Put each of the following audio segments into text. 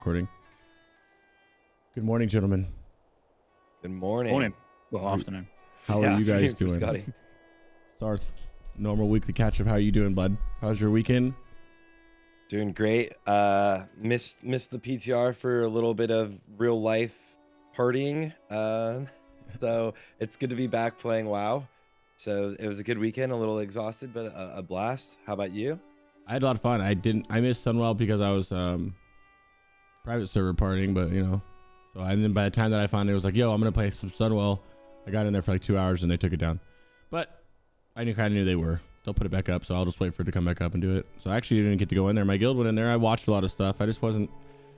Recording. Good morning, gentlemen. Good morning. Morning. Well, afternoon. How are you guys doing? Scotty. Sarthe, normal weekly catch up. How are you doing, bud? How's your weekend? Doing great. Missed the PTR for a little bit of real life partying. So it's good to be back playing WoW. So it was a good weekend, a little exhausted, but a blast. How about you? I had a lot of fun. I missed Sunwell because I was private server partying, but you know. So and then by the time that I found it was like, yo, I'm gonna play some Sunwell. I got in there for like 2 hours and they took it down. But I kind of knew they were. They'll put it back up, so I'll just wait for it to come back up and do it. So I actually didn't get to go in there. My guild went in there. I watched a lot of stuff. I just wasn't.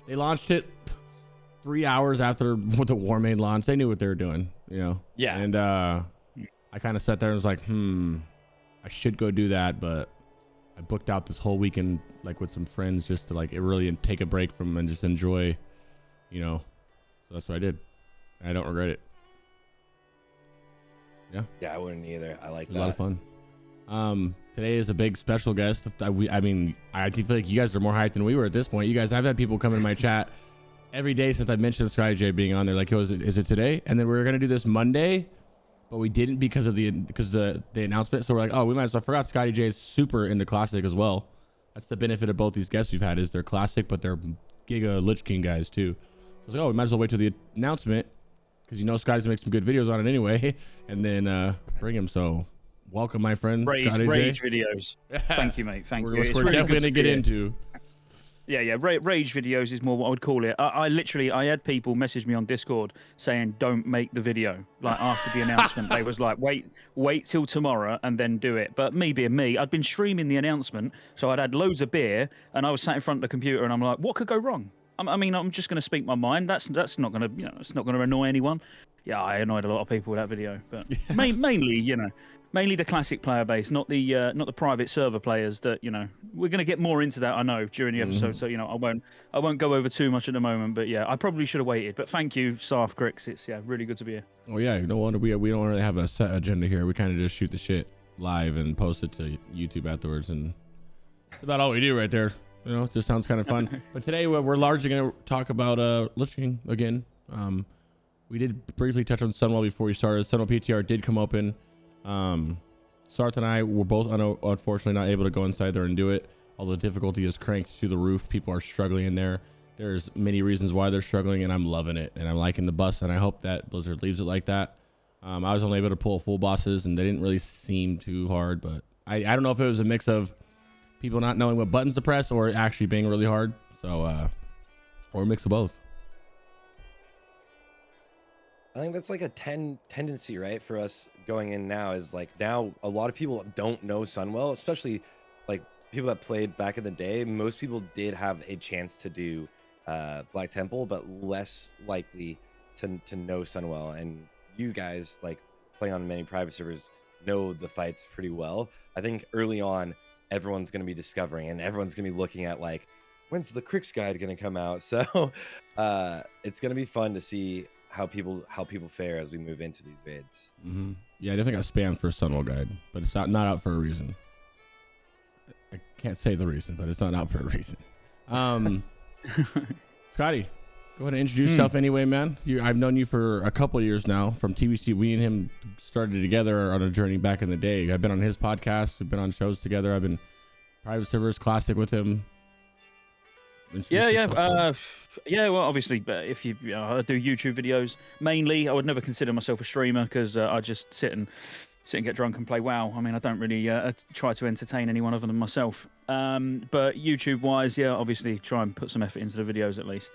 They launched it 3 hours after the War Main launch. They knew what they were doing, you know. Yeah. And I kind of sat there and was like, I should go do that, but I booked out this whole weekend like with some friends just to like really take a break from and just enjoy, you know. So that's what I did. And I don't regret it. Yeah, I wouldn't either. I like It was that. a lot of fun. Today is a big special guest. I mean, I feel like you guys are more hyped than we were at this point. You guys, I've had people come in my chat every day since I mentioned Scottejaye being on there. Like, yo, is it today? And then we were gonna do this Monday, but we didn't because of the announcement. So we're like, oh, we might as well. I forgot Scottejaye is super into Classic as well. That's the benefit of both these guests we've had is they're Classic, but they're Giga Lich King guys too. So I was like, oh, we might as well wait till the announcement because you know Scotty's gonna make some good videos on it anyway, and then bring him. So welcome, my friend. Rage videos. Thank you, mate. Thank you. We're Really definitely gonna get into. Yeah. Rage videos is more what I would call it. I literally had people message me on Discord saying, "Don't make the video." Like after the announcement, they was like, "Wait till tomorrow and then do it." But me being me, I'd been streaming the announcement, so I'd had loads of beer, and I was sat in front of the computer, and I'm like, "What could go wrong?" I mean, I'm just going to speak my mind. That's not going to, you know, it's not going to annoy anyone. Yeah, I annoyed a lot of people with that video, but mainly, you know, mainly the classic player base, not the private server players. That, you know, we're going to get more into that, I know, during the episode. So, you know, I won't go over too much at the moment. But yeah, I probably should have waited. But thank you, Sarthe and Crix. It's really good to be here. Oh yeah, you don't want to we don't really have a set agenda here. We kind of just shoot the shit live and post it to YouTube afterwards, and that's about all we do right there. You know, it just sounds kind of fun. But today we're largely going to talk about Lich King again. We did briefly touch on Sunwell before we started. Sunwell PTR did come open. Sarthe and I were both unfortunately not able to go inside there and do it. Although the difficulty is cranked to the roof. People are struggling in there. There's many reasons why they're struggling, and I'm loving it. And I'm liking the bus, and I hope that Blizzard leaves it like that. I was only able to pull full bosses, and they didn't really seem too hard. But I don't know if it was a mix of people not knowing what buttons to press or actually being really hard. So, or a mix of both. I think that's like a tendency, right, for us going in now is like now a lot of people don't know Sunwell, especially like people that played back in the day. Most people did have a chance to do Black Temple, but less likely to know Sunwell. And you guys, like playing on many private servers, know the fights pretty well. I think early on, everyone's going to be discovering and everyone's going to be looking at like, when's the Crix guide going to come out? So it's going to be fun to see how people fare as we move into these vids. Yeah, I definitely got spammed for a Sunwell guide, but it's not out for a reason. I can't say the reason, but it's not out for a reason. Scotty, go ahead and introduce yourself anyway, man. I've known you for a couple of years now from TBC. We and him started together on a journey back in the day. I've been on his podcast. We've been on shows together. I've been private servers classic with him. Well, obviously, if you I do YouTube videos mainly. I would never consider myself a streamer because I just sit and get drunk and play WoW. I mean, I don't really try to entertain anyone other than myself. But YouTube wise, obviously try and put some effort into the videos at least.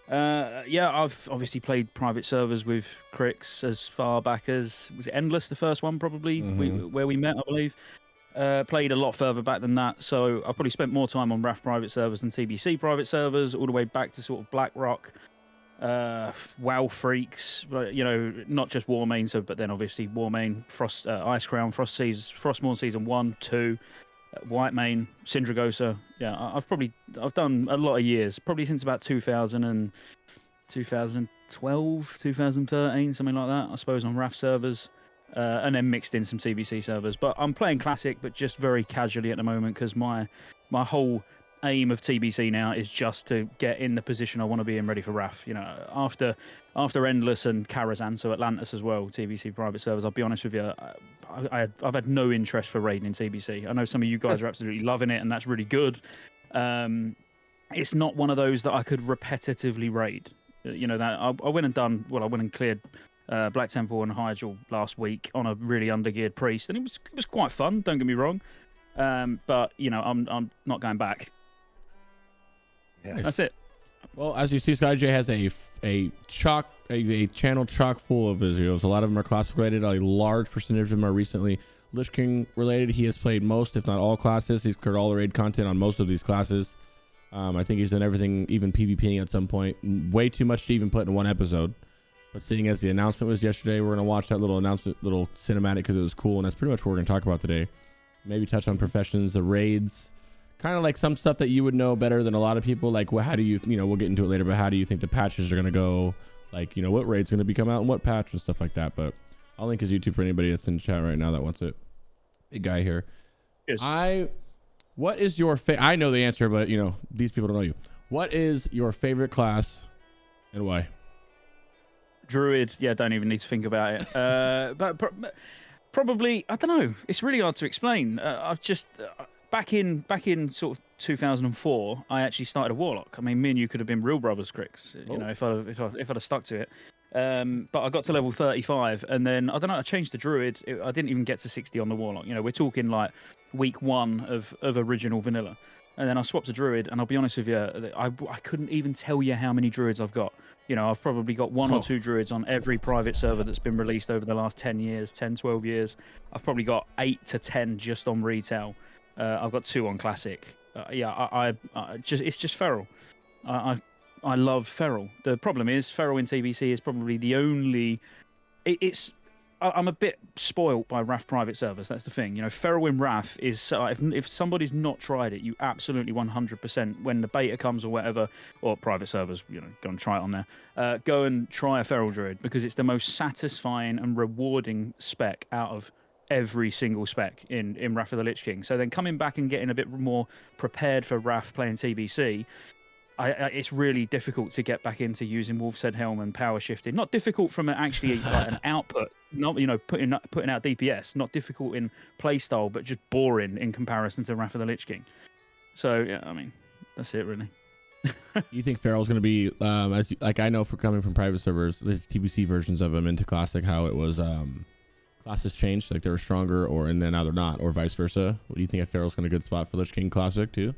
I've obviously played private servers with Crix as far back as, was it Endless, the first one probably, where we met, I believe. Played a lot further back than that, so I probably spent more time on RAF private servers than TBC private servers, all the way back to sort of BlackRock, WoW Freaks, you know, not just Warmain, but then obviously Warmain, Frost, Ice Crown, Frostmourne Season 1, 2, Whitemane, Syndragosa. Yeah, I've done a lot of years, probably since about 2012, 2013, something like that, I suppose, on RAF servers. And then mixed in some TBC servers. But I'm playing Classic, but just very casually at the moment because my whole aim of TBC now is just to get in the position I want to be in, ready for RAF. You know, after Endless and Karazhan, so Atlantis as well, TBC private servers. I'll be honest with you, I've had no interest for raiding in TBC. I know some of you guys are absolutely loving it, and that's really good. It's not one of those that I could repetitively raid. You know, that I went and cleared Black Temple and Hyjal last week on a really undergeared priest, and it was quite fun. Don't get me wrong, but you know, I'm not going back. Yeah. That's it. Well, as you see, Scottejaye has a channel chock full of videos. A lot of them are classic related. A large percentage of them are recently Lich King related. He has played most, if not all, classes. He's cleared all the raid content on most of these classes. I think he's done everything, even PvPing at some point. Way too much to even put in one episode. But seeing as the announcement was yesterday, we're going to watch that little announcement, little cinematic, because it was cool. And that's pretty much what we're going to talk about today. Maybe touch on professions, the raids, kind of like some stuff that you would know better than a lot of people. Like, well, how do you, we'll get into it later, but how do you think the patches are going to go? Like, what raid's going to be come out and what patch and stuff like that. But I'll link his YouTube for anybody that's in chat right now that wants it. Big guy here. Yes. What is your I know the answer, but these people don't know you. What is your favorite class and why? Druid. Yeah, don't even need to think about it. But probably, I don't know. It's really hard to explain. I've just back in sort of 2004, I actually started a Warlock. I mean, me and you could have been real brothers, Crix. If I'd have stuck to it. But I got to level 35, and then I don't know. I changed to Druid. I didn't even get to 60 on the Warlock. We're talking like week 1 of original vanilla, and then I swapped to Druid. And I'll be honest with you, I couldn't even tell you how many Druids I've got. I've probably got 1 or 2 Druids on every private server that's been released over the last 10 years, 10, 12 years. I've probably got 8 to 10 just on retail. I've got 2 on classic. It's just feral. I love feral. The problem is feral in TBC is probably the only. I'm a bit spoilt by RAF private servers. That's the thing. Feral in RAF is if somebody's not tried it, you absolutely 100% when the beta comes or whatever, or private servers, go and try it on there. Go and try a feral druid because it's the most satisfying and rewarding spec out of every single spec in RAF of the Lich King. So then coming back and getting a bit more prepared for RAF playing TBC. It's really difficult to get back into using Wolf's Head Helm and power shifting. Not difficult from an output, not putting out DPS. Not difficult in playstyle, but just boring in comparison to Wrath of the Lich King. So yeah, I mean, that's it really. You think Feral's going to be I know for coming from private servers, there's TBC versions of them into classic, how it was classes changed, like they were stronger, and then now they're not, or vice versa. What do you think Feral's going to be a good spot for Lich King classic too?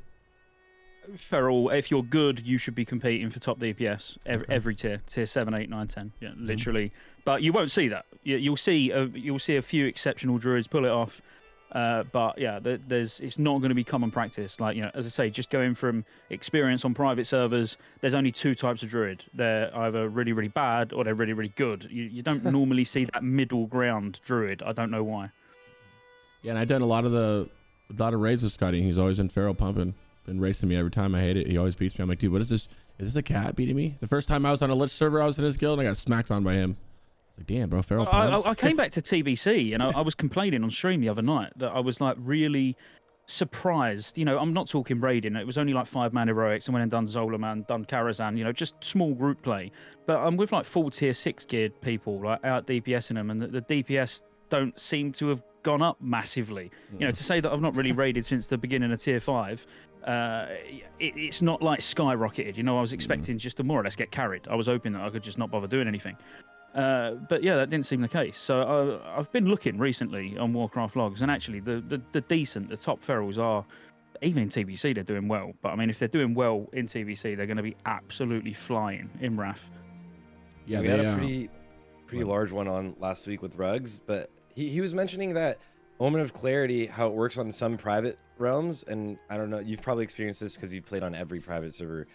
Feral, if you're good, you should be competing for top DPS every tier 7, 8, 9, 10. Yeah, literally. But you won't see that. You'll see a few exceptional druids pull it off. But yeah, it's not going to be common practice. Like, as I say, just going from experience on private servers, there's only 2 types of druid. They're either really, really bad or they're really, really good. You don't normally see that middle ground druid. I don't know why. Yeah, and I've done a lot of raids with Scotty. He's always in feral pumping. Been racing me every time. I hate it. He always beats me. I'm like, dude, what is this? Is this a cat beating me? The first time I was on a Lich server, I was in his guild and I got smacked on by him. I was like, damn, bro, feral pumps. I came back to TBC and I was complaining on stream the other night that I was like really surprised. I'm not talking raiding. It was only like 5-man heroics. I went and done Zolaman, done Karazhan, just small group play. But I'm with like full tier 6 geared people, like out DPSing them, and the DPS don't seem to have gone up massively. To say that I've not really raided since the beginning of tier 5. It's not like skyrocketed. I was expecting just to more or less get carried. I was hoping that I could just not bother doing anything. But yeah, that didn't seem the case. So I've been looking recently on Warcraft logs, and actually the top ferals are, even in TBC, they're doing well. But I mean, if they're doing well in TBC, they're going to be absolutely flying in RAF. Yeah, we had a pretty large one on last week with Rugs, but he was mentioning that Omen of Clarity, how it works on some private realms, and I don't know, you've probably experienced this because you've played on every private server.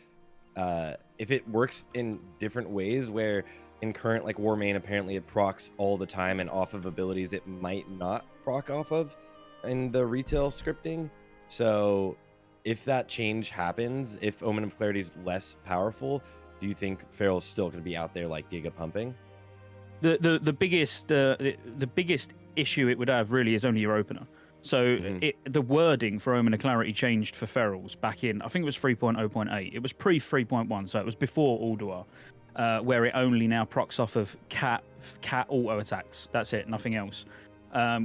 If it works in different ways, where in current like War main, apparently it procs all the time and off of abilities it might not proc off of in the retail scripting. So if that change happens, if Omen of Clarity is less powerful, do you think Feral's still going to be out there like giga pumping? The biggest issue it would have really is only your opener. So the wording for Omen of Clarity changed for ferals back in, I think it was 3.0.8. It was pre 3.1, so it was before Ulduar, where it only now procs off of cat auto attacks. That's it, nothing else.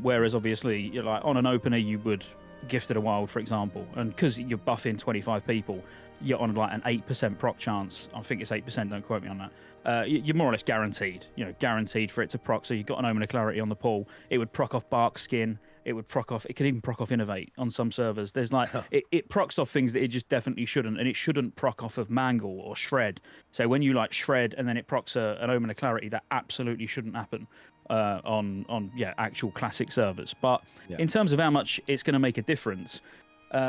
Whereas obviously, like on an opener, you would Gifted a Wild, for example, and because you're buffing 25 people, you're on like an 8% proc chance. I think it's 8%. Don't quote me on that. You're more or less guaranteed. Guaranteed for it to proc. So you've got an Omen of Clarity on the pool. It would proc off Bark Skin. It would proc off. It could even proc off Innovate on some servers. There's like it procs off things that it just definitely shouldn't, and it shouldn't proc off of Mangle or Shred. So when you like Shred and then it procs an Omen of Clarity, that absolutely shouldn't happen on actual classic servers. But in terms of how much it's going to make a difference,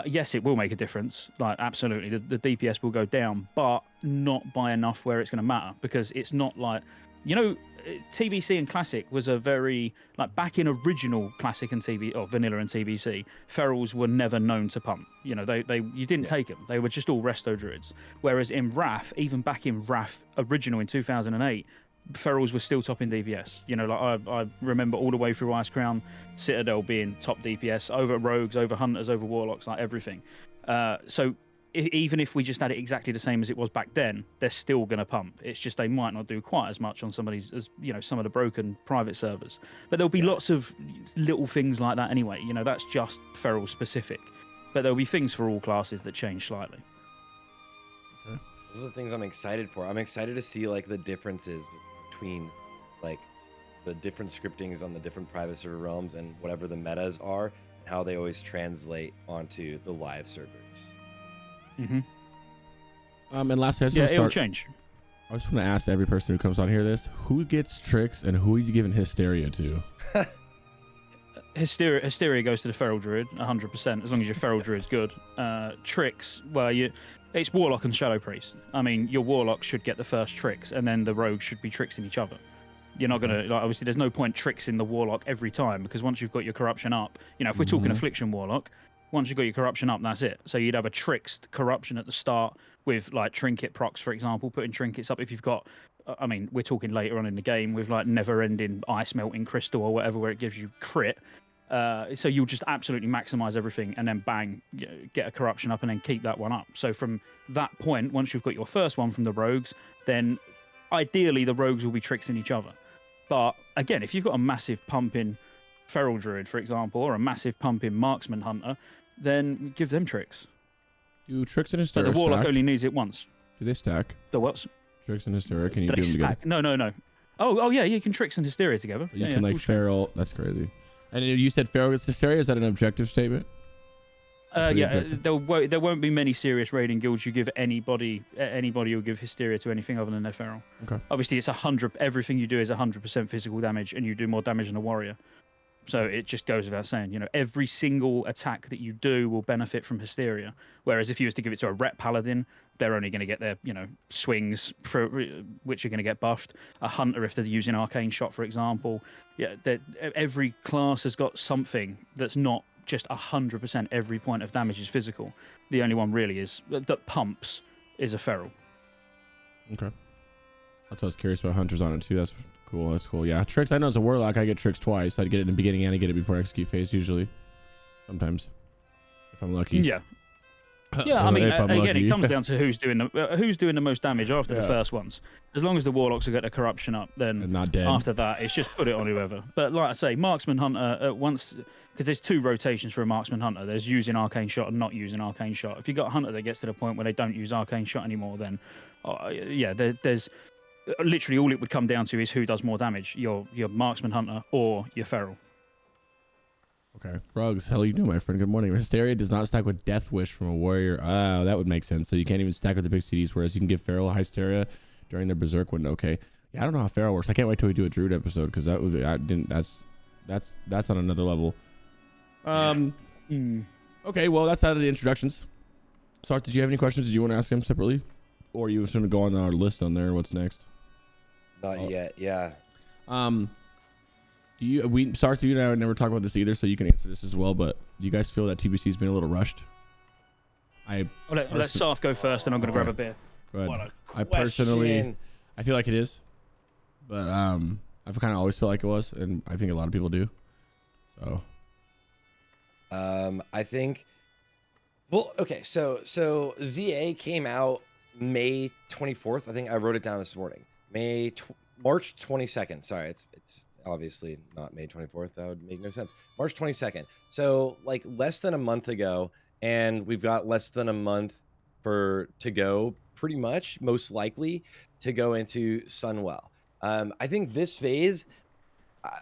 yes, it will make a difference. Like absolutely, the DPS will go down, but not by enough where it's going to matter, because it's not like TBC and Classic was a very like back in original Classic and Vanilla and TBC, ferals were never known to pump. You didn't take them; they were just all resto druids. Whereas in Wrath, even back in Wrath original in 2008, ferals were still topping DPS. I remember all the way through Ice Crown, Citadel being top DPS over rogues, over hunters, over warlocks, like everything. So even if we just had it exactly the same as it was back then, they're still going to pump. It's just they might not do quite as much on some of the broken private servers. But there'll be lots of little things like that anyway. That's just feral specific. But there'll be things for all classes that change slightly. Okay. Those are the things I'm excited for. I'm excited to see like the differences between like the different scriptings on the different private server realms and whatever the metas are, and how they always translate onto the live servers. And lastly, it'll change. I just want to ask every person who comes on here who gets tricks and who are you giving hysteria to? Hysteria goes to the feral druid 100%, as long as your feral druid's good. Tricks, well, it's warlock and shadow priest. I mean, your warlock should get the first tricks, and then the rogues should be trixing each other. You're not gonna obviously. There's no point trixing the warlock every time, because once you've got your corruption up, if we're talking affliction warlock, once you've got your corruption up, that's it. So you'd have a trixed corruption at the start with like trinket procs, for example, putting trinkets up. If you've got, I mean, we're talking later on in the game with like never-ending ice melting crystal or whatever, where it gives you crit. So you'll just absolutely maximize everything, and then bang, get a corruption up, and then keep that one up. So from that point, once you've got your first one from the rogues, then ideally the rogues will be trixing each other. But again, if you've got a massive pumping feral druid, for example, or a massive pumping marksman hunter, then give them tricks. Do tricks and hysteria But the warlock stacked? only needs it once. Do they stack? The what? Tricks and hysteria, can you Do do they them stack? together? No. Oh yeah, you can tricks and hysteria together. You can like feral. That's crazy. And you said feral gets hysteria. Is that an objective statement? There won't be many serious raiding guilds you give anybody who give hysteria to anything other than their feral. Okay. Obviously, it's 100. Everything you do is 100% physical damage, and you do more damage than a warrior. So it just goes without saying, every single attack that you do will benefit from hysteria. Whereas if you was to give it to a Ret Paladin, they're only going to get their, swings for which are going to get buffed. A hunter, if they're using arcane shot, for example, every class has got something that's not just 100% every point of damage is physical. The only one really is that pumps is a feral. Okay. That's what I was curious about hunters on it too. That's cool. Yeah, tricks. I know as a warlock, I get tricks twice. I'd get it in the beginning and I get it before execute phase usually. Sometimes, if I'm lucky. Yeah. I mean, again, it comes down to who's doing the most damage after the first ones. As long as the warlocks have got the corruption up, then and not dead. After that, it's just put it on whoever. But like I say, marksman hunter once, because there's two rotations for a marksman hunter. There's using arcane shot and not using arcane shot. If you've got a hunter that gets to the point where they don't use arcane shot anymore, then there's literally all it would come down to is who does more damage, your marksman hunter or your feral. Okay. Rugs, how are you doing, my friend? Good morning. Hysteria does not stack with Death Wish from a warrior. Oh, that would make sense. So you can't even stack with the big CDs, whereas you can give feral hysteria during their berserk window. Okay. Yeah, I don't know how feral works. I can't wait till we do a druid episode, because that's on another level. Okay, well, that's out of the introductions. Sarthe, did you have any questions? Did you want to ask him separately, or you just going to go on our list on there? What's next? Not yet. Yeah. Sarthe, you and I never talk about this either, so you can answer this as well. But do you guys feel that TBC's been a little rushed? Let Sarthe go first, and I'm going to grab a beer. Go ahead. What a I personally, I feel like it is, but I've kind of always felt like it was, and I think a lot of people do. So I think. Well, okay, so ZA came out May 24th. I think I wrote it down this morning. March 22nd. Sorry, it's obviously not May 24th. That would make no sense. March 22nd. So like less than a month ago, and we've got less than a month to go, pretty much, most likely to go into Sunwell. I think this phase,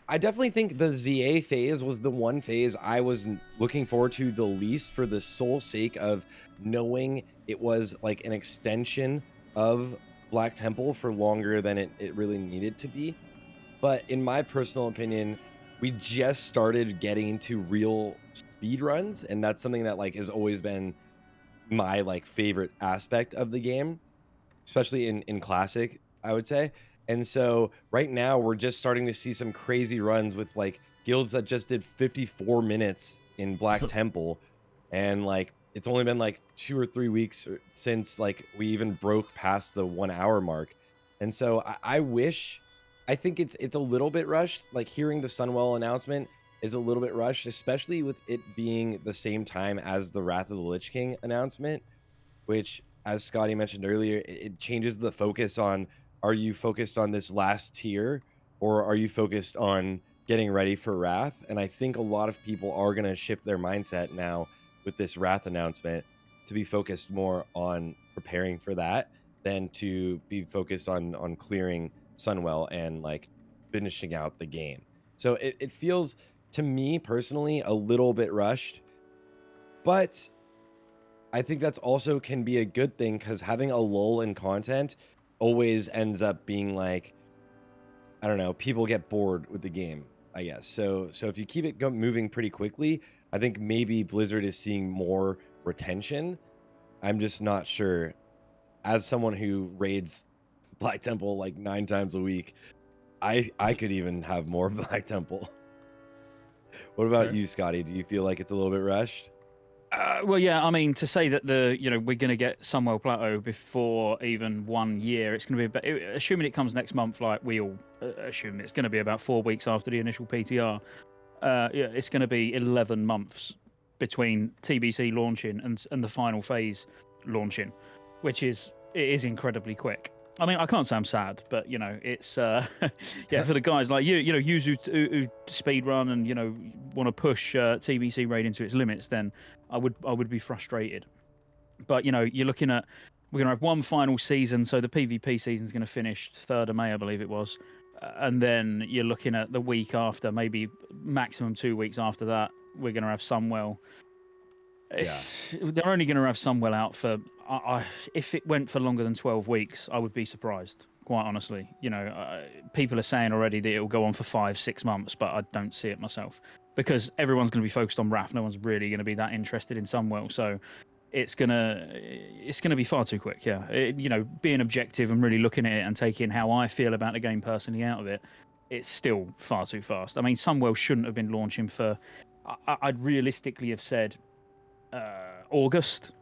I definitely think the ZA phase was the one phase I was looking forward to the least, for the sole sake of knowing it was like an extension of Black Temple for longer than it really needed to be. But in my personal opinion, we just started getting into real speed runs, and that's something that like has always been my like favorite aspect of the game, especially in classic, I would say. And so right now we're just starting to see some crazy runs with like guilds that just did 54 minutes in Black Temple, and like it's only been like 2 or 3 weeks since like we even broke past the 1 hour mark. And so I wish, I think it's a little bit rushed. Like hearing the Sunwell announcement is a little bit rushed, especially with it being the same time as the Wrath of the Lich King announcement, which, as Scotty mentioned earlier, it changes the focus on, are you focused on this last tier, or are you focused on getting ready for Wrath? And I think a lot of people are going to shift their mindset now with this Wrath announcement to be focused more on preparing for that than to be focused on clearing Sunwell and like finishing out the game. So it feels to me personally a little bit rushed, but I think that's also can be a good thing, because having a lull in content always ends up being like, I don't know, people get bored with the game, I guess. So if you keep it moving pretty quickly, I think maybe Blizzard is seeing more retention. I'm just not sure. As someone who raids Black Temple like 9 times a week, I could even have more Black Temple. What about Okay. you, Scotty? Do you feel like it's a little bit rushed? Well, yeah. I mean, to say that we're going to get Sunwell Plateau before even 1 year, it's going to be assuming it comes next month, like we all assume it's going to be about 4 weeks after the initial PTR. Yeah, it's going to be 11 months between TBC launching and the final phase launching, which is incredibly quick. I mean, I can't say I'm sad, but it's yeah, for the guys like you who speed run and want to push TBC raid into its limits, then I would be frustrated. But you're looking at, we're gonna have one final season, so the PvP season's gonna finish 3rd of May, I believe it was, and then you're looking at the week after, maybe maximum 2 weeks after that, we're gonna have Sunwell. They're only going to have Sunwell out for. If it went for longer than 12 weeks, I would be surprised. Quite honestly, people are saying already that it will go on for 5-6 months, but I don't see it myself, because everyone's going to be focused on Wrath. No one's really going to be that interested in Sunwell, so it's gonna be far too quick. Yeah, being objective and really looking at it and taking how I feel about the game personally out of it, it's still far too fast. I mean, Sunwell shouldn't have been launching for. I'd realistically have said. August,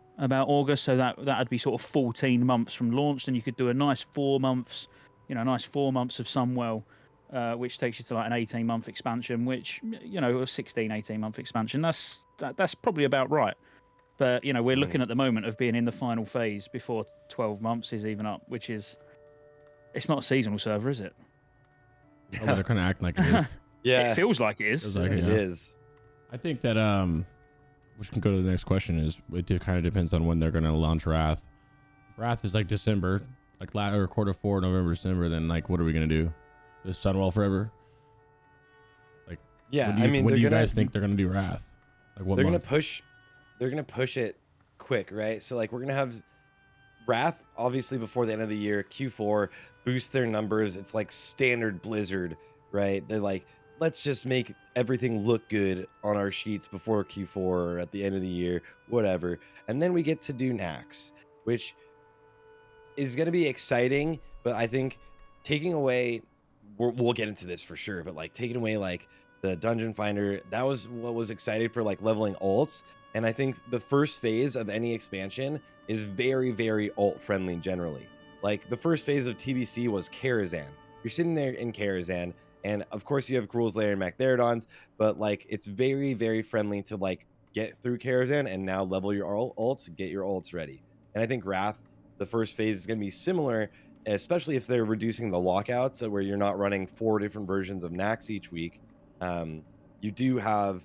so that'd be sort of 14 months from launch. Then you could do a nice 4 months, nice 4 months of Sunwell, which takes you to like an 18-month expansion, which a 16, 18-month expansion. That's probably about right. But we're looking at the moment of being in the final phase before 12 months is even up, which is, it's not a seasonal server, is it? Oh, they're kind of acting like it is. Yeah, It feels like it is. Feels like it yeah. is. I think that which can go to the next question, is it kind of depends on when they're going to launch Wrath. If Wrath is like December, like or Q4, November, December, then like what are we going to do? Is Sunwell forever? Like, Yeah, when do you guys think they're going to do Wrath? Like what they're month? they're gonna push it quick, right? So like we're gonna have Wrath obviously before the end of the year. Q4 boost their numbers. It's like standard Blizzard, right? They're like, let's just make everything look good on our sheets before Q4 or at the end of the year, whatever. And then we get to do Nax, which is going to be exciting, but I think taking away, we'll get into this for sure, but like taking away like the Dungeon Finder, that was what was exciting for like leveling alts. And I think the first phase of any expansion is very, very alt friendly generally. Like the first phase of TBC was Karazhan. You're sitting there in Karazhan, and of course you have Gruul's Lair and Magtheridons, but like it's very, very friendly to like get through Karazhan and now level your ults, get your ults ready. And I think Wrath, the first phase is going to be similar, especially if they're reducing the lockouts where you're not running 4 different versions of Nax each week. You do have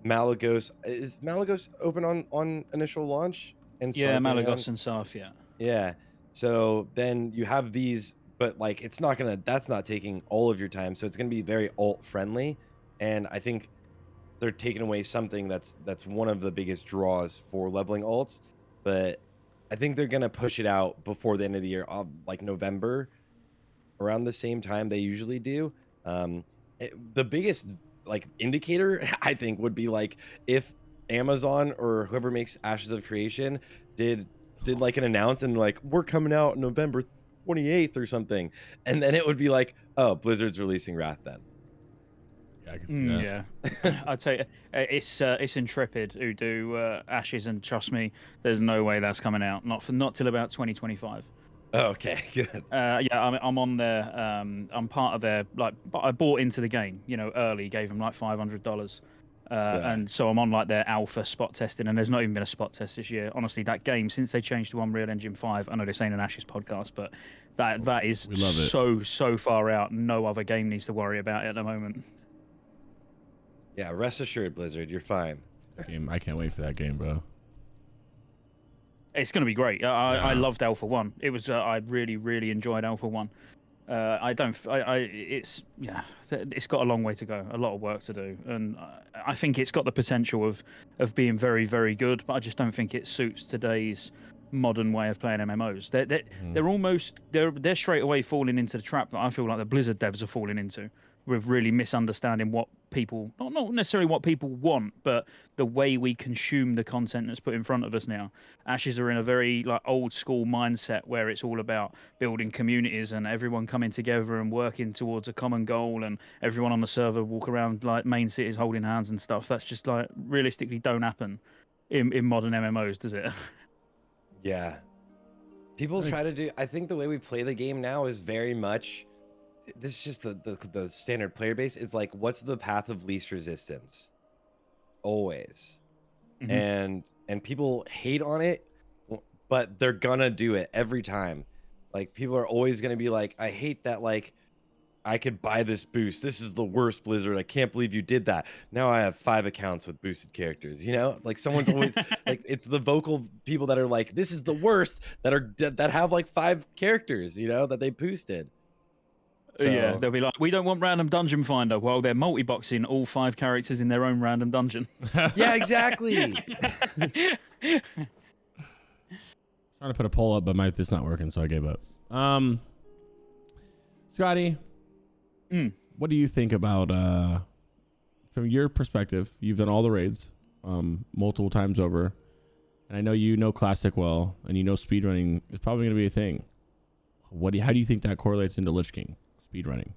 Malagos. Is Malagos open on initial launch? And Yeah, Sarthe Malagos and Sarthe, yeah. Yeah. So then you have these, but like that's not taking all of your time. So it's gonna be very alt friendly. And I think they're taking away something that's one of the biggest draws for leveling alts. But I think they're gonna push it out before the end of the year, like November, around the same time they usually do. The biggest like indicator I think would be like if Amazon or whoever makes Ashes of Creation did like an announce and like we're coming out November 28th or something, and then it would be like, oh, Blizzard's releasing Wrath then. Yeah, I can see that. Yeah, I'd say it's Intrepid who do Ashes, and trust me, there's no way that's coming out. Not till about 2025. Oh, okay, good. Yeah, I'm on their. I'm part of their I bought into the game, early. Gave them like $500, and so I'm on like their alpha spot testing. And there's not even been a spot test this year. Honestly, that game since they changed to Unreal Engine 5. I know this ain't an Ashes podcast, but that is so far out. No other game needs to worry about it at the moment. Yeah, rest assured, Blizzard, you're fine. Game, I can't wait for that game, bro. It's going to be great. I loved Alpha 1. It was I really enjoyed Alpha 1. It's got a long way to go, a lot of work to do, and I think it's got the potential of being very good, but I just don't think it suits today's modern way of playing MMOs. They're straight away falling into the trap that I feel like the Blizzard devs are falling into, with really misunderstanding what people, not necessarily what people want, but the way we consume the content that's put in front of us now. Ashes are in a very like old school mindset where it's all about building communities and everyone coming together and working towards a common goal, and everyone on the server walk around like main cities holding hands and stuff. That's just like realistically don't happen in modern MMOs, does it? Yeah. People try to do, I think the way we play the game now is very much, this is just the standard player base. Is like, what's the path of least resistance? Always. And people hate on it, but they're gonna do it every time. Like, people are always gonna be like, I hate that, like, I could buy this boost. This is the worst, Blizzard. I can't believe you did that. Now I have 5 accounts with boosted characters. Like someone's always like, it's the vocal people that are like, this is the worst, that have like 5 characters, that they boosted. So, yeah, they'll be like, we don't want random dungeon finder. Well, they're multi-boxing all 5 characters in their own random dungeon. Yeah, exactly. Trying to put a poll up, but it's not working, so I gave up. Scotty, what do you think about, from your perspective, you've done all the raids multiple times over, and I know you know Classic well, and you know speedrunning is probably going to be a thing. How do you think that correlates into Lich King speedrunning?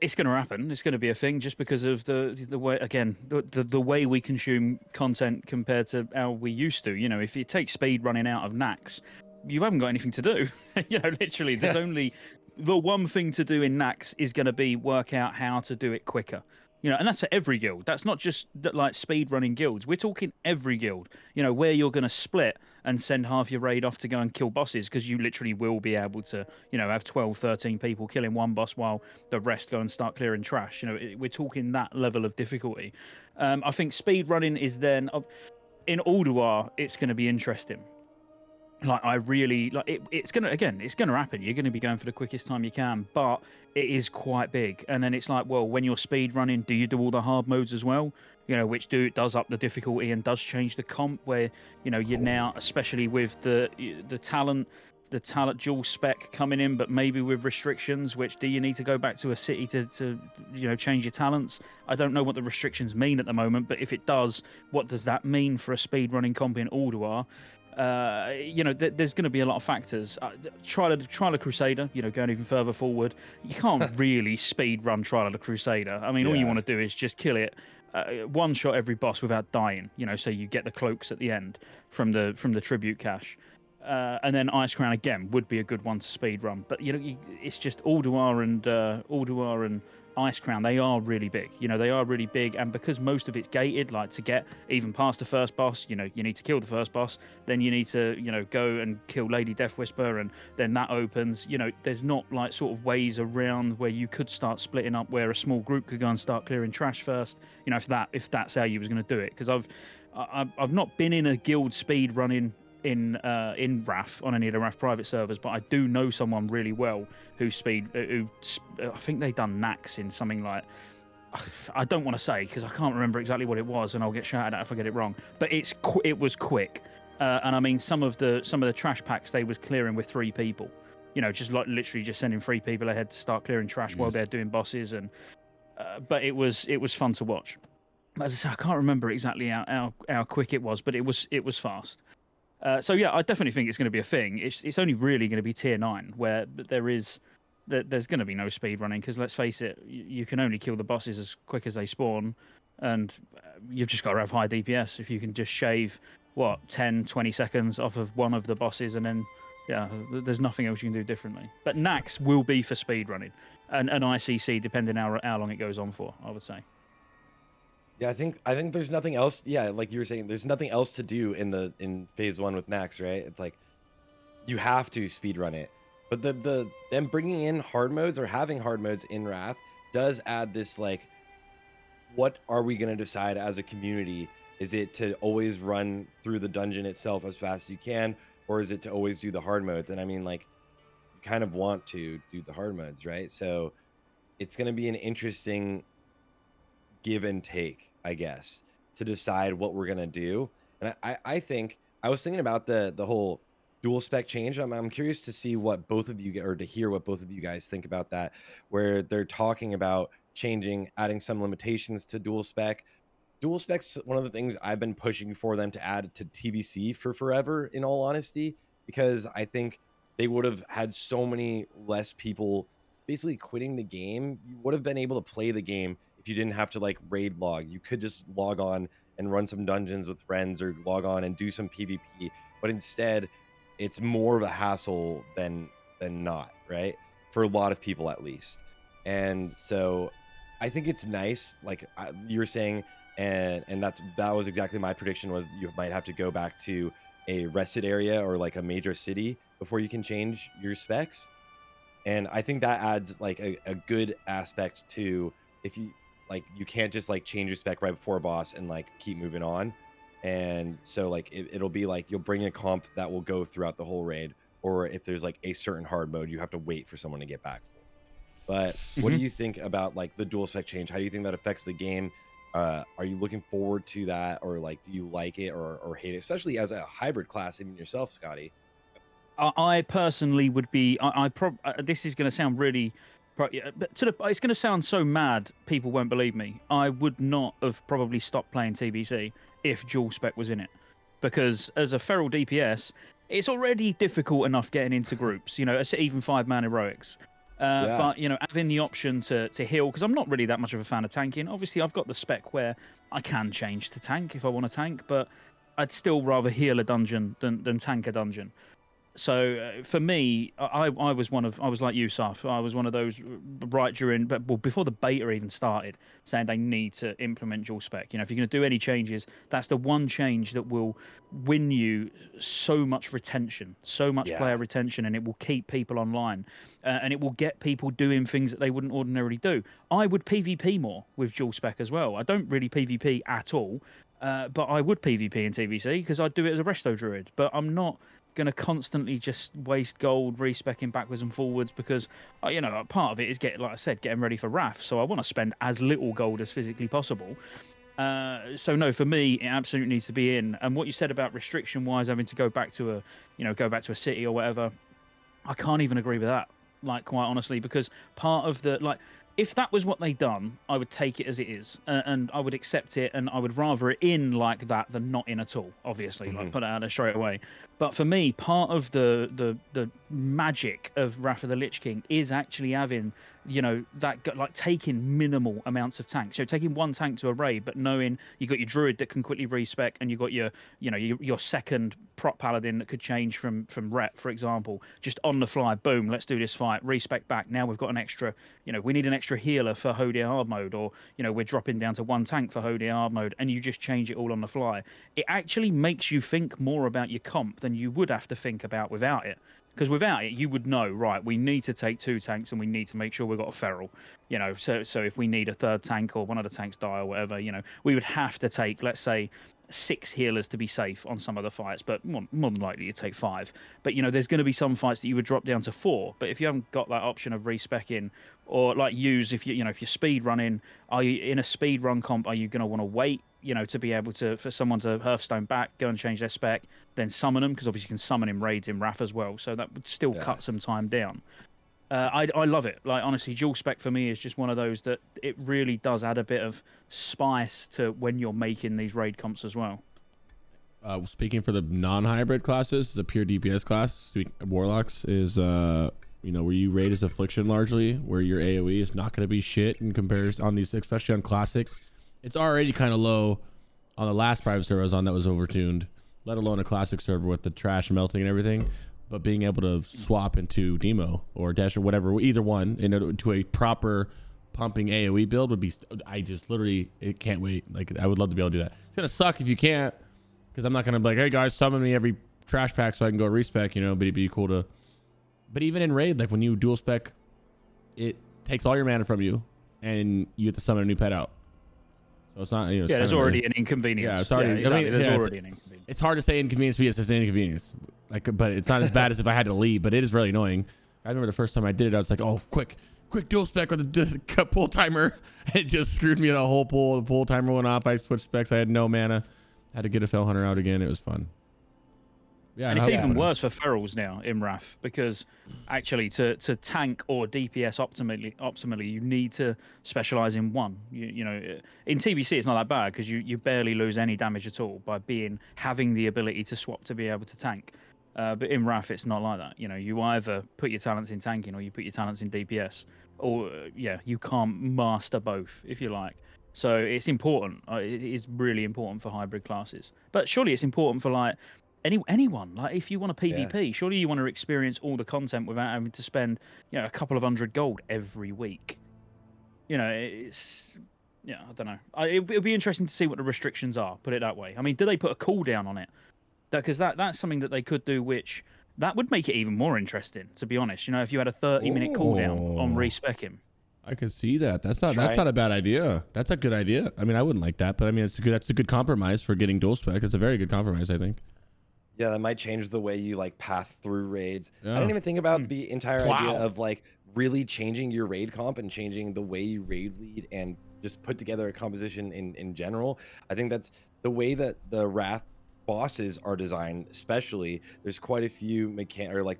It's going to happen. It's going to be a thing just because of the way, again, the way we consume content compared to how we used to. If you take speedrunning out of Nax, you haven't got anything to do. Literally, there's only the one thing to do in Nax is going to be work out how to do it quicker. And that's for every guild. That's not just like speedrunning guilds. We're talking every guild, where you're going to split and send half your raid off to go and kill bosses, because you literally will be able to, have 12, 13 people killing one boss while the rest go and start clearing trash. We're talking that level of difficulty. I think speedrunning is then, in Ulduar, it's going to be interesting. Like, I really like it's gonna happen. You're gonna be going for the quickest time you can, but it is quite big. And then it's like, well, when you're speed running, do you do all the hard modes as well? Which does up the difficulty and does change the comp, where you're now, especially with the talent dual spec coming in, but maybe with restrictions. Which, do you need to go back to a city to change your talents? I don't know what the restrictions mean at the moment, but if it does, what does that mean for a speed running comp in Ulduar? There's going to be a lot of factors. Trial of the Crusader, going even further forward, you can't really speed run Trial of the Crusader. I mean, all you want to do is just kill it, one shot every boss without dying. So you get the cloaks at the end from the tribute cache, and then Ice Crown again would be a good one to speed run. But it's just Ulduar and Ice Crown, they are really big. You know, they are really big, and because most of it's gated, like to get even past the first boss, you know, you need to kill the first boss, then you need to, you know, go and kill Lady Death Whisper, and then that opens. You know, there's not like sort of ways around where you could start splitting up, where a small group could go and start clearing trash first. You know, if that's how you was going to do it, because I've not been in a guild speed running in RAF on any of the RAF private servers, but I do know someone really well who I think they done Nax in something like, I don't want to say because I can't remember exactly what it was, and I'll get shouted at if I get it wrong. But it was quick, and I mean some of the trash packs they was clearing with 3 people. You know, just like literally just sending 3 people ahead to start clearing trash while they're doing bosses, and but it was fun to watch. As I say, I can't remember exactly how quick it was, but it was fast. So yeah, I definitely think it's going to be a thing. It's only really going to be tier 9 where there's going to be no speed running, because let's face it, you can only kill the bosses as quick as they spawn, and you've just got to have high DPS. If you can just shave 10-20 seconds off of one of the bosses, and then yeah, there's nothing else you can do differently. But Nax will be for speed running, and ICC depending how long it goes on for, I would say. Yeah, I think there's nothing else. Yeah, like you were saying, there's nothing else to do in phase 1 with Nax, right? It's like you have to speed run it. But them bringing in hard modes or having hard modes in Wrath does add this, like, what are we going to decide as a community? Is it to always run through the dungeon itself as fast as you can, or is it to always do the hard modes? And I mean, like, you kind of want to do the hard modes, right? So it's going to be an interesting give and take, I guess, to decide what we're gonna do. And I think I was thinking about the whole dual spec change. I'm curious to see what both of you, or to hear what both of you guys think about that, where they're talking about changing, adding some limitations to dual spec. Dual spec's one of the things I've been pushing for them to add to TBC for forever, in all honesty, because I think they would have had so many less people basically quitting the game. You would have been able to play the game if you didn't have to like raid log. You could just log on and run some dungeons with friends, or log on and do some PvP. But instead, it's more of a hassle than not, right? For a lot of people, at least. And so I think it's nice, like you were saying, and that was exactly my prediction, was you might have to go back to a rested area or like a major city before you can change your specs. And I think that adds like a good aspect to, if you like, you can't just like change your spec right before a boss and like keep moving on. And so like it'll be like you'll bring a comp that will go throughout the whole raid, or if there's like a certain hard mode, you have to wait for someone to get back for. But what do you think about like the dual spec change? How do you think that affects the game? Are you looking forward to that, or like do you like it or hate it, especially as a hybrid class, even yourself, Scotty? I personally would be. This is going to sound really, but it's going to sound so mad. People won't believe me. I would not have probably stopped playing TBC if dual spec was in it, because as a feral DPS, it's already difficult enough getting into groups. You know, even 5-man heroics. But you know, having the option to heal, because I'm not really that much of a fan of tanking. Obviously, I've got the spec where I can change to tank if I want to tank, but I'd still rather heal a dungeon than tank a dungeon. So for me, I was like you, Sarthe. I was one of those right during, before the beta even started, saying they need to implement dual spec. You know, if you're going to do any changes, that's the one change that will win you so much retention, so much player retention, and it will keep people online, and it will get people doing things that they wouldn't ordinarily do. I would PvP more with dual spec as well. I don't really PvP at all, but I would PvP in TBC because I'd do it as a resto druid. But I'm not going to constantly just waste gold respecking backwards and forwards, because you know, part of it is getting ready for RAF, so I want to spend as little gold as physically possible. So no, for me, it absolutely needs to be in. And what you said about restriction wise, having to go back to a city or whatever, I can't even agree with that, like, quite honestly, because part of the, like, if that was what they'd done, I would take it as it is, and I would accept it, and I would rather it in like that than not in at all, obviously, like put it out there straight away. But for me, part of the magic of Wrath of the Lich King is actually having you know, like taking minimal amounts of tanks. So taking one tank to a raid, but knowing you got your druid that can quickly respec, and you got your, you know, your second prop paladin that could change from Ret, for example, just on the fly. Boom, let's do this fight. Respec back. Now we've got an extra. You know, we need an extra healer for Hodie hard mode, or you know, we're dropping down to one tank for Hodie hard mode, and you just change it all on the fly. It actually makes you think more about your comp than you would have to think about without it. Because without it, you would know, right, we need to take 2 tanks and we need to make sure we've got a feral. You know, so if we need a 3rd tank or one of the tanks die or whatever, you know, we would have to take, let's say, 6 healers to be safe on some of the fights, but more than likely you take 5. But, you know, there's going to be some fights that you would drop down to 4. But if you haven't got that option of respecing, or like if you're speed running, are you in a speed run comp, are you going to want to wait, you know, to be able to, for someone to Hearthstone back, go and change their spec, then summon them, because obviously you can summon in raids in Wrath as well, so that would still cut some time down. I love it. Like, honestly, Duel Spec for me is just one of those that it really does add a bit of spice to when you're making these raid comps as well. Speaking for the non-hybrid classes, the pure DPS class, Warlocks is you know, where you raid as Affliction largely, where your AoE is not going to be shit in comparison on these, especially on Classic. It's already kind of low on the last private server I was on that was overtuned, let alone a Classic server with the trash melting and everything. But being able to swap into Demo or Dash or whatever, either one, into a proper pumping AoE build would be, I just literally, it can't wait. Like, I would love to be able to do that. It's going to suck if you can't, because I'm not going to be like, hey guys, summon me every trash pack so I can go respec, you know, but it'd be cool to. But even in raid, like when you dual spec, it takes all your mana from you and you have to summon a new pet out. So it's not, you know, there's already an inconvenience. Yeah, it's already, exactly. I mean, there's already an inconvenience. It's hard to say inconvenience because it's an inconvenience. Like, but it's not as bad as if I had to leave, but it is really annoying. I remember the first time I did it, I was like, oh, quick dual spec with the pull timer. It just screwed me in a whole pull. The pull timer went off. I switched specs. I had no mana. Had to get a Fell Hunter out again. It was fun. Yeah, and it's even worse for ferals now in Wrath, because actually to tank or DPS optimally, you need to specialize in one. You know, in TBC it's not that bad because you barely lose any damage at all by having the ability to swap to be able to tank. But in Wrath it's not like that. You know, you either put your talents in tanking or you put your talents in DPS, or you can't master both if you like. So it's important. It is really important for hybrid classes. But surely it's important for like anyone. Like if you want a PvP, surely you want to experience all the content without having to spend, you know, a couple of 100 gold every week. You know, it's I don't know. It'll be interesting to see what the restrictions are. Put it that way. I mean, do they put a cooldown on it? Because that's something that they could do, which that would make it even more interesting. To be honest, you know, if you had a 30-minute cooldown on respecking. I could see that. That's not a bad idea. That's a good idea. I mean, I wouldn't like that, but I mean, that's a good compromise for getting dual spec. It's a very good compromise, I think. Yeah, that might change the way you like path through raids. I didn't even think about the entire idea of like really changing your raid comp and changing the way you raid lead and just put together a composition in general. I think that's the way that the Wrath bosses are designed. Especially, there's quite a few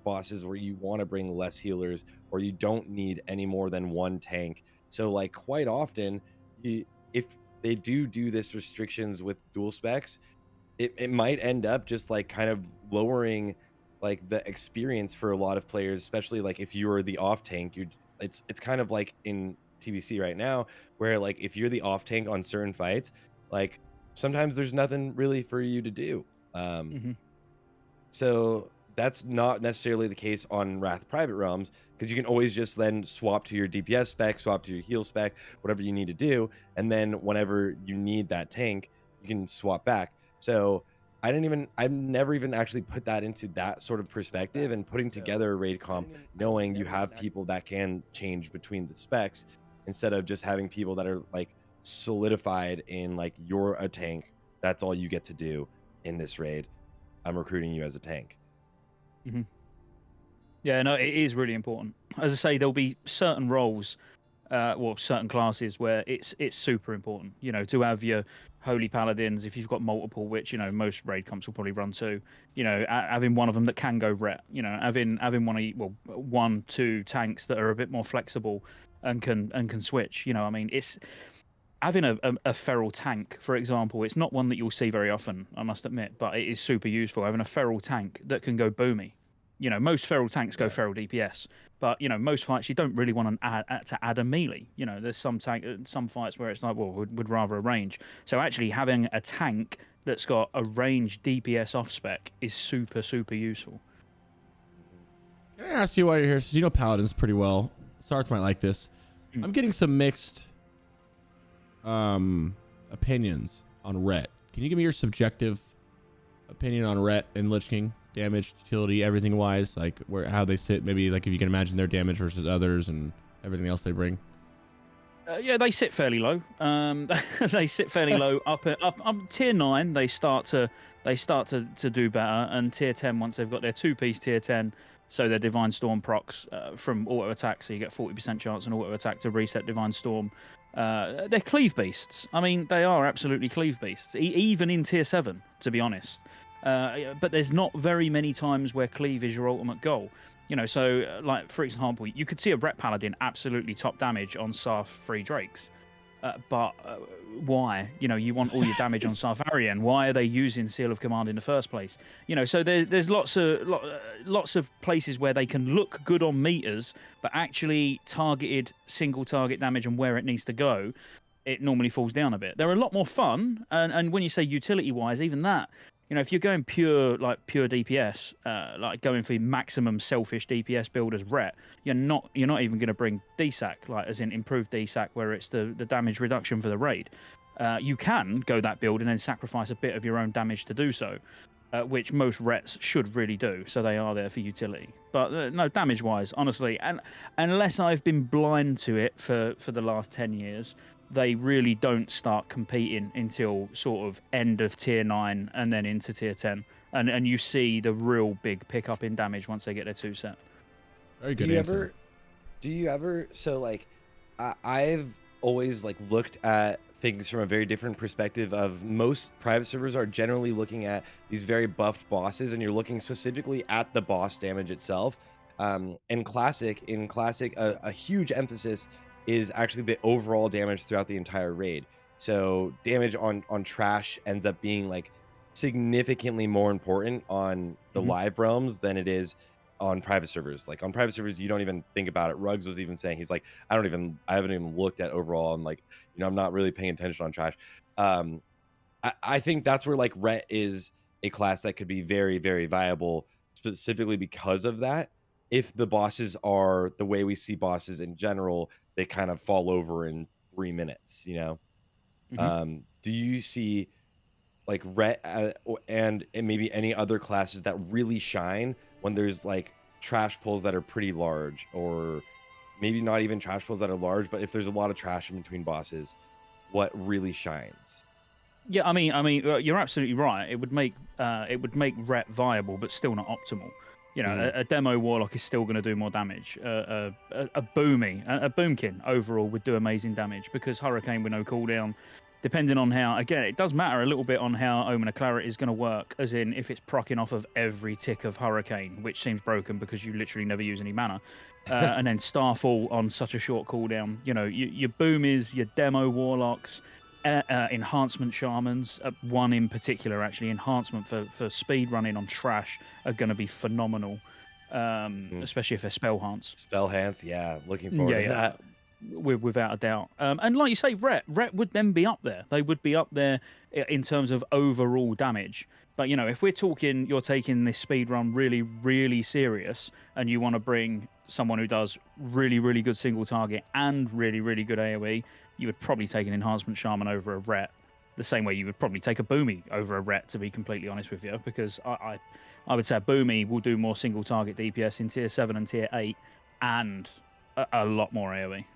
bosses where you want to bring less healers or you don't need any more than one tank. So like quite often, if they do this restrictions with dual specs, it might end up just like kind of lowering like the experience for a lot of players, especially like if you're the off tank. It's kind of like in TBC right now where like if you're the off tank on certain fights, like sometimes there's nothing really for you to do. So that's not necessarily the case on Wrath Private Realms, because you can always just then swap to your DPS spec, swap to your heal spec, whatever you need to do, and then whenever you need that tank, you can swap back. So I've never even actually put that into that sort of perspective, and putting together a raid comp knowing you have people that can change between the specs instead of just having people that are like solidified in like you're a tank, that's all you get to do in this raid, I'm recruiting you as a tank. Yeah, no, it is really important. As I say, there'll be certain roles, certain classes where it's super important, you know, to have your Holy Paladins, if you've got multiple, which, you know, most raid comps will probably run to, you know, having one of them that can go Ret, you know, having one, two tanks that are a bit more flexible and can switch, you know. I mean, it's having a feral tank, for example. It's not one that you'll see very often, I must admit, but it is super useful having a feral tank that can go boomy. You know, most feral tanks go feral DPS, but you know, most fights you don't really want to add a melee. You know, there's some fights where it's like, well, would rather a range. So actually having a tank that's got a range DPS off spec is super useful. Can I ask you why you're here? Since you know Paladins pretty well, Sarthe might like this. I'm getting some mixed opinions on Ret. Can you give me your subjective opinion on Ret and Lich King? Damage, utility, everything wise, like how they sit, maybe like if you can imagine their damage versus others and everything else they bring. Yeah, they sit fairly low. They sit fairly low. Up tier 9, they start to do better, and tier 10 once they've got their 2-piece tier 10, so their Divine Storm procs from auto attack, so you get 40% chance on auto attack to reset Divine Storm. They're cleave beasts. I mean, they are absolutely cleave beasts, even in tier 7, to be honest. But there's not very many times where cleave is your ultimate goal. You know, so like for example, you could see a Ret Paladin absolutely top damage on Sarthe 3 Drakes. But why? You know, you want all your damage on Sarthe. Why are they using Seal of Command in the first place? You know, so there's lots of places where they can look good on meters, but actually targeted single target damage and where it needs to go, it normally falls down a bit. They're a lot more fun, and when you say utility wise, even that. You know, if you're going pure DPS, like going for maximum selfish DPS build as Ret, you're not even going to bring DSAC, like as in improved DSAC, where it's the damage reduction for the raid. You can go that build and then sacrifice a bit of your own damage to do so, which most Rets should really do. So they are there for utility. But no, damage-wise, honestly, and unless I've been blind to it for the last 10 years, they really don't start competing until sort of end of tier 9 and then into tier 10. And you see the real big pickup in damage once they get their 2 set. Very good answer. Do you ever, so like, I've always like looked at things from a very different perspective of most private servers are generally looking at these very buffed bosses, and you're looking specifically at the boss damage itself. In Classic, a huge emphasis is actually the overall damage throughout the entire raid. So damage on trash ends up being like significantly more important on the live realms than it is on private servers. Like on private servers, you don't even think about it. Ruggs was even saying, he's like, I haven't even looked at overall. I'm like, you know, I'm not really paying attention on trash. I think that's where like Ret is a class that could be very, very viable, specifically because of that. If the bosses are the way we see bosses in general, they kind of fall over in 3 minutes, you know? Do you see like Ret and maybe any other classes that really shine when there's like trash pulls that are pretty large, or maybe not even trash pulls that are large, but if there's a lot of trash in between bosses, what really shines? Yeah, I mean, you're absolutely right. It would make Ret viable, but still not optimal. You know, a demo Warlock is still going to do more damage. A Boomkin overall would do amazing damage because Hurricane with no cooldown, depending on how, again, it does matter a little bit on how Omen of Clarity is going to work, as in if it's proccing off of every tick of Hurricane, which seems broken because you literally never use any mana, and then Starfall on such a short cooldown. You know, your Boomies, your demo Warlocks, enhancement Shamans, one in particular actually, enhancement for speedrunning on trash are going to be phenomenal, especially if they're Spellhance, yeah, looking forward to that. Without a doubt. And like you say, Ret would then be up there. They would be up there in terms of overall damage. But, you know, if we're talking, you're taking this speedrun really, really serious, and you want to bring someone who does really, really good single target and really, really good AoE, you would probably take an enhancement shaman over a Ret, the same way you would probably take a Boomy over a Ret, to be completely honest with you, because I would say a Boomy will do more single target DPS in tier 7 and tier 8 and a lot more AoE.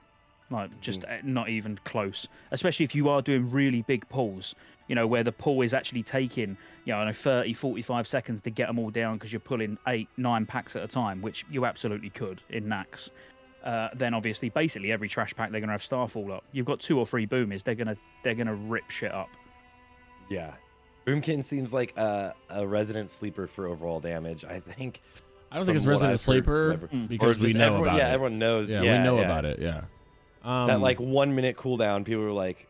Like, just not even close. Especially if you are doing really big pulls, you know, where the pull is actually taking, you know, 30, 45 seconds to get them all down because you're pulling 8, 9 packs at a time, which you absolutely could in Nax. Then obviously, basically every trash pack they're gonna have Starfall up. You've got 2 or 3 Boomies, they're gonna rip shit up. Yeah, Boomkin seems like a resident sleeper for overall damage. I think. I don't think it's resident sleeper because we know about it. Yeah, everyone knows. Yeah, we know about it. Yeah. That like 1 minute cooldown, people were like,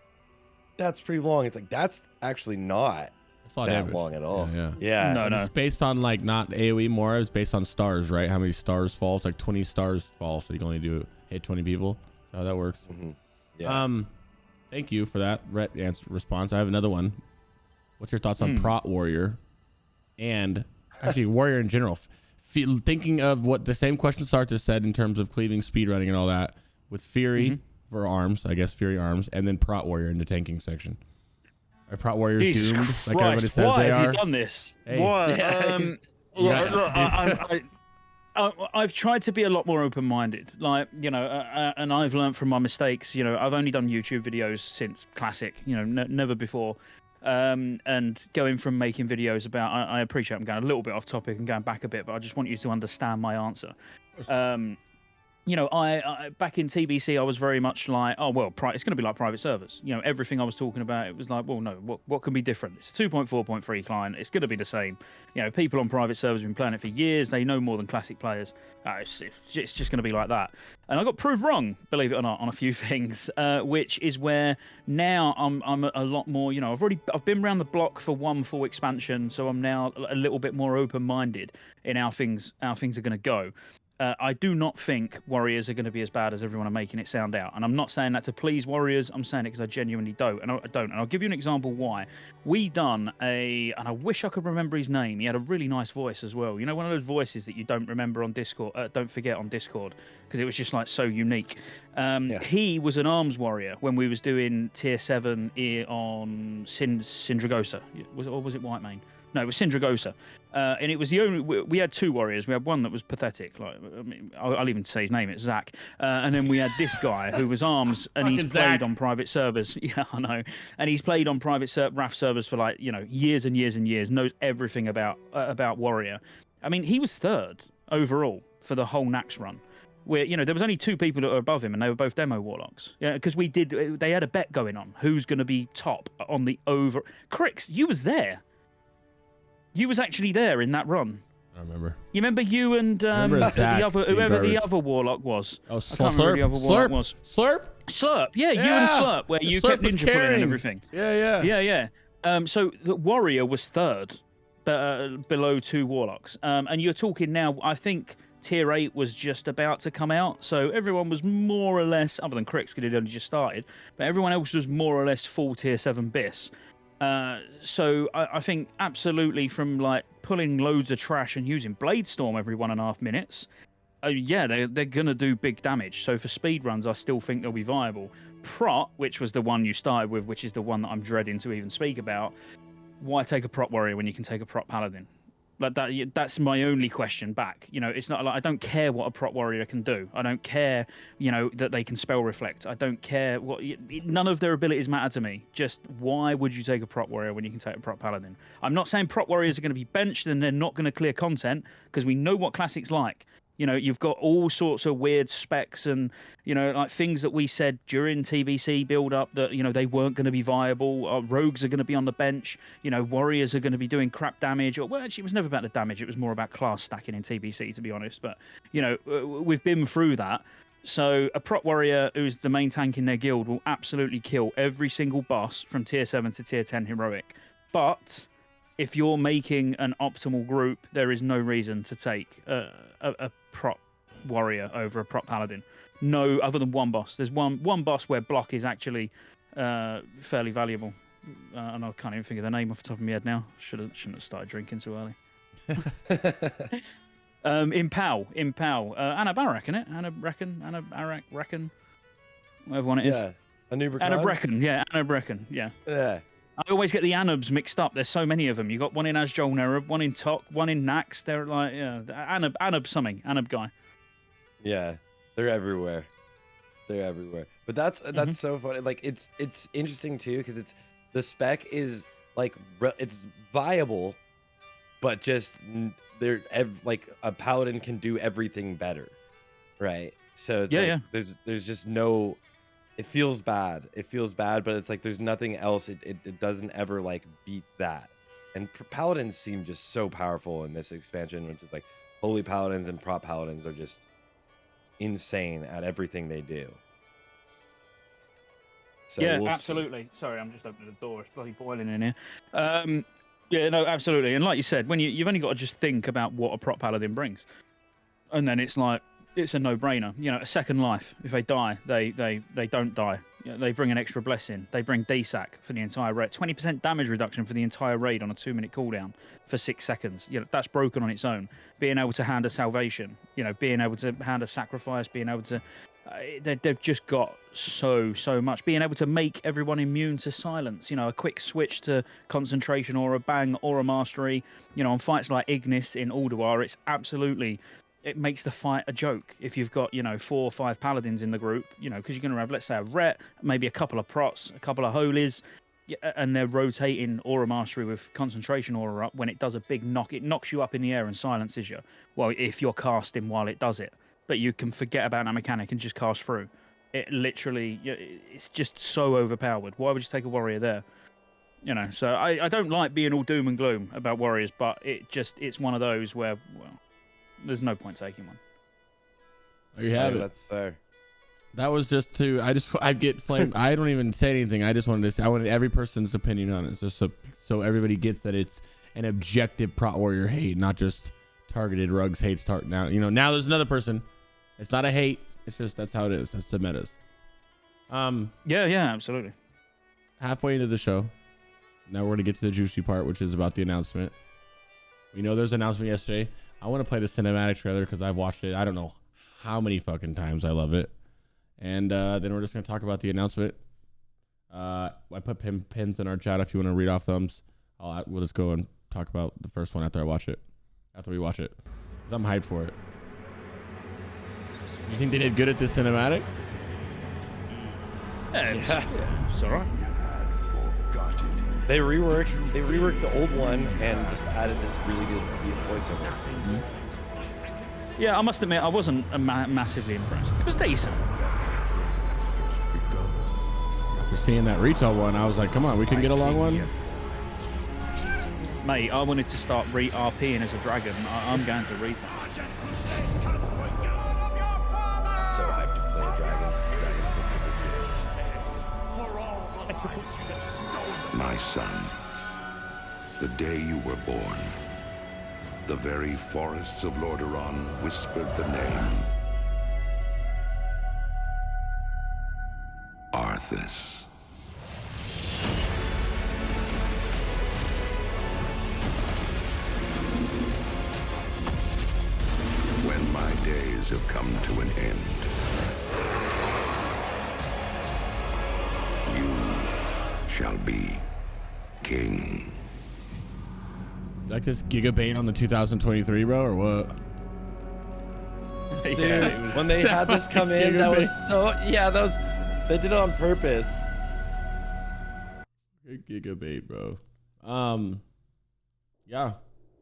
"That's pretty long." It's like that's actually not. It's a lot of that damage. long at all. Yeah. No, It's based on like not AoE more. It's based on stars, right? How many stars fall? It's like 20 stars fall, so you can only hit 20 people. That's how that works. Yeah. Thank you for that response. I have another one. What's your thoughts on Prot Warrior, and actually Warrior in general? Thinking of what the same question Sarthe said in terms of cleaving, speedrunning, and all that, with Fury for arms, I guess Fury arms, and then Prot Warrior in the tanking section. Are Prot Warriors Jesus doomed? Christ, Like everybody says why they have are. you done this? Hey. Why? I've tried to be a lot more open-minded, like, you know, and I've learned from my mistakes. You know, I've only done YouTube videos since Classic, you know, never before. And going from making videos about, I appreciate I'm going a little bit off topic and going back a bit, but I just want you to understand my answer. You know, I back in TBC, I was very much like, oh, well, it's going to be like private servers. You know, everything I was talking about, it was like, well, no, what can be different? It's a 2.4.3 client. It's going to be the same. You know, people on private servers have been playing it for years. They know more than classic players. It's just going to be like that. And I got proved wrong, believe it or not, on a few things, which is where now I'm a lot more, you know, I've been around the block for one full expansion, so I'm now a little bit more open-minded in how things are going to go. I do not think Warriors are going to be as bad as everyone are making it sound out. And I'm not saying that to please Warriors. I'm saying it because I genuinely don't. And I'll give you an example why. We done and I wish I could remember his name. He had a really nice voice as well. You know, one of those voices that you don't remember on Discord, don't forget on Discord, because it was just like so unique. He was an arms warrior when we was doing tier 7 on Sindragosa. Or was it Whitemane? No, it was Sindragosa. And it was the only. We had two warriors. We had one that was pathetic. Like, I mean, I'll even say his name. It's Zach. And then we had this guy who was arms, and he's played on private servers. Yeah, I know. And he's played on private RAF servers for like, you know, years and years and years. Knows everything about warrior. I mean, he was third overall for the whole Nax run. Where, you know, there was only two people that were above him, and they were both demo warlocks. Yeah, because they had a bet going on who's going to be top on the over. Crix, you was there. You was actually there in that run. I remember. You remember you and whoever the other warlock was? Oh, I can't remember who the other warlock was. Slurp. Yeah, you and Slurp, where you kept ninja pulling and everything. Yeah. So the warrior was third, below two warlocks. And you're talking now. I think tier 8 was just about to come out, so everyone was more or less, other than Crix, because it only just started, but everyone else was more or less full tier 7 bis. So I think absolutely from like pulling loads of trash and using Bladestorm every 1.5 minutes, they're going to do big damage. So for speed runs, I still think they'll be viable. Prot, which was the one you started with, which is the one that I'm dreading to even speak about, why take a Prot Warrior when you can take a Prot Paladin? Like that's my only question back. You know, it's not like I don't care what a Prot Warrior can do. I don't care, you know, that they can spell reflect. I don't care none of their abilities matter to me. Just why would you take a Prot Warrior when you can take a Prot Paladin? I'm not saying Prot Warriors are going to be benched and they're not going to clear content, because we know what Classic's like. You know, you've got all sorts of weird specs and, you know, like things that we said during TBC build up that, you know, they weren't going to be viable. Rogues are going to be on the bench. You know, warriors are going to be doing crap damage. Well, actually, it was never about the damage. It was more about class stacking in TBC, to be honest. But, you know, we've been through that. So a Prot Warrior who's the main tank in their guild will absolutely kill every single boss from tier 7 to tier 10 heroic. But if you're making an optimal group, there is no reason to take a Prot Warrior over a Prot Paladin. No, other than one boss. There's one boss where block is actually fairly valuable. And I can't even think of the name off the top of my head now. Shouldn't have started drinking too early. Impal. Anna Barak, innit? Anna Reckon. Whatever one it is. Yeah. Anna Brecken, yeah. Yeah. I always get the Anubs mixed up. There's so many of them. You got one in Asjol Nerub, one in Tok, one in Nax. They're like, yeah, Anub guy. Yeah, they're everywhere. But that's so funny. Like it's interesting too, because the spec is like it's viable, but just like a paladin can do everything better, right? So it's there's just no. It feels bad, but it's like there's nothing else. It doesn't ever like beat that. And paladins seem just so powerful in this expansion, which is like holy paladins and prot paladins are just insane at everything they do. So yeah, absolutely. Sorry, I'm just opening the door. It's bloody boiling in here. Yeah, no, absolutely. And like you said, when you've only got to just think about what a prop paladin brings, and then it's like it's a no-brainer. You know, a second life. If they die, they don't die. You know, they bring an extra blessing. They bring DSAC for the entire raid. 20% damage reduction for the entire raid on a 2-minute cooldown for 6 seconds. You know, that's broken on its own. Being able to hand a salvation. You know, being able to hand a sacrifice. Being able to. They've just got so much. Being able to make everyone immune to silence. You know, a quick switch to concentration or a bang or a mastery. You know, on fights like Ignis in Ulduar, it's absolutely. It makes the fight a joke if you've got, you know, 4 or 5 paladins in the group, you know, because you're going to have, let's say, a Ret, maybe a couple of prots, a couple of holies, and they're rotating aura mastery with concentration aura up. When it does a big knock, it knocks you up in the air and silences you. Well, if you're casting while it does it, but you can forget about that mechanic and just cast through. It literally, it's just so overpowered. Why would you take a warrior there? You know, so I don't like being all doom and gloom about warriors, but it's one of those where, well, there's no point taking one. There you have it. That's fair. That was just I get flamed. I don't even say anything. I just wanted to say, I wanted every person's opinion on it, just so everybody gets that it's an objective prot warrior hate, not just targeted rugs hate start now. You know, now there's another person. It's not a hate. It's just that's how it is. That's the metas. Yeah, absolutely. Halfway into the show, now we're gonna get to the juicy part, which is about the announcement. We know there's an announcement yesterday. I want to play the cinematic trailer because I've watched it. I don't know how many fucking times. I love it. And then we're just going to talk about the announcement. I put pins in our chat if you want to read off thumbs. We'll just go and talk about the first one after we watch it. Because I'm hyped for it. You think they did good at this cinematic? Yeah, it's all right. They reworked the old one and just added this really good voiceover. Mm-hmm. Yeah, I must admit, I wasn't massively impressed. It was decent. After seeing that retail one, I was like, come on, we can get a long one. Mate, I wanted to start RPing as a dragon. I'm going to retail. So hyped to play a dragon. My son, the day you were born, the very forests of Lordaeron whispered the name Arthas. When my days have come to an end, you shall be king. Like this Gigabane on the 2023, bro, or what? Dude, Yeah, when they had this come in, that was so, they did it on purpose. Gigabane, bro. Yeah.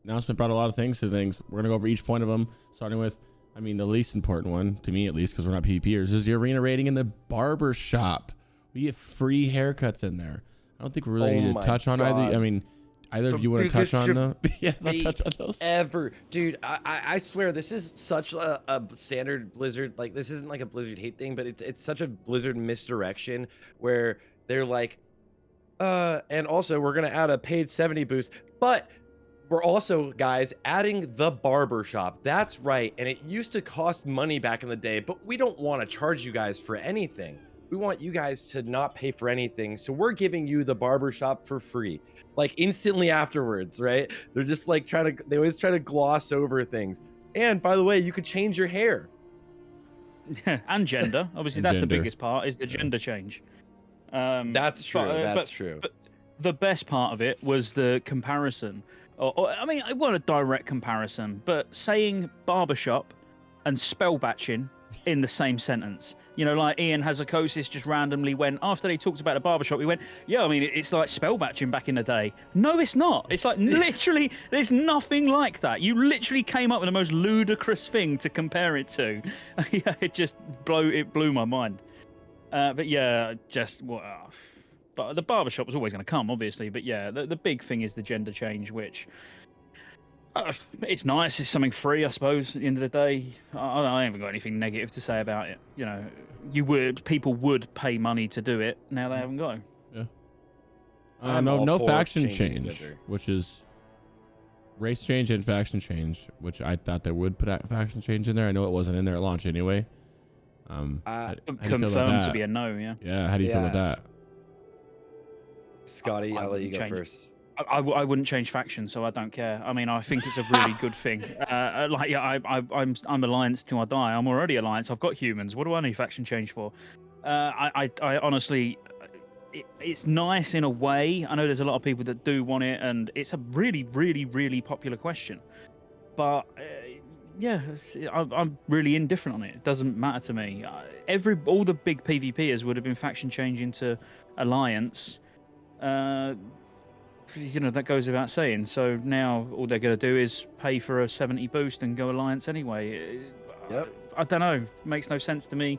Announcement brought a lot of things to things. We're gonna go over each point of them, starting with, I mean, the least important one, to me at least, because we're not PvPers, is the arena rating in the barber shop. We get free haircuts in there. I don't think we really need to touch on either. I mean, either of you want to touch on the touch on those? Ever. Dude, I swear this is such a standard Blizzard, like this isn't like a Blizzard hate thing, but it's such a Blizzard misdirection where they're like, and also we're gonna add a paid 70 boost, but we're also, guys, adding the barber shop. That's right. And it used to cost money back in the day, but we don't want to charge you guys for anything. We want you guys to not pay for anything. So we're giving you the barber shop for free, like instantly afterwards, right? They're just like they always try to gloss over things. And by the way, you could change your hair. And gender. Obviously, And that's the gender. biggest part, is the gender change. That's true. That's true. But the best part of it was the comparison. I mean, I want a direct comparison, but saying barbershop and spell batching in the same sentence. You know, like Ian Hazakosis just randomly went, after they talked about the barbershop, he went, yeah, I mean, it's like spell batching back in the day. No, it's not. It's like literally, there's nothing like that. You literally came up with the most ludicrous thing to compare it to. Yeah, it blew my mind. But yeah, but the barbershop was always going to come, obviously. But yeah, the big thing is the gender change, which it's nice. It's something free, I suppose. At the end of the day, I haven't got anything negative to say about it. You know, people would pay money to do it. Now they haven't got to. Yeah. No for faction changing change, Blizzard. which is race change and faction change, which I thought they would put a faction change in there. I know it wasn't in there at launch anyway. How do you feel about Confirmed to that? be a no, yeah. Yeah, how do you feel about that? Scotty, I'll let you go change. first. I wouldn't change faction, so I don't care. I mean, I think it's a really good thing. I'm Alliance till I die. I'm already Alliance. I've got humans. What do I need faction change for? I honestly, it's nice in a way. I know there's a lot of people that do want it, and it's a really, really, really popular question. But yeah, I'm really indifferent on it. It doesn't matter to me. All the big PvPers would have been faction changing to Alliance. That goes without saying. So now all they're going to do is pay for a 70 boost and go Alliance anyway. Yep. I don't know. Makes no sense to me.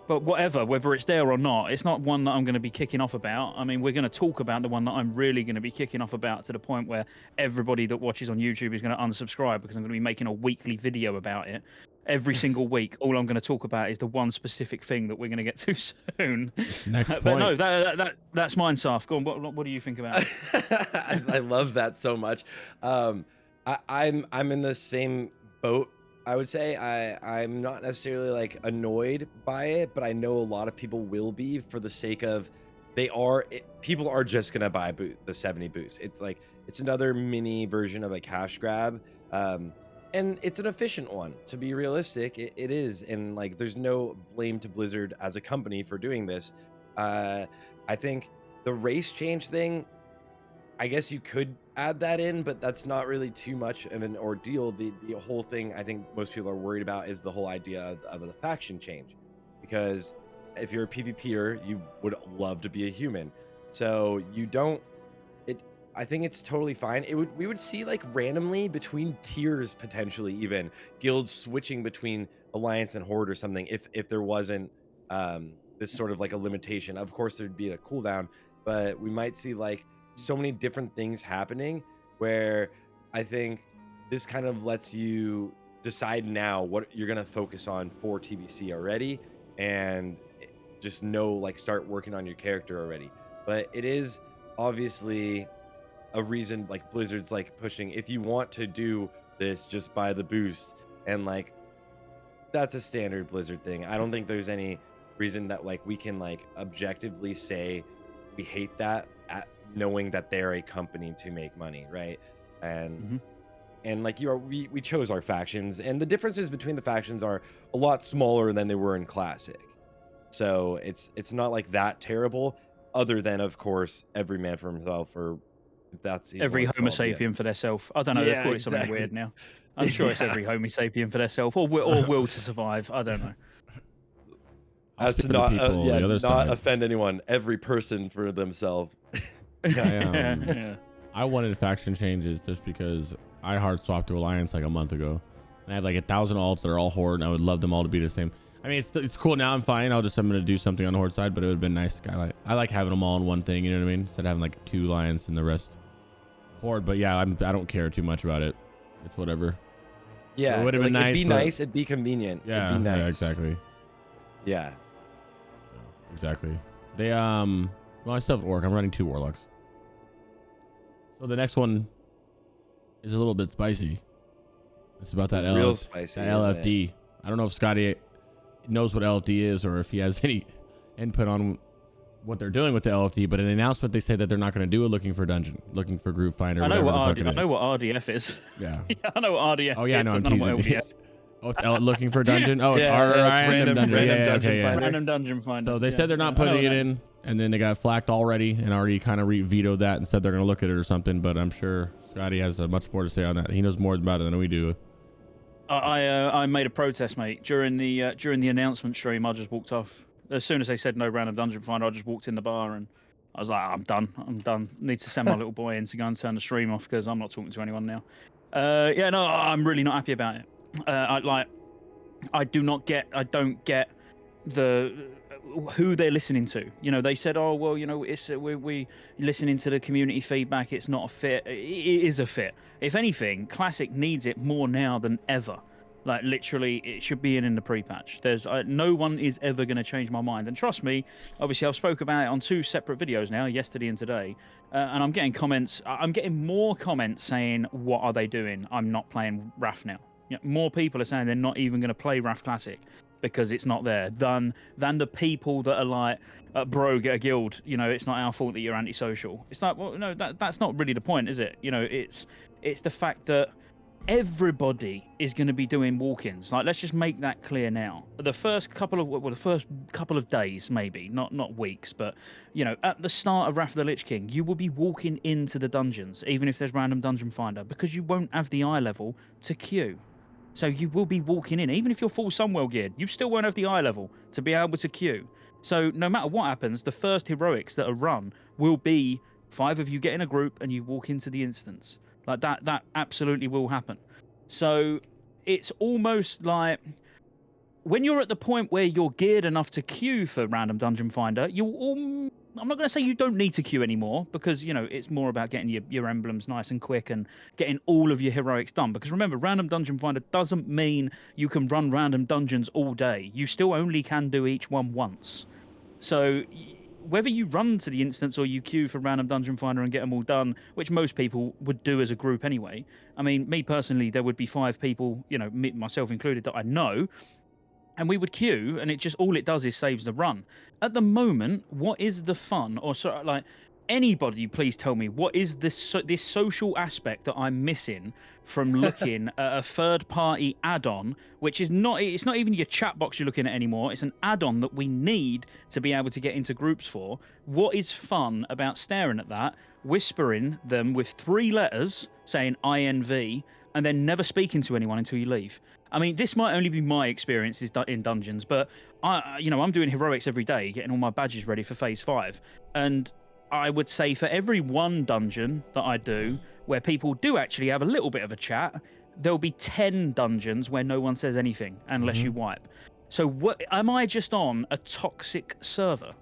But whatever, whether it's there or not, it's not one that I'm going to be kicking off about. I mean, we're going to talk about the one that I'm really going to be kicking off about to the point where everybody that watches on YouTube is going to unsubscribe because I'm going to be making a weekly video about it. Every single week, all I'm going to talk about is the one specific thing that we're going to get to soon. Next point. But no, that's mine, Sarthe. Go on, what do you think about it? I love that so much. I'm in the same boat. I would say I'm not necessarily like annoyed by it, but I know a lot of people will be for the sake of people are just gonna buy the 70 boost. It's like it's another mini version of a cash grab, and it's an efficient one. To be realistic, it is, and like there's no blame to Blizzard as a company for doing this. I think the race change thing, I guess you could add that in, but that's not really too much of an ordeal. The whole thing I think most people are worried about is the whole idea of the faction change, because if you're a PvPer, you would love to be a human, so you don't. I think it's totally fine. We would see like randomly between tiers, potentially even guilds switching between Alliance and Horde or something if there wasn't this sort of like a limitation. Of course there'd be a cooldown, but we might see like so many different things happening where I think this kind of lets you decide now what you're going to focus on for TBC already, and just start working on your character already. But it is obviously a reason like Blizzard's like pushing, if you want to do this, just buy the boost, and like that's a standard Blizzard thing. I don't think there's any reason that like we can like objectively say we hate that, knowing that they're a company to make money, right? And and like we chose our factions, and the differences between the factions are a lot smaller than they were in Classic, so it's not like that terrible, other than of course every man for himself, or if that's every Homo sapien for their self. I don't know, they've called it something weird now. I'm sure it's every Homo sapien for their self, or will to survive. I don't know. As to not not offend anyone, every person for themselves. I wanted faction changes just because I hard swapped to Alliance like a month ago, and I have like 1,000 alts that are all Horde, and I would love them all to be the same. I mean, it's cool now. I'm fine. I'm going to do something on the Horde side, but it would have been nice. I like having them all in one thing. You know what I mean? Instead of having like 2 Alliance and the rest Horde. But yeah, I don't care too much about it. It's whatever. Yeah, it would have been nice. It'd be nice. It'd be convenient. Yeah, it'd be nice. Yeah, exactly. Yeah. Exactly. They well, I still have Orc. I'm running 2 Warlocks. So the next one is a little bit spicy. It's about that real spicy, that LFD. I don't know if Scotty knows what LFD is or if he has any input on what they're doing with the LFD, but in the announcement they say that they're not going to do it looking for group finder. I know what RDF is. Yeah. I know what RDF is. Oh yeah, I know. I'm teasing. Oh, it's looking for dungeon. Oh, it's random dungeon finder. Random dungeon finder. So they said they're not putting it in, and then they got flacked already and already kind of vetoed that and said they're going to look at it or something. But I'm sure Scotty has much more to say on that. He knows more about it than we do. I made a protest, mate, during the announcement stream. I just walked off as soon as they said no random dungeon finder. I just walked in the bar and I was like, I'm done. Need to send my little boy in to go and turn the stream off because I'm not talking to anyone now. I'm really not happy about it. I don't get who they're listening to. You know, they said, oh well, you know, it's we listening to the community feedback. It's not a fit. It is a fit. If anything, Classic needs it more now than ever. Like literally, it should be in the pre-patch. There's no one is ever going to change my mind. And trust me, obviously I've spoke about it on 2 separate videos now, yesterday and today. And I'm getting comments. I'm getting more comments saying, "What are they doing? I'm not playing RAF now." You know, more people are saying they're not even going to play RAF Classic because it's not there. Than the people that are like, "Bro, get a guild." You know, it's not our fault that you're antisocial. It's like, well, no, that's not really the point, is it? You know, it's the fact that everybody is going to be doing walk-ins. Like, let's just make that clear now. The first couple of days, maybe not weeks, but you know, at the start of Wrath of the Lich King, you will be walking into the dungeons, even if there's random dungeon finder, because you won't have the eye level to queue. So you will be walking in, even if you're full Sunwell geared, you still won't have the eye level to be able to queue. So no matter what happens, the first heroics that are run will be 5 of you get in a group and you walk into the instance. Like that absolutely will happen. So it's almost like when you're at the point where you're geared enough to queue for random dungeon finder, I'm not going to say you don't need to queue anymore, because you know it's more about getting your emblems nice and quick and getting all of your heroics done. Because remember, random dungeon finder doesn't mean you can run random dungeons all day. You still only can do each one once. So whether you run to the instance or you queue for random dungeon finder and get them all done, which most people would do as a group anyway. I mean, me personally, there would be 5 people, you know, myself included, that I know, and we would queue, and all it does is saves the run. At the moment, what is the fun, or sort of like, anybody please tell me, what is this social aspect that I'm missing from looking at a third-party add-on, which is it's not even your chat box you're looking at anymore, it's an add-on that we need to be able to get into groups for. What is fun about staring at that, whispering them with 3 letters, saying INV, and then never speaking to anyone until you leave? I mean, this might only be my experiences in dungeons, but I'm doing heroics every day, getting all my badges ready for phase 5, and I would say for every 1 dungeon that I do where people do actually have a little bit of a chat, there'll be 10 dungeons where no one says anything unless you wipe. So am I just on a toxic server?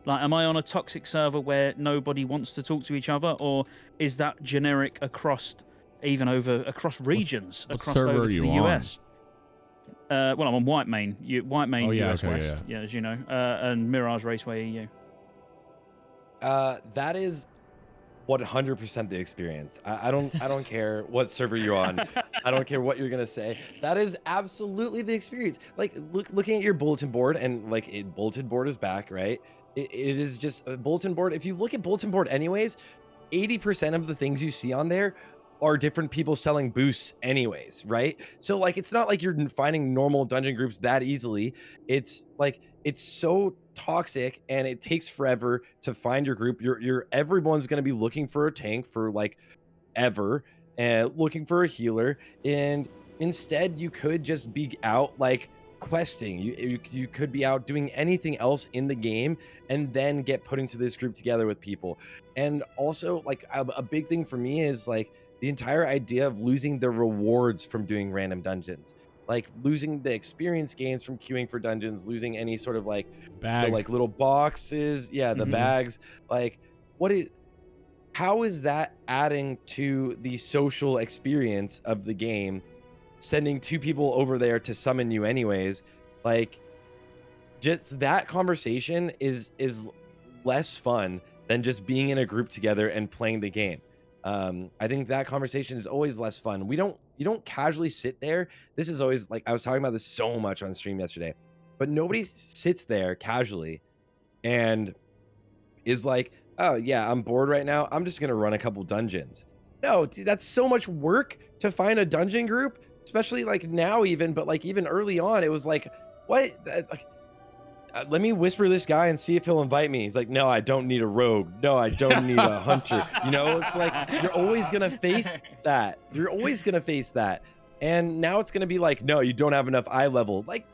Like, am I on a toxic server where nobody wants to talk to each other, or is that generic across regions, across over the US? Well, I'm on White Main. White Main, US West, yeah, as you know, and Mirage Raceway EU. That is 100% the experience. I don't care what server you're on. I don't care what you're gonna say. That is absolutely the experience. Like, looking at your bulletin board, and like, bulletin board is back, right? It is just a bulletin board. If you look at bulletin board anyways, 80% of the things you see on there are different people selling boosts anyways, right? So like, it's not like you're finding normal dungeon groups that easily. It's like, it's so toxic, and it takes forever to find your group. Everyone's going to be looking for a tank for like ever, and looking for a healer, and instead you could just be out like questing. You could be out doing anything else in the game, and then get put into this group together with people. And also, like, a big thing for me is like the entire idea of losing the rewards from doing random dungeons, like losing the experience gains from queuing for dungeons, losing any sort of like like little boxes, the bags. Like, how is that adding to the social experience of the game, sending 2 people over there to summon you anyways? Like, just that conversation is less fun than just being in a group together and playing the game. I think that conversation is always less fun. You don't casually sit there. This is always like, I was talking about this so much on stream yesterday, but nobody sits there casually and is like, oh yeah, I'm bored right now, I'm just gonna run a couple dungeons. No, dude, that's so much work to find a dungeon group, especially like now even, but like even early on, it was like, what? Let me whisper this guy and see if he'll invite me. He's like, no, I don't need a rogue. No, I don't need a hunter. You know, it's like, you're always going to face that. You're always going to face that. And now it's going to be like, no, you don't have enough eye level. Like,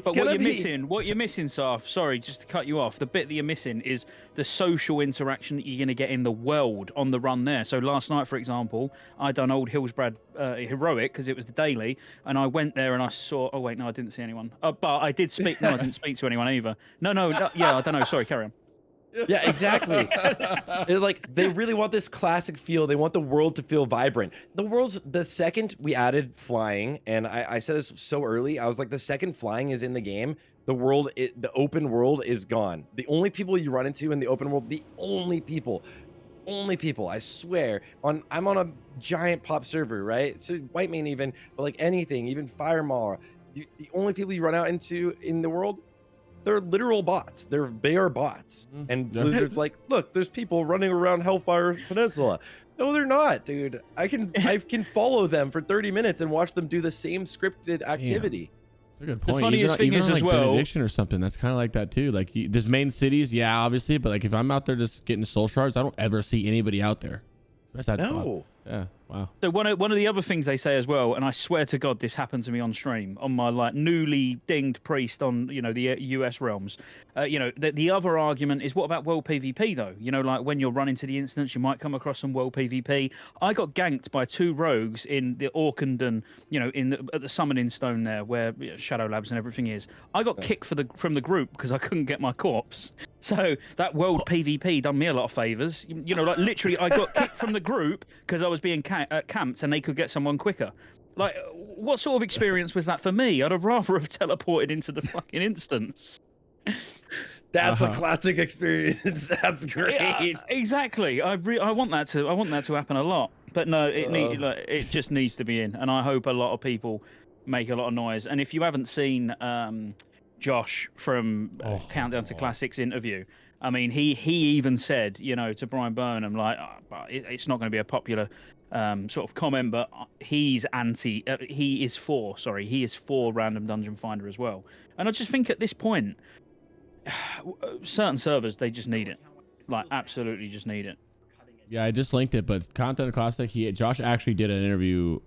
What you're missing, Sarthe, sorry, just to cut you off, the bit that you're missing is the social interaction that you're going to get in the world on the run there. So last night, for example, I done old Hillsbrad heroic because it was the daily, and I went there and I saw. Oh wait, no, I didn't see anyone. But I did speak. No, I didn't speak to anyone either. No, yeah, I don't know. Sorry, carry on. Yeah, exactly. It's like they really want this classic feel. They want the world to feel vibrant. The second we added flying, and I said this so early, I was like, the second flying is in the game, the open world is gone. The only people you run into in the open world, the only people, I swear, I'm on a giant pop server, right? So white main even, but like anything, even Fire Maw, the only people you run out into in the world, they're literal bots. They are bots. And Blizzard's like, look, there's people running around Hellfire Peninsula. No, they're not, dude. I can follow them for 30 minutes and watch them do the same scripted activity. That's a good point. The funniest thing is like as well, Benediction or something. That's kind of like that too. Like there's main cities, yeah, obviously, but like if I'm out there just getting soul shards, I don't ever see anybody out there. That's that No. Yeah. Wow. So one of the other things they say as well, and I swear to God, this happened to me on stream on my like newly dinged priest on the US realms. The other argument is, what about world PvP though? Like when you're running to the instance, you might come across some world PvP. I got ganked by 2 rogues in the Orkenden, at the summoning stone there where Shadow Labs and everything is. I got kicked from the group because I couldn't get my corpse. So that world PvP done me a lot of favors. Like literally, I got kicked from the group because I was being camped and they could get someone quicker. Like, what sort of experience was that for me? I'd have rather have teleported into the fucking instance. That's a classic experience. That's great. Yeah, exactly. I want that to happen a lot. But no, it just needs to be in, and I hope a lot of people make a lot of noise. And if you haven't seen Josh from Countdown to Classics interview, I mean, he even said, to Brian Burnham, like, it's not going to be a popular sort of comment, but he is for Random Dungeon Finder as well. And I just think at this point, certain servers, they just need it. Like, absolutely just need it. Yeah, I just linked it, but Countdown to Classic, Josh actually did an interview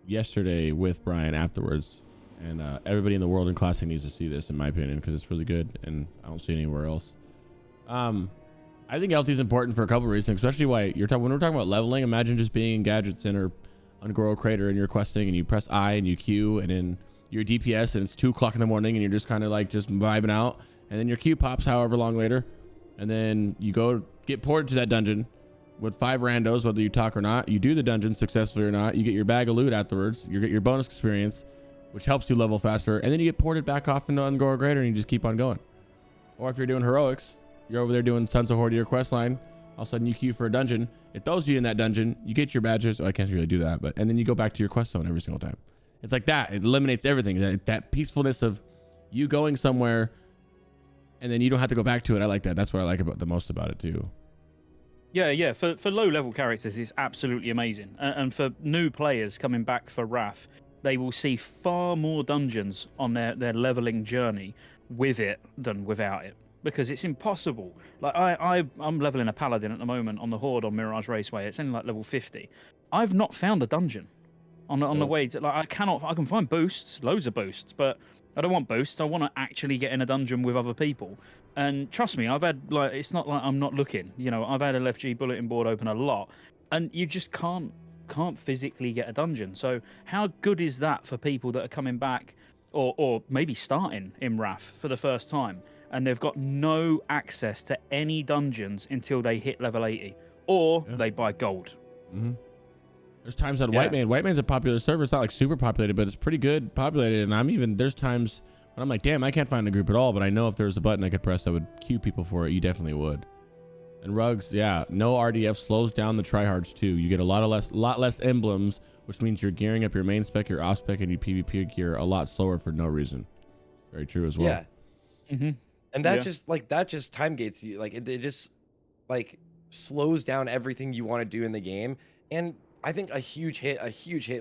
yesterday with Brian afterwards. And everybody in the world in Classic needs to see this, in my opinion, because it's really good, and I don't see it anywhere else. I think LT is important for a couple of reasons, especially when we're talking about leveling. Imagine just being in Gadget Center on Goro Crater and you're questing, and you press I and you Q, and then your DPS, and it's 2 o'clock in the morning, and you're just kind of like just vibing out, and then your Q pops however long later, and then you go get ported to that dungeon with 5 randos, whether you talk or not. You do the dungeon successfully or not. You get your bag of loot afterwards. You get your bonus experience, which helps you level faster, and then you get ported back off into Ungoro Greater, and you just keep on going. Or if you're doing heroics, you're over there doing Sons of Horde, your quest line, all of a sudden you queue for a dungeon, it throws you in that dungeon, you get your badges. I can't really do that, and then you go back to your quest zone every single time. It's like that. It eliminates everything. That peacefulness of you going somewhere, and then you don't have to go back to it. I like that. That's what I like the most about it too. Yeah. For low level characters, it's absolutely amazing, and for new players coming back for Wrath, they will see far more dungeons on their leveling journey with it than without it, because it's impossible. Like I'm leveling a Paladin at the moment on the Horde on Mirage Raceway. It's only like level 50. I've not found a dungeon on the way to, like, I can find boosts, loads of boosts, but I don't want boosts. I want to actually get in a dungeon with other people. And trust me, I've had, like, it's not like I'm not looking. I've had LFG bulletin board open a lot, and you just can't physically get a dungeon. So how good is that for people that are coming back or maybe starting in Wrath for the first time, and they've got no access to any dungeons until they hit level 80, or they buy gold. Mm-hmm. There's times that Whiteman's a popular server. It's not like super populated, but it's pretty good populated. And there's times when I'm like, damn, I can't find a group at all, but I know if there was a button I could press that would queue people for it, you definitely would. And rugs, no RDF slows down the tryhards too. You get a lot less emblems, which means you're gearing up your main spec, your off spec, and your PvP gear a lot slower for no reason. Very true as well. Yeah. Mm-hmm. And that just time gates you. Like it just like slows down everything you want to do in the game. And I think a huge hit,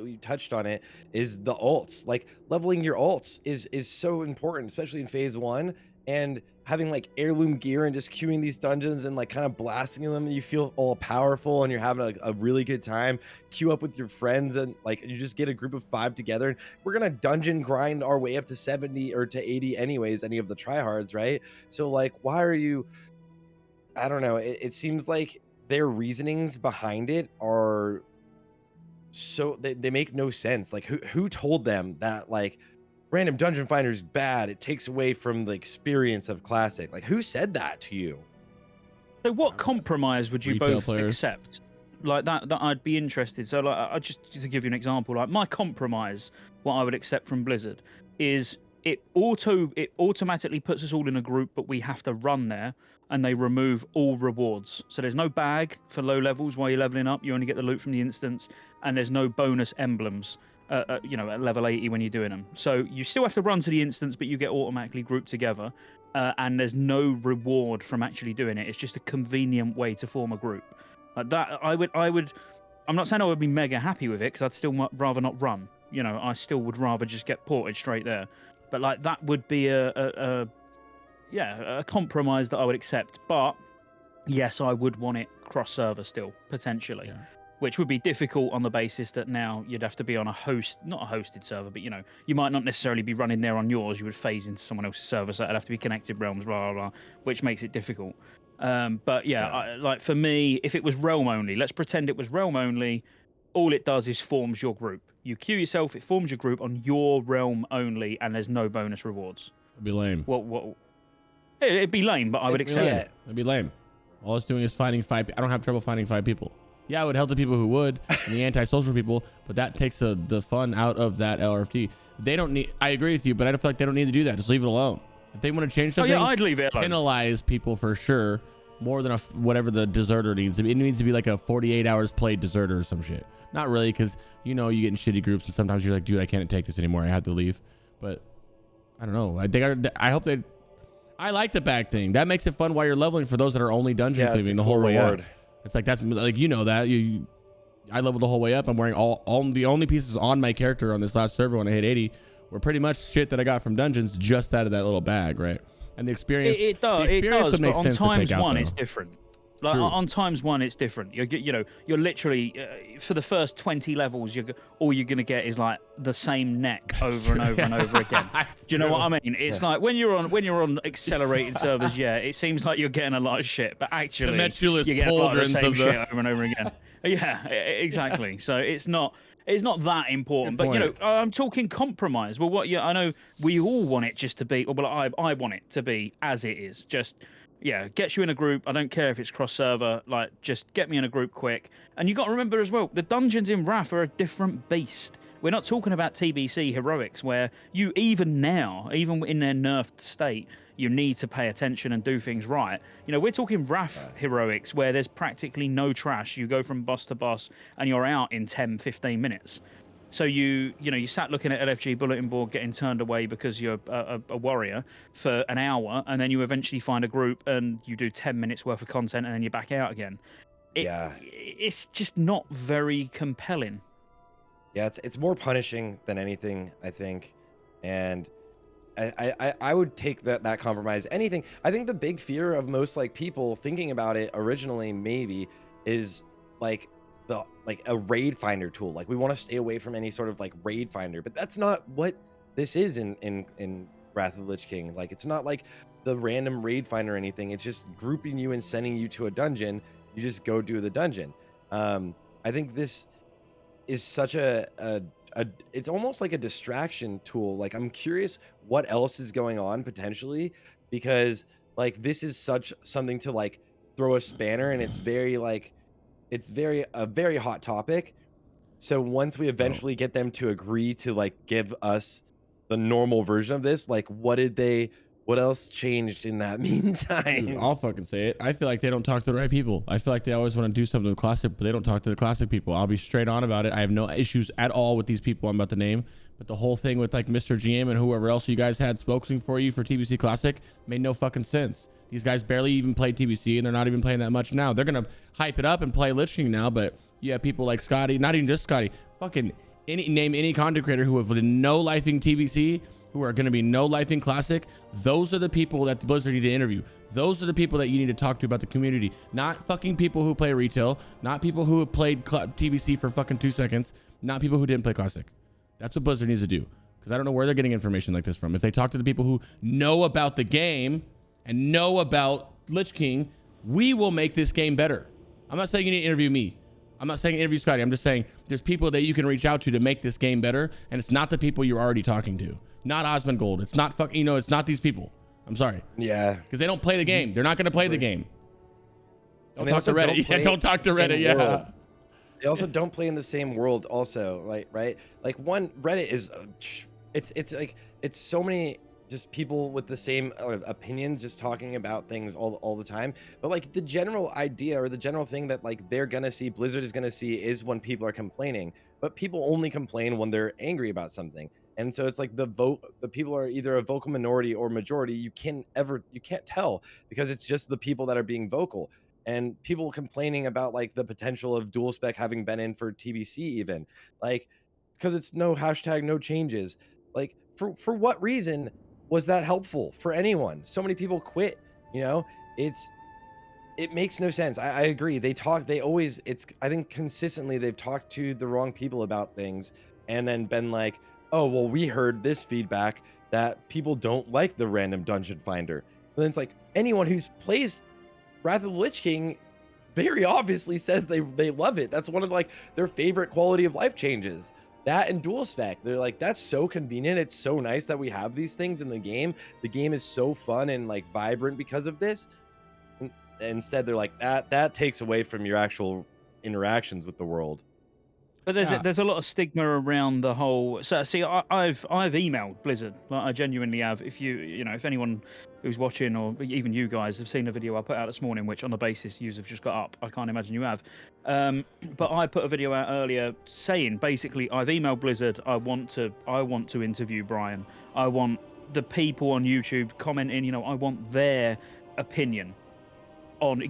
we touched on it, is the ults. Like leveling your ults is so important, especially in phase 1. And having like heirloom gear and just queuing these dungeons and like kind of blasting them, you feel all powerful and you're having a really good time. Queue up with your friends and like you just get a group of 5 together, and we're gonna dungeon grind our way up to 70 or to 80 anyways, any of the tryhards, right? So like, why are you, I don't know, it seems like their reasonings behind it are so they make no sense. Like who told them that like Random Dungeon Finder is bad, it takes away from the experience of Classic? Like who said that to you? So what compromise would you Retail both players. accept? Like that I'd be interested. So like, I just to give you an example, like my compromise, what I would accept from Blizzard is it automatically puts us all in a group, but we have to run there, and they remove all rewards. So there's no bag for low levels while you're leveling up. You only get the loot from the instance, and there's no bonus emblems. You know, at level 80 when you're doing them. So you still have to run to the instance, but you get automatically grouped together, and there's no reward from actually doing it. It's just a convenient way to form a group. Like that, I would. I'm not saying I would be mega happy with it because I'd still rather not run. You know, I still would rather just get ported straight there. But like that would be a compromise that I would accept. But yes, I would want it cross server still potentially. Yeah. Which would be difficult on the basis that now you'd have to be on not a hosted server, but you know, you might not necessarily be running there on yours. You would phase into someone else's server, so it'd have to be connected realms, blah, blah, blah, which makes it difficult. But yeah, like for me, if it was realm only, let's pretend it was realm only. All it does is forms your group. You queue yourself, it forms your group on your realm only, and there's no bonus rewards. It'd be lame. What? It'd be lame, but I would accept it. It'd be lame. All it's doing is finding 5. I don't have trouble finding 5 people. Yeah, it would help the people who would, and the antisocial people, but that takes the fun out of that LRFT. They don't need. I agree with you, but I don't feel like they don't need to do that. Just leave it alone. If they want to change something, I'd leave it alone. Penalize people for sure, more than whatever the deserter needs to be. It needs to be like a 48 hours played deserter or some shit. Not really, because you know you get in shitty groups, and sometimes you're like, dude, I can't take this anymore. I have to leave. But I don't know. I hope they. I like the bag thing. That makes it fun while you're leveling for those that are only dungeon cleaving the whole way up. It's like that's like you know that I leveled the whole way up. I'm wearing all the only pieces on my character on this last server when I hit 80 were pretty much shit that I got from dungeons just out of that little bag, right? And the experience it does. The experience would make but on sense times to take out, one though. it's different. Like True. on times one it's different. You're literally for the first 20 levels all you're gonna get is like the same neck over and over and over again. Do you know what I mean? It's like when you're on accelerated servers, yeah, it seems like you're getting a lot of shit, but actually you get a lot of the same shit over and over again. Yeah, exactly. So it's not that important. But you know, I'm talking compromise. Well, I know we all want it just to be. Well, I want it to be as it is. Just. Yeah, gets you in a group. I don't care if it's cross-server. Like, just get me in a group quick. And you got to remember as well, the dungeons in Wrath are a different beast. We're not talking about TBC heroics, where you even now, even in their nerfed state, you need to pay attention and do things right. You know, we're talking Wrath heroics, where there's practically no trash. You go from boss to boss, and you're out in 10, 15 minutes. So you sat looking at LFG bulletin board getting turned away because you're a warrior for an hour, and then you eventually find a group and you do 10 minutes worth of content and then you're back out again. It's just not very compelling. Yeah, it's more punishing than anything, I think. And I would take that compromise. Anything. I think the big fear of most like people thinking about it originally maybe is like a raid finder tool. Like we want to stay away from any sort of like raid finder, but that's not what this is in Wrath of the Lich King. Like it's not like the random raid finder or anything. It's just grouping you and sending you to a dungeon. You just go do the dungeon. I think this is such it's almost like a distraction tool. Like I'm curious what else is going on potentially, because like this is something to like throw a spanner, and it's very like a very hot topic. So once we eventually get them to agree to like give us the normal version of this, like what else changed in that meantime? Dude, I'll fucking say it. I feel like they don't talk to the right people. I feel like they always want to do something with Classic, but they don't talk to the Classic people. I'll be straight on about it. I have no issues at all with these people I'm about to name, but the whole thing with like Mr. GM and whoever else you guys had spokesing for you for TBC Classic made no fucking sense. These guys barely even played TBC, and they're not even playing that much now. They're gonna hype it up and play Lich King now, but you have people like Scotty, not even just Scotty, fucking name any content creator who have no lifing TBC, who are gonna be no lifing Classic. Those are the people that the Blizzard need to interview. Those are the people that you need to talk to about the community, not fucking people who play retail, not people who have played TBC for fucking 2 seconds, not people who didn't play Classic. That's what Blizzard needs to do, because I don't know where they're getting information like this from. If they talk to the people who know about the game and know about Lich King, we will make this game better. I'm not saying you need to interview me. I'm not saying interview Scotty. I'm just saying there's people that you can reach out to make this game better, and it's not the people you're already talking to. Not Osmond Gold. It's not fucking, it's not these people. I'm sorry. Yeah. Because they don't play the game. They're not going to play the game. Don't talk to Reddit. Yeah, don't talk to Reddit. Yeah. They also don't play in the same world. Also, right? Like one Reddit is, it's like it's so many just people with the same opinions, just talking about things all the time. But like the general idea or the general thing that like they're gonna see, Blizzard is gonna see, is when people are complaining. But people only complain when they're angry about something. And so it's like the people are either a vocal minority or majority. You can't tell, because it's just the people that are being vocal. And people complaining about like the potential of Duel Spec having been in for TBC, even like, because it's no changes. Like for what reason was that helpful for anyone? So many people quit, it makes no sense. I agree. I think consistently they've talked to the wrong people about things and then been like, oh, well, we heard this feedback that people don't like the random dungeon finder. And then it's like anyone who's plays Wrath of the Lich King very obviously says they love it. That's one of like their favorite quality of life changes. That and Duel Spec, they're like, that's so convenient. It's so nice that we have these things in the game. The game is so fun and like vibrant because of this. And instead, they're like, that takes away from your actual interactions with the world. But there's a lot of stigma around the whole. So see, I've emailed Blizzard. Like, I genuinely have. If if anyone who's watching or even you guys have seen a video I put out this morning, which on the basis you have just got up, I can't imagine you have. But I put a video out earlier saying basically I've emailed Blizzard. I want to interview Brian. I want the people on YouTube commenting. I want their opinion on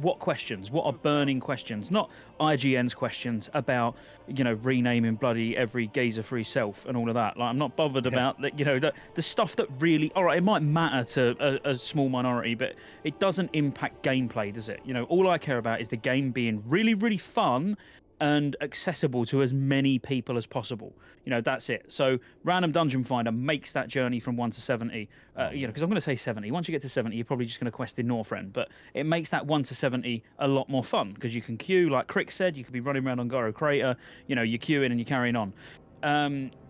what questions, what are burning questions, not IGN's questions about renaming bloody every gazer for himself and all of that. Like, I'm not bothered about that. The stuff that really, all right, it might matter to a small minority, but it doesn't impact gameplay, does it? All I care about is the game being really, really fun and accessible to as many people as possible. That's it. So Random Dungeon Finder makes that journey from 1 to 70. Because I'm going to say 70. Once you get to 70, you're probably just going to quest in Northrend. But it makes that 1 to 70 a lot more fun because you can queue, like Crix said, you could be running around on Goro Crater. You're queuing and you're carrying on.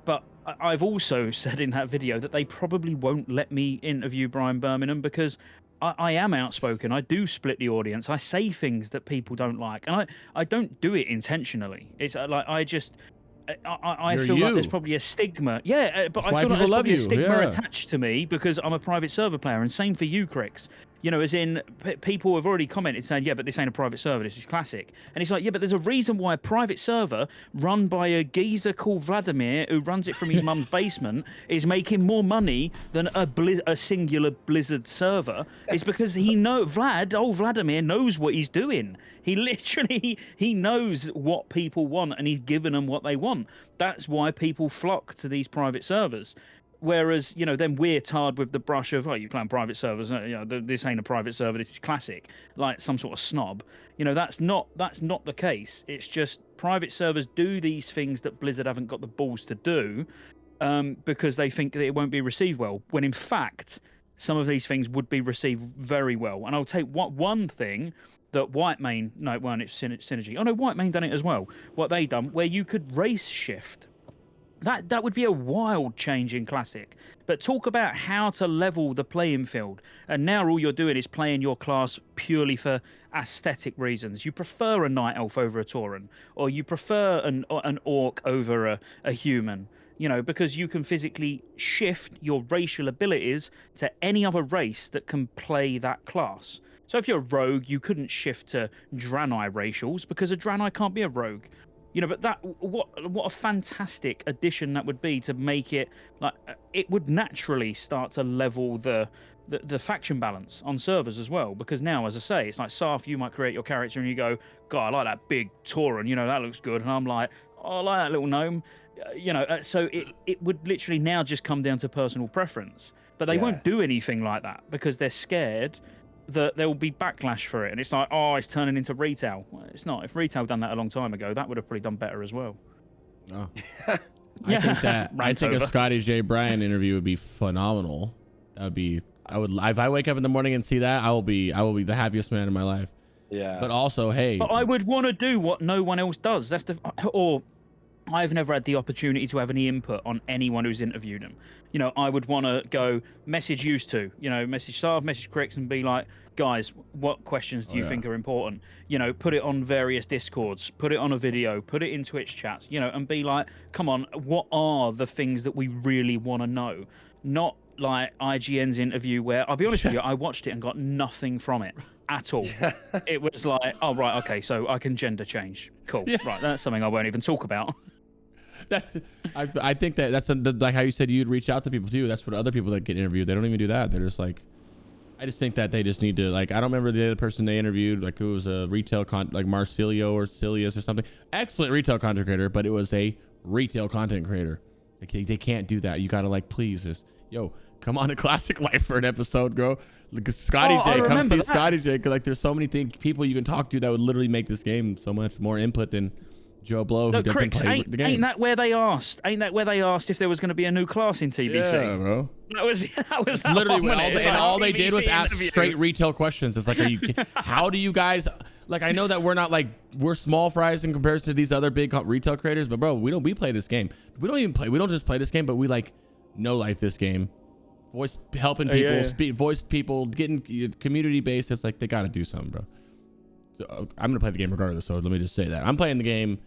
But I've also said in that video that they probably won't let me interview Brian Birmingham because I am outspoken. I do split the audience. I say things that people don't like, and I don't do it intentionally. It's like I feel like there's probably a stigma. Yeah, but I feel like there's probably a stigma attached to me because I'm a private server player, and same for you, Crix. As in people have already commented saying, yeah, but this ain't a private server, this is classic. And it's like, yeah, but there's a reason why a private server run by a geezer called Vladimir who runs it from his mum's basement is making more money than a singular Blizzard server. It's because Vladimir knows what he's doing. He literally, he knows what people want and he's given them what they want. That's why people flock to these private servers. Whereas, then we're tarred with the brush of, oh, you're playing private servers. This ain't a private server. This is classic, like some sort of snob. That's not the case. It's just private servers do these things that Blizzard haven't got the balls to do because they think that it won't be received well. When in fact, some of these things would be received very well. And I'll take one thing that Whitemane, no, it weren't. It's Synergy. Oh no, Whitemane done it as well. What they done, where you could race shift. That would be a wild change in Classic. But talk about how to level the playing field. And now all you're doing is playing your class purely for aesthetic reasons. You prefer a Night Elf over a Tauren. Or you prefer an Orc over a human. Because you can physically shift your racial abilities to any other race that can play that class. So if you're a rogue, you couldn't shift to Draenei racials because a Draenei can't be a rogue. But what a fantastic addition that would be to make it like it would naturally start to level the faction balance on servers as well. Because now, as I say, it's like Sarthe, you might create your character and you go, God, I like that big Tauren, that looks good, and I'm like, oh, I like that little gnome, so it would literally now just come down to personal preference. But they won't do anything like that because they're scared that there will be backlash for it, and it's like, oh, it's turning into retail. Well, it's not. If retail done that a long time ago, that would have probably done better as well. Oh. I think a Scottejaye Brian interview would be phenomenal. If I wake up in the morning and see that, I will be the happiest man in my life. Yeah. But also, hey, but I would want to do what no one else does. I've never had the opportunity to have any input on anyone who's interviewed them. You know, I would want to go message used to, you know, message Sarthe, message Crix, and be like, guys, what questions do you think are important? You know, put it on various Discords, put it on a video, put it in Twitch chats, you know, and be like, come on, what are the things that we really want to know? Not like IGN's interview where, I'll be honest with you, I watched it and got nothing from it at all. It was like, oh, right, okay, so I can gender change. Cool. Yeah. Right, that's something I won't even talk about. I think that's like how you said you'd reach out to people too. That's what other people that get interviewed. They don't even do that. They're just like, I just think that they just need to, like, I don't remember the other person they interviewed, like, who was a retail like Marcelio or Cilius or something. Excellent retail content creator, but it was a retail content creator. Like, they can't do that. You gotta, like, please just, yo, come on to Classic Life for an episode, bro. Like, Scottejayye, come see Scottejayye, because like there's so many people you can talk to that would literally make this game so much more input than Joe Blow, who doesn't play the game. Ain't that where they asked? Ain't that where they asked if there was going to be a new class in TBC? Yeah, bro. That was literally all they did was ask straight retail questions. It's like, how do you guys, like, I know that we're not like, we're small fries in comparison to these other big retail creators, but bro, we play this game. We don't just play this game, but we like no life this game. Helping people, voice people, getting community based. It's like, they got to do something, bro. So I'm gonna play the game regardless. So let me just say that I'm playing the game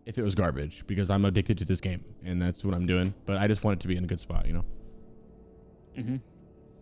if it was garbage, because I'm addicted to this game, and that's what I'm doing. But I just want it to be in a good spot, you know.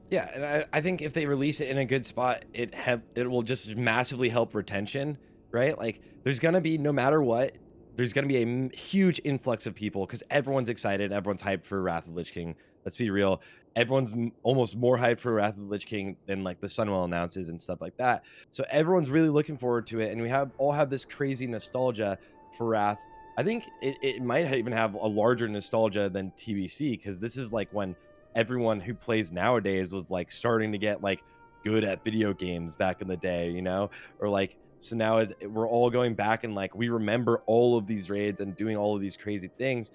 Yeah, and I think if they release it in a good spot, it will just massively help retention, right? Like, there's gonna be, no matter what, there's gonna be a huge influx of people because everyone's excited, everyone's hyped for Wrath of the Lich King. Let's be real, everyone's almost more hyped for Wrath of the Lich King than like the Sunwell announces and stuff like that. So everyone's really looking forward to it, and we all have this crazy nostalgia for Wrath. I think it might even have a larger nostalgia than TBC, because this is like when everyone who plays nowadays was like starting to get like good at video games back in the day, you know, or like, so now we're all going back and like we remember all of these raids and doing all of these crazy things,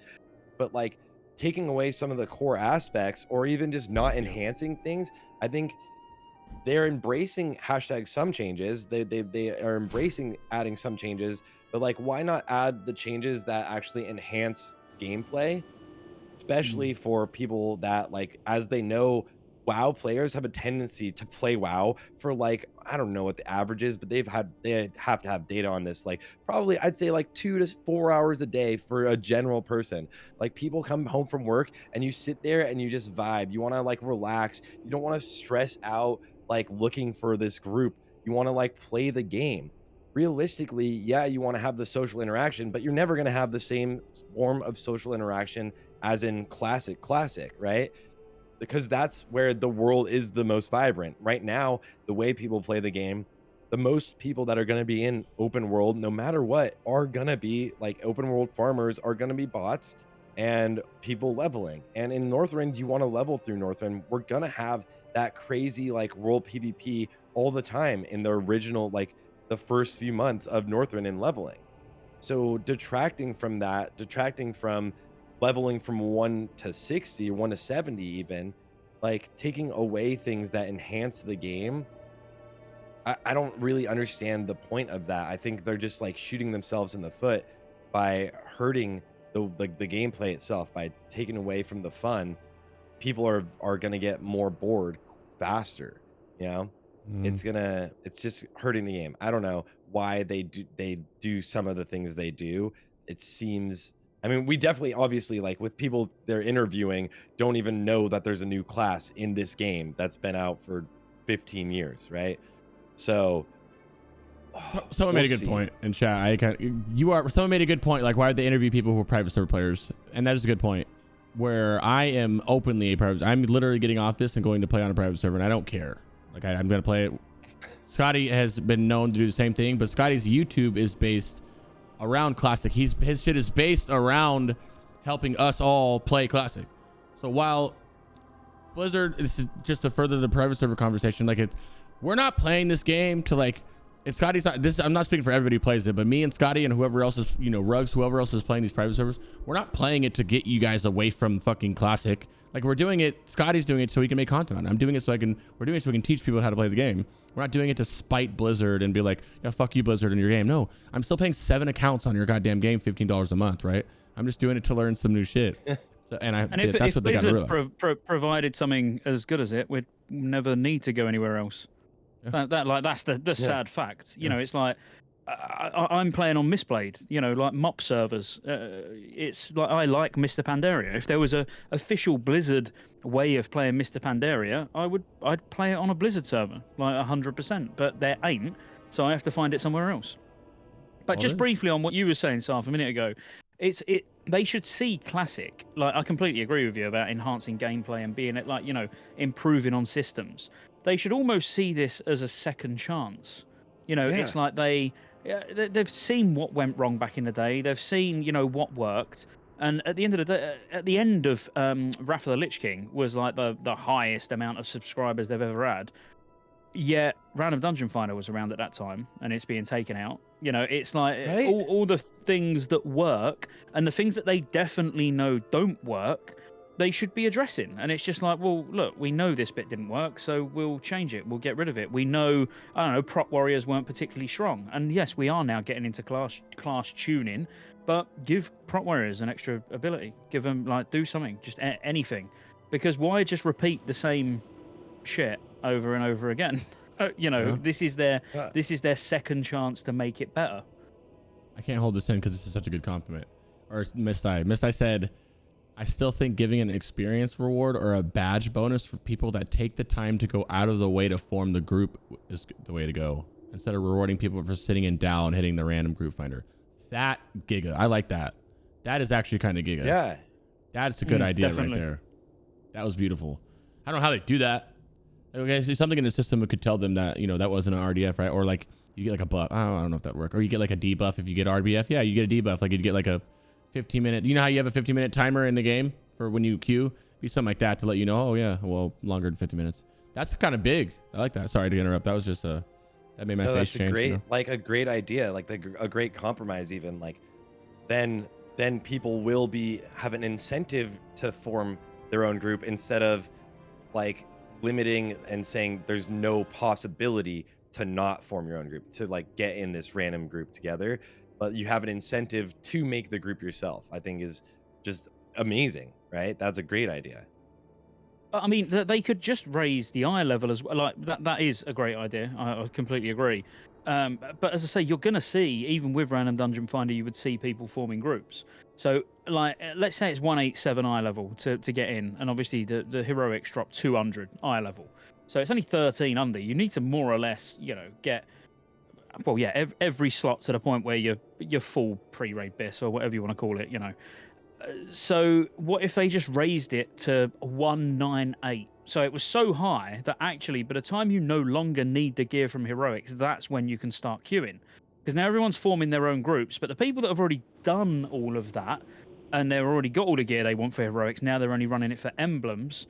but like taking away some of the core aspects or even just not enhancing things. I think they're embracing #some changes. They are embracing adding some changes, but like, why not add the changes that actually enhance gameplay, especially for people that, like, as they know, WoW players have a tendency to play WoW for like, I don't know what the average is, but they have to have data on this. Like, probably I'd say like 2 to 4 hours a day for a general person. Like, people come home from work and you sit there and you just vibe. You want to like relax. You don't want to stress out like looking for this group. You want to like play the game. Realistically, yeah, you want to have the social interaction, but you're never going to have the same form of social interaction as in classic, right? Because that's where the world is the most vibrant. Right now, the way people play the game, the most people that are going to be in open world, no matter what, are going to be like open world farmers, are going to be bots and people leveling. And in Northrend, you want to level through Northrend. We're going to have that crazy like world PvP all the time in the original, like the first few months of Northrend and leveling. So detracting from that, detracting from leveling from 1 to 60 or 1 to 70 even, like taking away things that enhance the game, I don't really understand the point of that. I think they're just like shooting themselves in the foot by hurting the gameplay itself, by taking away from the fun. People are gonna get more bored faster, you know. It's just hurting the game. I don't know why they do some of the things they do. It seems, I mean, we definitely, obviously, like with people they're interviewing, don't even know that there's a new class in this game that's been out for 15 years, right? So someone made a good point in chat. Someone made a good point. Like, why would they interview people who are private server players? And that is a good point. Where I am openly a private, I'm literally getting off this and going to play on a private server, and I don't care. Like, I'm going to play it. Scotty has been known to do the same thing, but Scotty's YouTube is based around Classic. His shit is based around helping us all play Classic. So while Blizzard, this is just to further the private server conversation, like, we're not playing this game to like, if Scotty's not, this, I'm not speaking for everybody who plays it, but me and Scotty and whoever else is, you know, Rugs, whoever else is playing these private servers, we're not playing it to get you guys away from fucking Classic. Like, we're doing it, Scotty's doing it so he can make content on it. I'm doing it so we're doing it so we can teach people how to play the game. We're not doing it to spite Blizzard and be like, yeah, fuck you, Blizzard, in your game. No, I'm still paying 7 accounts on your goddamn game, $15 a month, right? I'm just doing it to learn some new shit. So, if, that's if what they got to Blizzard realize. provided something as good as it, we'd never need to go anywhere else. Yeah. That's the sad fact. You know, it's like I'm playing on Mistblade. You know, like MOP servers. It's like I like Mr. Pandaria. If there was a official Blizzard way of playing Mr. Pandaria, I'd play it on a Blizzard server, like 100%. But there ain't, so I have to find it somewhere else. But just briefly on what you were saying, Sarthe, a minute ago, they should see Classic. Like, I completely agree with you about enhancing gameplay and being like, you know, improving on systems. They should almost see this as a second chance. You know, it's like they've seen what went wrong back in the day. They've seen, you know, what worked. And at the end of the day, at the end of Wrath of the Lich King was like the highest amount of subscribers they've ever had. Yet Random Dungeon Finder was around at that time, and it's being taken out. You know, it's like all the things that work and the things that they definitely know don't work, they should be addressing. And it's just like, well, look, we know this bit didn't work, so we'll change it. We'll get rid of it. We know, I don't know, prop warriors weren't particularly strong. And yes, we are now getting into class tuning, but give prop warriors an extra ability. Give them, like, do something, just anything. Because why just repeat the same shit over and over again? You know, this is their second chance to make it better. I can't hold this in because this is such a good compliment. Or Mistai said, I still think giving an experience reward or a badge bonus for people that take the time to go out of the way to form the group is the way to go, instead of rewarding people for sitting in DAO and hitting the random group finder. That giga, I like that. That is actually kind of giga. Yeah, that's a good idea definitely. right there. That was beautiful. I don't know how they do that. Okay, so something in the system that could tell them that, you know, that wasn't an RDF, right? Or like you get like a buff. I don't know if that works. Or you get like a debuff if you get RBF. Yeah, you get a debuff. Like you'd get like a 15-minute. You know how you have a 15-minute timer in the game for when you queue? Be something like that to let you know. Oh yeah, well, longer than 50 minutes. That's kind of big. I like that. Sorry to interrupt. That was just that made my face change. Great, you know? like a great idea, like a great compromise. Even like, then people will have an incentive to form their own group instead of like limiting and saying there's no possibility to not form your own group, to like get in this random group together, but you have an incentive to make the group yourself. I think is just amazing, right? That's a great idea. I mean, they could just raise the eye level as well. Like that is a great idea. I completely agree. But as I say, you're going to see, even with Random Dungeon Finder, you would see people forming groups. So, like, let's say it's 187 eye level to get in, and obviously the heroics drop 200 eye level. So it's only 13 under. You need to more or less, you know, get, well, yeah, every slot to the point where you're full pre-raid bis or whatever you want to call it, you know. So what if they just raised it to 198? So it was so high that actually, by the time you no longer need the gear from heroics, that's when you can start queuing. Because now everyone's forming their own groups, but the people that have already done all of that and they've already got all the gear they want for heroics, now they're only running it for emblems,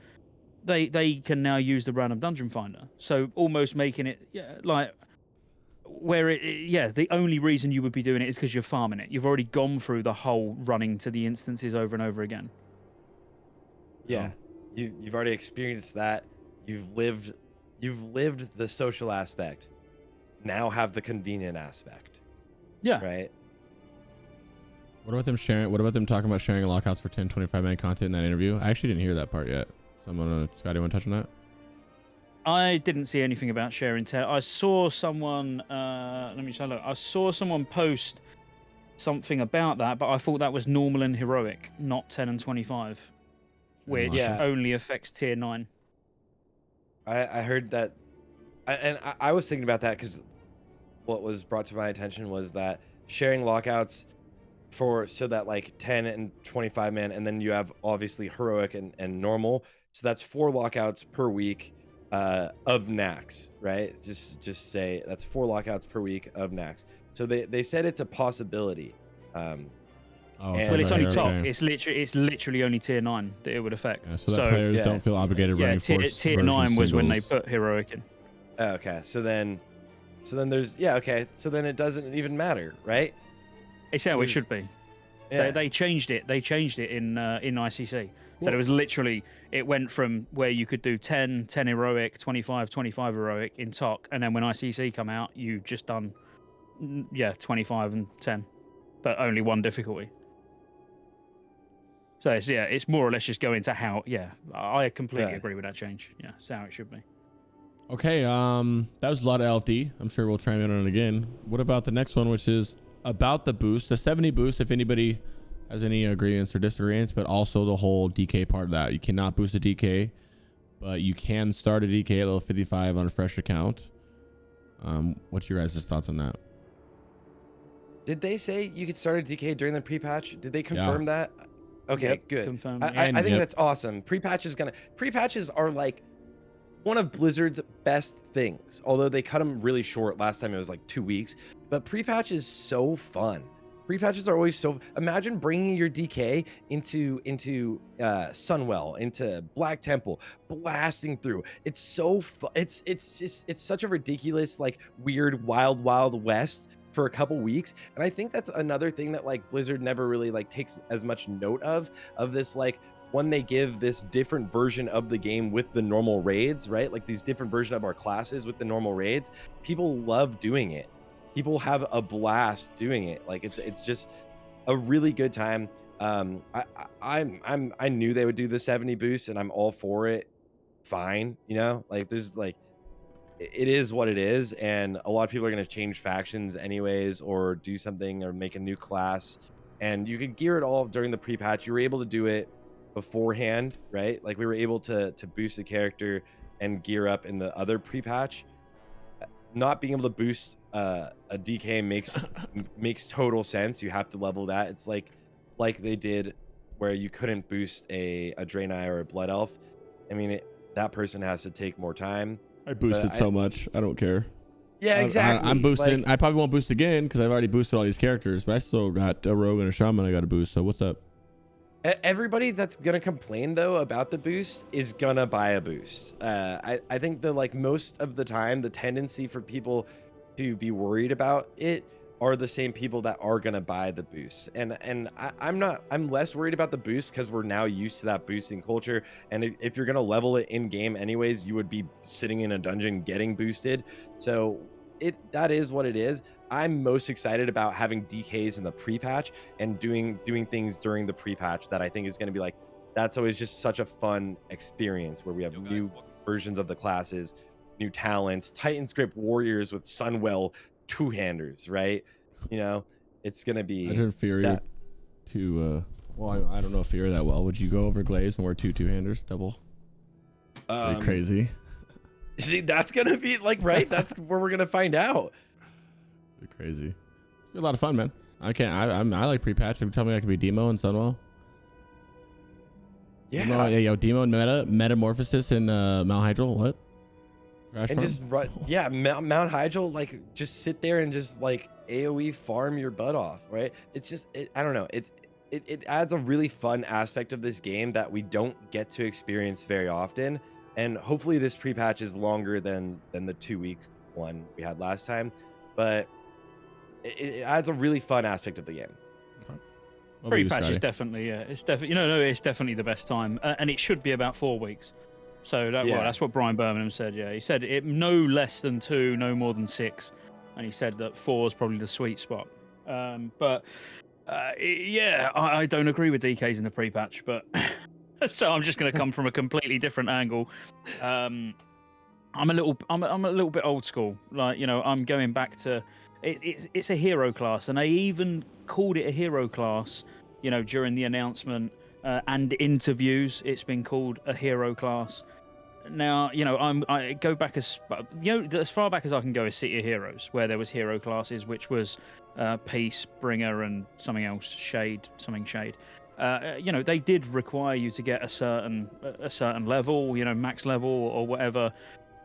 they can now use the Random Dungeon Finder. So almost making it like where the only reason you would be doing it is because you're farming it. You've already gone through the whole running to the instances over and over again. Yeah, you've already experienced that. You've lived the social aspect. Now have the convenient aspect. Yeah. Right. What about them sharing? What about them talking about sharing lockouts for 10, 25-minute content in that interview? I actually didn't hear that part yet. Someone, Scotty, want to touch on that? I didn't see anything about sharing 10. I saw someone. Let me just have a look. I saw someone post something about that, but I thought that was normal and heroic, not 10 and 25, which only affects tier 9. I heard that, and I was thinking about that because what was brought to my attention was that sharing lockouts so that like 10 and 25 man, and then you have obviously heroic and normal, so that's 4 lockouts per week of Nax, right? Just say that's 4 lockouts per week of Nax. So they said it's a possibility. Well, it's only top. Okay. It's literally only tier 9 that it would affect. Yeah, so that players don't feel obligated running force. Tier 9 was when they put heroic in. Okay, so then there's so then it doesn't even matter, right? It's how it should be. Yeah. They changed it. They changed it in ICC. So it was literally, it went from where you could do 10 heroic, 25 heroic in TOC, and then when ICC come out, you just done 25 and 10, but only 1 difficulty. So it's more or less just going to how. Yeah, I completely Yeah. agree with that change. Yeah, it's how it should be. Okay, that was a lot of LFD. I'm sure we'll chime in on it again. What about the next one, which is about the boost, the 70 boost, if anybody has any agreements or disagreements, but also the whole DK part of that. You cannot boost a DK, but you can start a DK at level 55 on a fresh account. What's your guys' thoughts on that? Did they say you could start a DK during the pre-patch? Did they confirm that? Okay, Yep, good. confirmed. I think Yep. that's awesome. Pre-patches are like one of Blizzard's best things. Although they cut them really short last time, it was like 2 weeks. But pre-patch is so fun. Pre-patches are always so. Imagine bringing your DK into Sunwell, into Black Temple, blasting through. It's so fun. It's such a ridiculous, like, weird wild west for a couple weeks. And I think that's another thing that, like, Blizzard never really, like, takes as much note of this, like, when they give this different version of the game with the normal raids, right? Like, these different version of our classes with the normal raids. People love doing it. People have a blast doing it. Like, it's just a really good time. I knew they would do the 70 boost, and I'm all for it. Fine, you know, like, there's like, it is what it is, and a lot of people are going to change factions anyways, or do something, or make a new class, and you could gear it all during the pre-patch. You were able to do it beforehand, right? Like, we were able to boost the character and gear up in the other pre-patch. Not being able to boost a DK makes total sense. You have to level that. It's like they did where you couldn't boost a Draenei or a Blood Elf. I mean, that person has to take more time. I boosted so much. I don't care. Yeah, exactly. I'm boosting. Like, I probably won't boost again because I've already boosted all these characters, but I still got a rogue and a shaman I got to boost. So what's up? everybody that's gonna complain though about the boost is gonna buy a boost. I think that, like, most of the time, the tendency for people to be worried about it are the same people that are gonna buy the boost. And I'm less worried about the boost because we're now used to that boosting culture. And if you're gonna level it in game anyways, you would be sitting in a dungeon getting boosted. So that is what it is. I'm most excited about having DKs in the pre-patch and doing things during the pre-patch that I think is going to be like, that's always just such a fun experience where we have new versions of the classes, new talents, Titan script warriors with Sunwell two-handers, right? You know, it's going to be. Imagine Fury to well, I don't know Fury that well. Would you go over Glaze and wear two-handers double? Pretty crazy. See, that's gonna be like, right? That's where we're gonna find out. Crazy. It's a lot of fun, man. I like pre-patch. If you tell me I could be Demo and Sunwell. Yeah. Demo and Metamorphosis and Mount Hydral. What? Trash and farm? just run, yeah, Mount Hydral, like, just sit there and just, like, AoE farm your butt off, right? It's just, I don't know. It adds a really fun aspect of this game that we don't get to experience very often. And hopefully this pre-patch is longer than the 2 weeks one we had last time, but it adds a really fun aspect of the game. Pre-patch is definitely, it's definitely, it's definitely the best time, and it should be about 4 weeks. So that's what Brian Birmingham said. Yeah, he said it no less than 2, no more than 6, and he said that 4 is probably the sweet spot. But I don't agree with DKs in the pre-patch, but. So I'm just going to come from a completely different angle. I'm a little bit old school. Like, you know, I'm going back to it's a hero class, and I even called it a hero class. You know, during the announcement and interviews, it's been called a hero class. Now, you know, I go back as far back as I can go as City of Heroes, where there was hero classes, which was Peace, Bringer, and something else, Shade. You know, they did require you to get a certain level, you know, max level or whatever,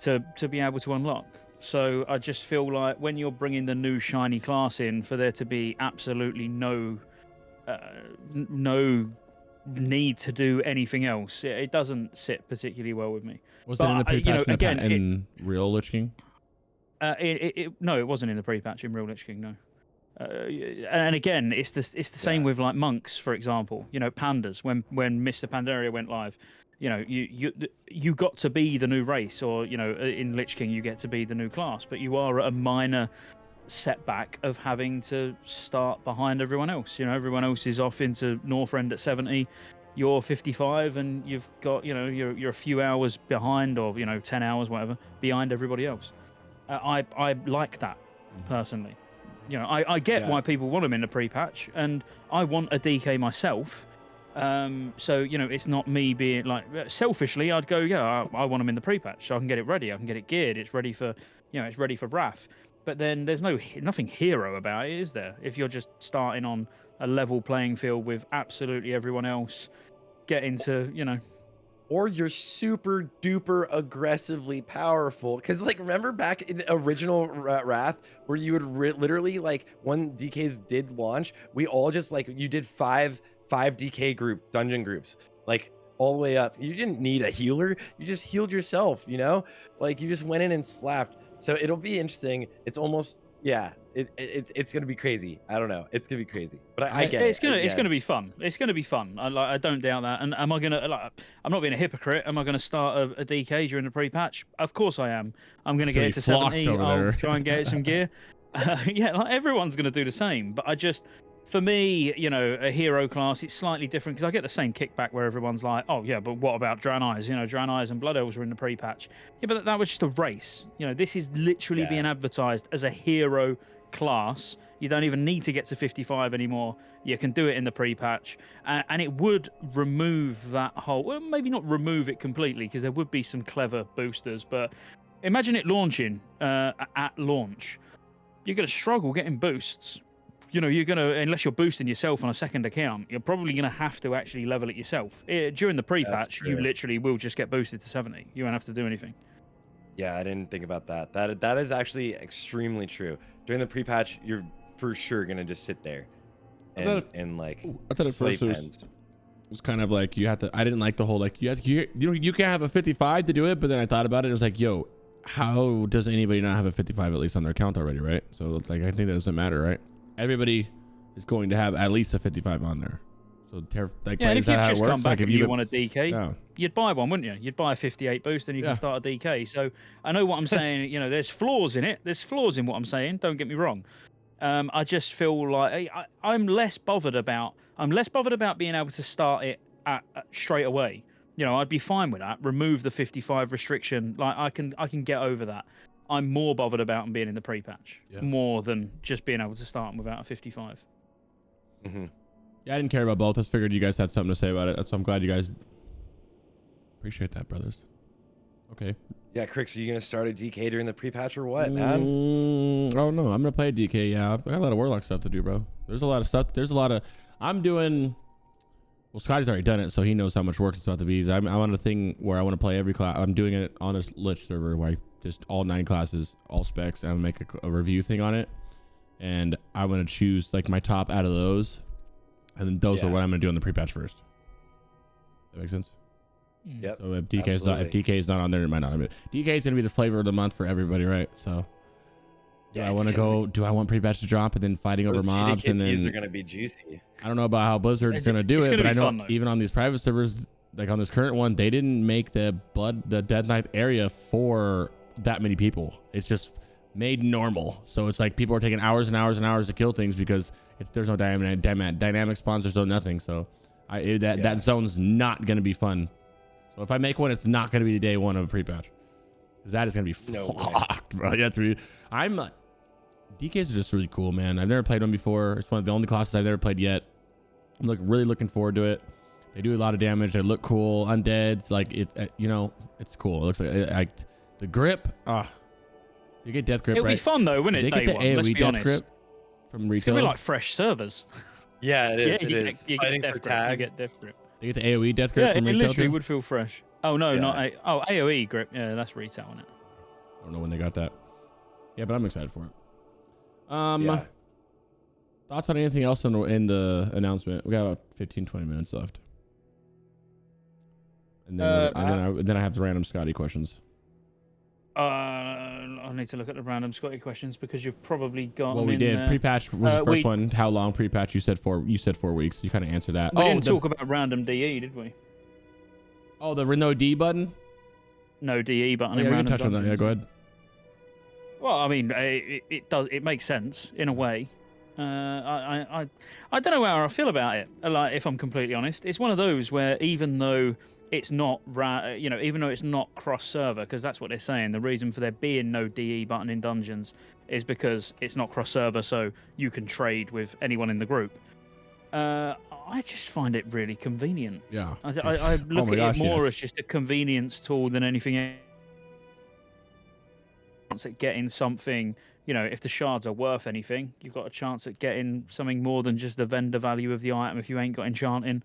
to be able to unlock. So I just feel like when you're bringing the new shiny class in, for there to be absolutely no need to do anything else, it doesn't sit particularly well with me. Was it in the pre-patch in real Lich King? No, it wasn't in the pre-patch in real Lich King. No. And again, it's the same with, like, monks, for example. You know, pandas. When Mr. Pandaria went live, you know, you got to be the new race, or, you know, in Lich King you get to be the new class, but you are at a minor setback of having to start behind everyone else. You know, everyone else is off into Northrend at 70. you're 55 and you've got, you know, you're a few hours behind, or, you know, 10 hours, whatever, behind everybody else. I like that personally. You know, I get why people want them in the pre-patch, and I want a DK myself. So, you know, it's not me being like, selfishly, I'd go, yeah, I want them in the pre-patch so I can get it ready. I can get it geared. It's ready for, you know, it's ready for Wrath. But then there's nothing hero about it, is there? If you're just starting on a level playing field with absolutely everyone else getting to, you know. Or you're super duper aggressively powerful. Because, like, remember back in original Wrath, where you would literally, like, when DKs did launch, we all just, like, you did five DK dungeon groups, like, all the way up. You didn't need a healer. You just healed yourself, you know? Like, you just went in and slapped. So it'll be interesting. It's almost, yeah, it's gonna be crazy. I don't know. It's gonna be crazy, but I get it. It's gonna be fun. It's gonna be fun. I don't doubt that. And am I gonna, like, I'm not being a hypocrite. Am I gonna start a DK during the pre-patch? Of course I am. I'm gonna get it to 70. I'll try and get it some gear. Yeah, like, everyone's gonna do the same. But I just, for me, you know, a hero class, it's slightly different because I get the same kickback where everyone's like, oh yeah, but what about Draenei's? You know, Draenei's and Blood Elves were in the pre-patch. Yeah, but that was just a race. You know, this is literally being advertised as a hero class. You don't even need to get to 55 anymore. You can do it in the pre-patch, and it would remove that whole, well, maybe not remove it completely, because there would be some clever boosters, but imagine it launching at launch. You're going to struggle getting boosts. You know, you're going to, unless you're boosting yourself on a second account, you're probably going to have to actually level it yourself. During the pre-patch, you literally will just get boosted to 70. You won't have to do anything. Yeah, I didn't think about that. That is actually extremely true. During the pre-patch, you're for sure gonna just sit there and like. I thought at first it was kind of like you have to. I didn't like the whole like you can have a 55 to do it, but then I thought about it. It was like, yo, how does anybody not have a 55 at least on their account already, right? So like I think that doesn't matter, right? Everybody is going to have at least a 55 on there. So like, yeah, and if you've just come back like, and you want a DK, you'd buy one, wouldn't you? You'd buy a 58 boost and you can start a DK. So I know what I'm saying. You know, there's flaws in it. There's flaws in what I'm saying. Don't get me wrong. I just feel like I'm less bothered about being able to start it at straight away. You know, I'd be fine with that. Remove the 55 restriction. Like I can get over that. I'm more bothered about them being in the pre-patch more than just being able to start them without a 55. Mm-hmm. Yeah, I didn't care about both. I figured you guys had something to say about it. So I'm glad you guys appreciate that, brothers. Okay. Yeah, Crix, are you gonna start a DK during the pre-patch or what, man? Oh no, I'm gonna play a DK. Yeah, I got a lot of Warlock stuff to do, bro. There's a lot of stuff. There's a lot of. I'm doing. Well, Scotty's already done it, so he knows how much work it's about to be. I'm on a thing where I want to play every class. I'm doing it on a Lich server where I just all 9 classes, all specs, and I'm gonna make a review thing on it. And I'm gonna choose like my top out of those. And then those are what I'm going to do on the pre-patch first. That makes sense? Yep. So if DK is not on there, it might not. I mean, DK is going to be the flavor of the month for everybody, right? So do I want to go? Do I want pre-patch to drop and then fighting over mobs and then are going to be juicy? I don't know about how Blizzard's going to do it, but I know even on these private servers, like on this current one, they didn't make the Dead Knight area for that many people. It's just made normal. So it's like people are taking hours and hours and hours to kill things because there's no dynamic spawns, there's no nothing. So that zone's not going to be fun. So if I make one, it's not going to be the day one of a pre-patch. Because that is going to be fucked, bro. DKs are just really cool, man. I've never played one before. It's one of the only classes I've never played yet. I'm really looking forward to it. They do a lot of damage. They look cool. Undeads, like it's cool. It looks like the grip. You get death grip. It'll be fun though, wouldn't it? They get the AoE death grip from retail. It's gonna be like fresh servers. Yeah, it is. It is. You Fighting get for tags. tags. You get death grip. They get the AoE death grip from retail. It literally too? would feel fresh. Oh no, not AoE grip. Yeah, that's retail, isn't it? I don't know when they got that. Yeah, but I'm excited for it. Thoughts on anything else in the announcement? We got about 15-20 minutes left. And then I have the random Scotty questions. I need to look at the random Scotty questions because you've probably got. Well, we did. Pre-patch was the first one. How long pre-patch? You said 4 weeks. You kind of answered that. We didn't talk about random DE, did we? Oh, the no D button. No DE button. Yeah, you can touch on that. Yeah, go ahead. Well, I mean, it does. It makes sense in a way. I don't know how I feel about it. Like, if I'm completely honest, it's one of those where even though it's not, even though it's not cross-server, because that's what they're saying. The reason for there being no DE button in dungeons is because it's not cross-server, so you can trade with anyone in the group. I just find it really convenient. Yeah. I look at it more as just a convenience tool than anything else. At getting something, if the shards are worth anything, you've got a chance at getting something more than just the vendor value of the item if you ain't got enchanting.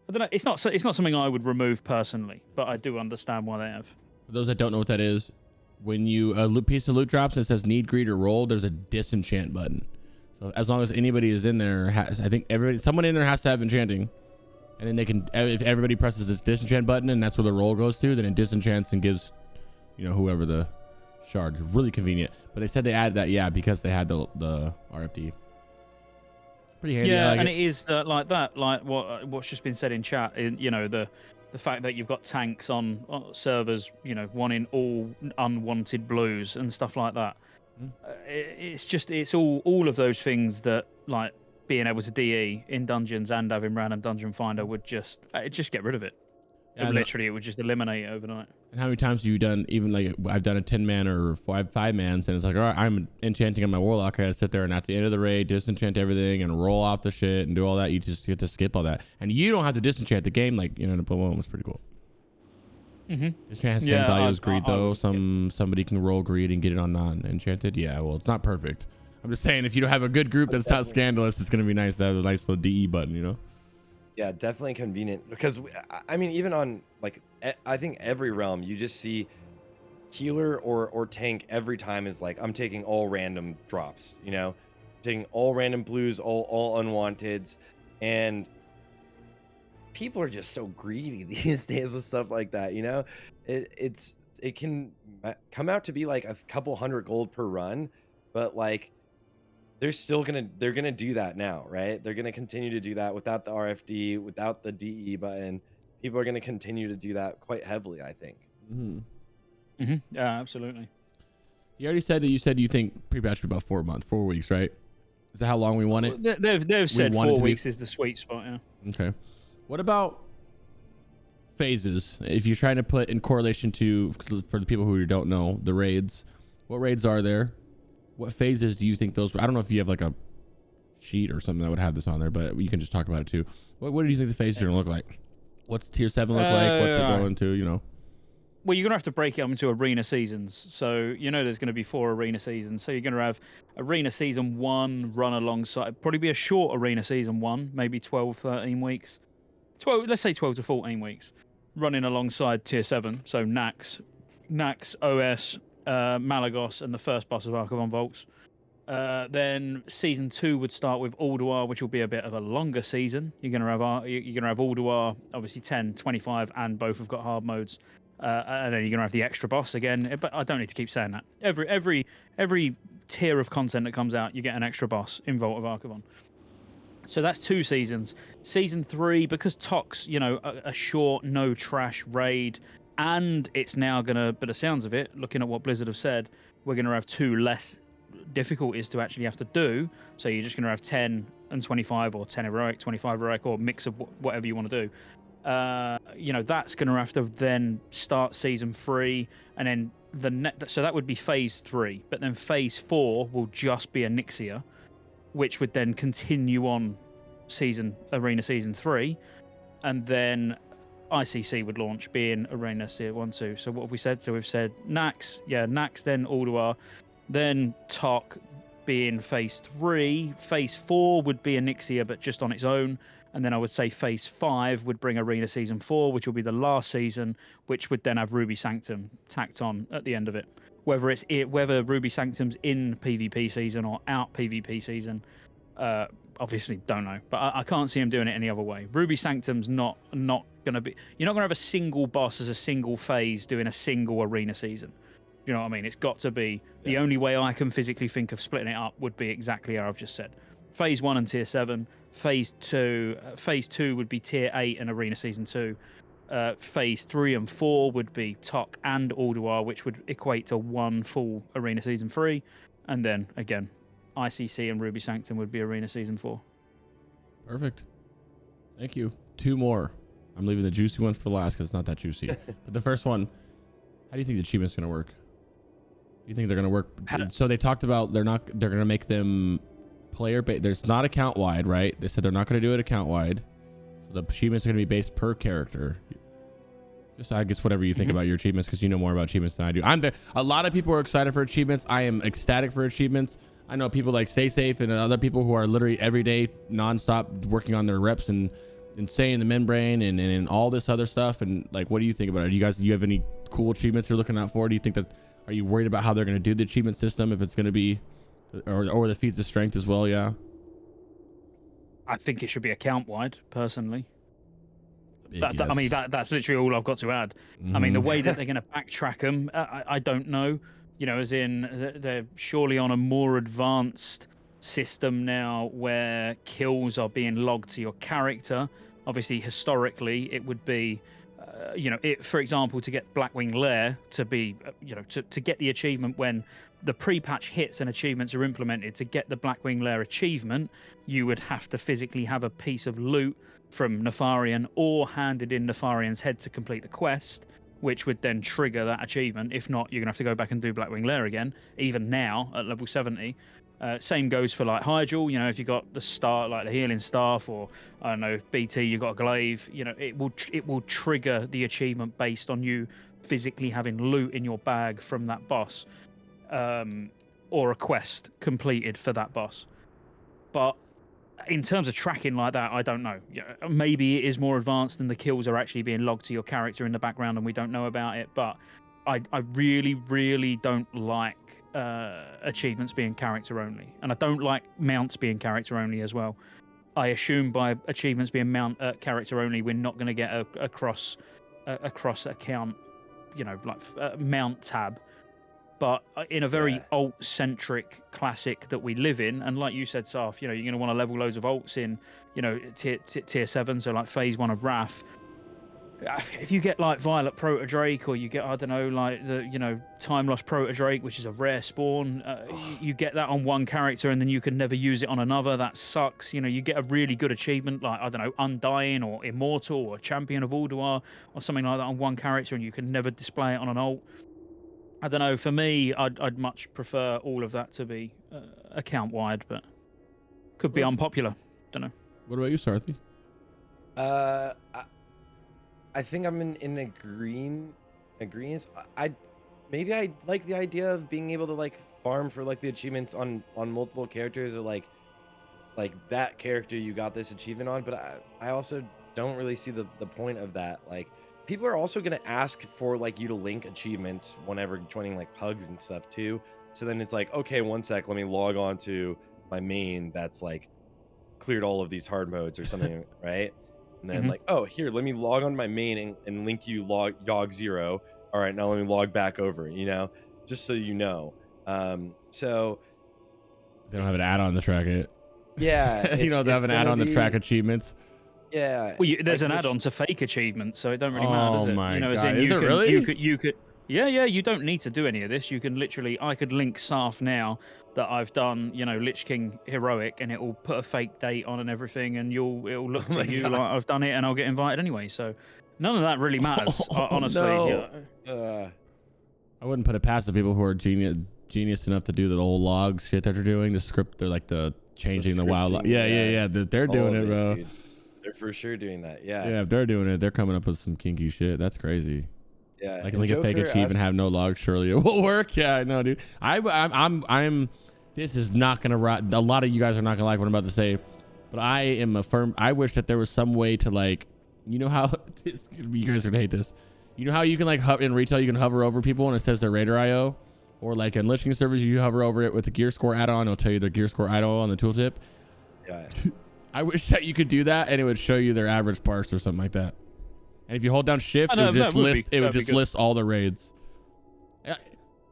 I don't know. It's not something I would remove personally, but I do understand why they have. For those that don't know what that is, when you a piece of loot drops and it says need, greed, or roll, there's a disenchant button. So as long as anybody is in there, I think someone in there has to have enchanting, and then they can, if everybody presses this disenchant button and that's where the roll goes to, then it disenchants and gives, whoever the shard. Really convenient. But they said they added that, because they had the RFD. Pretty handy. Yeah, like and it is like that, like what's just been said in chat. The fact that you've got tanks on servers, wanting all unwanted blues and stuff like that. It's all of those things that, like, being able to DE in dungeons and having random dungeon finder would just get rid of it. Literally, it would just eliminate it overnight. And how many times have you done, even like I've done a 10-man or 5-mans, and it's like, all right, I'm enchanting on my warlock. I gotta sit there and at the end of the raid disenchant everything and roll off the shit and do all that. You just get to skip all that, and you don't have to disenchant the game. Like, Napoleon was pretty cool. Disenchant same value as greed though. Somebody can roll greed and get it on non-enchanted. Yeah, well, it's not perfect. I'm just saying, if you don't have a good group that's not scandalous, it's gonna be nice to have a nice little DE button, Yeah, definitely convenient, because I mean, even on, like, I think every realm you just see healer or tank every time is like, I'm taking all random drops, taking all random blues, all unwanteds, and people are just so greedy these days with stuff like that. It can come out to be like a couple hundred gold per run, but like, they're gonna do that now, right? They're gonna continue to do that without the RFD, without the DE button. People are gonna continue to do that quite heavily, I think. Yeah, absolutely. You already said that you think pre-patch would be about 4 months, 4 weeks, right? Is that how long we want it? They've said 4 weeks is the sweet spot. Yeah. Okay. What about phases? If you're trying to put in correlation to, for the people who don't know, the raids, what raids are there? What phases do you think those? I don't know if you have like a sheet or something that would have this on there, but you can just talk about it too. What do you think the phases are gonna look like? What's tier 7 look like? What's it going to? Well, you're gonna have to break it up into arena seasons. So there's gonna be 4 arena seasons. So you're gonna have arena season 1 run alongside. Probably be a short arena season 1, maybe 12, 13 weeks. 12, let's say 12 to 14 weeks, running alongside tier 7. So Nax, OS. Malagos and the first boss of Archivon Volks. Then season 2 would start with Ulduar, which will be a bit of a longer season. You're gonna have Ulduar, obviously 10, 25, and both have got hard modes. And then you're gonna have the extra boss again. But I don't need to keep saying that. Every tier of content that comes out, you get an extra boss in Vault of Archivon. So that's 2 seasons. Season 3, because Tox, a short, no trash raid. And it's now going to, by the sounds of it, looking at what Blizzard have said, we're going to have 2 less difficulties to actually have to do. So you're just going to have 10 and 25, or 10 heroic, 25 heroic, or mix of whatever you want to do. That's going to have to then start season 3, and then so that would be phase 3. But then phase 4 will just be a Nixia, which would then continue on arena season 3, and then ICC would launch, being Arena Tier 1, 2. So what have we said? So we've said Nax, then Ulduar, then Tok being phase 3. Phase 4 would be a Nixia, but just on its own. And then I would say phase 5 would bring Arena Season 4, which will be the last season, which would then have Ruby Sanctum tacked on at the end of it. Whether Ruby Sanctum's in PvP season or out PvP season, obviously don't know. But I can't see him doing it any other way. Ruby Sanctum's not going to be... You're not going to have a single boss as a single phase doing a single arena season. You know what I mean? It's got to be... The only way I can physically think of splitting it up would be exactly how I've just said. Phase 1 and Tier 7. Phase 2 would be Tier 8 and Arena Season 2. Phase 3 and 4 would be Tok and Ulduar, which would equate to 1 full Arena Season 3. And then, again, ICC and Ruby Sanctum would be Arena Season 4. Perfect. Thank you. 2 more. I'm leaving the juicy ones for last because it's not that juicy. But the first one, how do you think the achievement's going to work? Do you think they're going to work? So they talked about they're going to make them player based. There's not account wide, right? They said they're not going to do it account wide. So the achievements are going to be based per character. Just, I guess, whatever you think about your achievements, because you know more about achievements than I do. A lot of people are excited for achievements. I am ecstatic for achievements. I know people like Stay Safe and other people who are literally every day nonstop working on their reps and saying the membrane and all this other stuff. And like, what do you think about it? Do you have any cool achievements you're looking out for? Do you think that, are you worried about how they're going to do the achievement system, if it's going to be, or the feats of strength as well? Yeah. I think it should be account wide, personally. Yes. I mean, that's literally all I've got to add. I mean, the way that they're going to backtrack them, I don't know. You know, as in they're surely on a more advanced system now where kills are being logged to your character. Obviously, historically, it would be, for example, to get Blackwing Lair to be, to get the achievement when the pre-patch hits and achievements are implemented, to get the Blackwing Lair achievement, you would have to physically have a piece of loot from Nefarian or handed in Nefarian's head to complete the quest, which would then trigger that achievement. If not, you're going to have to go back and do Blackwing Lair again, even now at level 70. Same goes for like Hyjal. You know, if you got the start, like the healing staff, or I don't know, if BT, you got a glaive, you know, it will trigger the achievement based on you physically having loot in your bag from that boss, or a quest completed for that boss. But in terms of tracking like that, I don't know. Maybe it is more advanced and the kills are actually being logged to your character in the background and we don't know about it. But I really, really don't like achievements being character only, and I don't like mounts being character only as well. I assume by achievements being character only, we're not going to get a cross account, mount tab. But in a very alt-centric classic that we live in, and like you said, Sarthe, you're going to want to level loads of alts in, tier 7, so like phase 1 of Wrath. If you get like Violet Proto Drake, or you get, I don't know, like the, Time Lost Proto Drake, which is a rare spawn, you get that on one character and then you can never use it on another. That sucks. You get a really good achievement like, I don't know, Undying or Immortal or Champion of Ulduar or something like that on one character, and you can never display it on an alt. I don't know. For me, I'd much prefer all of that to be account wide, but could be unpopular. Don't know. What about you, Sarthe? I think I'm in agreement. I like the idea of being able to like farm for like the achievements on multiple characters, or like that character you got this achievement on. But I also don't really see the point of that. Like, people are also going to ask for like you to link achievements whenever joining like pugs and stuff too. So then it's like, okay, one sec, let me log on to my main that's like cleared all of these hard modes or something, right? And then like, oh, here, let me log on my main and link you Yogg 0. All right, now let me log back over, just so you know. So they don't have an add-on to track it. Yeah. They have an add-on to track achievements. Yeah. Well, there's an add-on to fake achievements, so it don't really matter, does it? Oh my God. As in Is it really? You could. Yeah. You don't need to do any of this. You can literally, I could link Sarthe now that I've done, Lich King Heroic, and it will put a fake date on and everything, and it'll look to you like I've done it, and I'll get invited anyway. So none of that really matters, honestly. No. I wouldn't put it past the people who are genius enough to do the old log shit that they're doing. The script, they're like changing the wild. Yeah. They're doing it, bro. Dude. They're for sure doing that. Yeah. Yeah, if they're doing it, they're coming up with some kinky shit. That's crazy. Yeah. Like a fake achievement, have no log. Surely it will work. Yeah, I know, dude. I'm. This is not gonna rot. A lot of you guys are not gonna like what I'm about to say, but I am a firm. I wish that there was some way to like, how you guys are gonna hate this. You know how you can like in retail, you can hover over people and it says their Raider IO, or like in Lich King servers, you hover over it with the Gearscore add-on. It'll tell you the Gearscore IO on the tooltip. Yeah. I wish that you could do that and it would show you their average parse or something like that. And if you hold down shift, it would just list all the raids.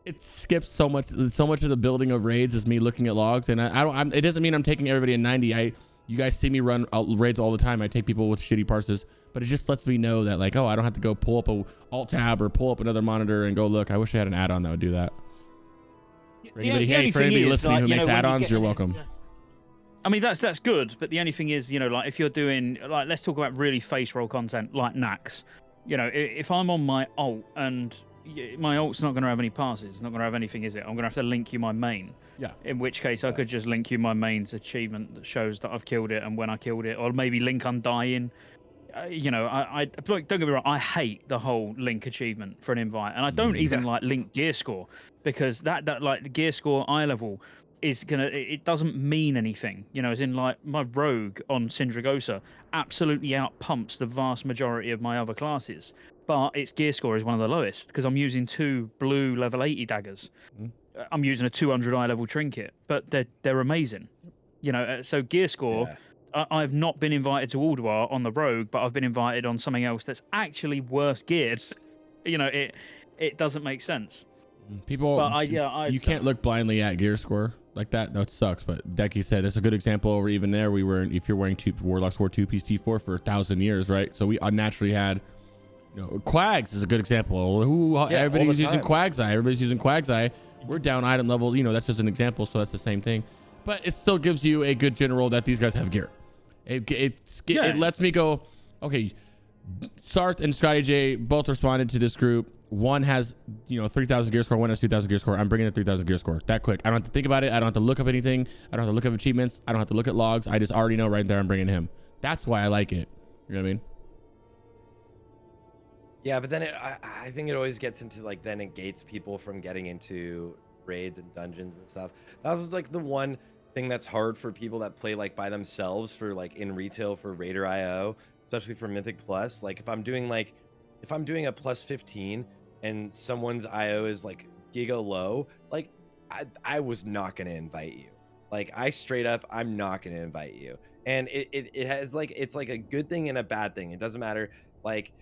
It skips so much of the building of raids is me looking at logs, and it doesn't mean I'm taking everybody in 90. You guys see me run raids all the time. I take people with shitty parses, but it just lets me know that like, oh, I don't have to go pull up a alt tab or pull up another monitor and go look. I wish I had an add-on that would do that. For anybody listening who makes add-ons, you're welcome. I mean, that's good, but the only thing is, like if you're doing, like, let's talk about really face roll content like Nax. If I'm on my ult and my ult's not going to have any passes, it's not going to have anything, is it? I'm going to have to link you my main. Yeah. In which case, I could just link you my main's achievement that shows that I've killed it and when I killed it, or maybe link Undying. I don't get me wrong, I hate the whole link achievement for an invite, and I don't even like link Gearscore, because that like the Gearscore eye level is it doesn't mean anything, as in, like, my rogue on Syndragosa absolutely out pumps the vast majority of my other classes, but its Gearscore is one of the lowest because I'm using 2 blue level 80 daggers. I'm using a 200 eye level trinket, but they're amazing. So Gearscore, I've not been invited to Alduar on the rogue, but I've been invited on something else that's actually worse geared. It doesn't make sense. People, but you can't look blindly at Gearscore like that. That sucks. But Decky said it's a good example. Or even there, if you're wearing Warlocks War 2-piece T4 for 1,000 years, right? So we naturally had, Quags is a good example. Everybody's using Quagseye. Everybody's using Quagseye. We're down item level. That's just an example. So that's the same thing. But it still gives you a good general that these guys have gear. It lets me go, okay, Sarthe and Scottejaye both responded to this group. One has, 3,000 gear score. One has 2,000 gear score. I'm bringing a 3,000 gear score. That quick. I don't have to think about it. I don't have to look up anything. I don't have to look up achievements. I don't have to look at logs. I just already know right there I'm bringing him. That's why I like it. You know what I mean? Yeah, but then I think it always gets into, like, then it gates people from getting into raids and dungeons and stuff. That was, like, the one thing that's hard for people that play, like, by themselves for, like, in retail for Raider IO, especially for Mythic Plus. Like, if I'm doing a plus 15 and someone's IO is, like, giga low, like, I was not going to invite you. Like, I straight up, I'm not going to invite you. And it has, like, it's like a good thing and a bad thing. It doesn't matter, like,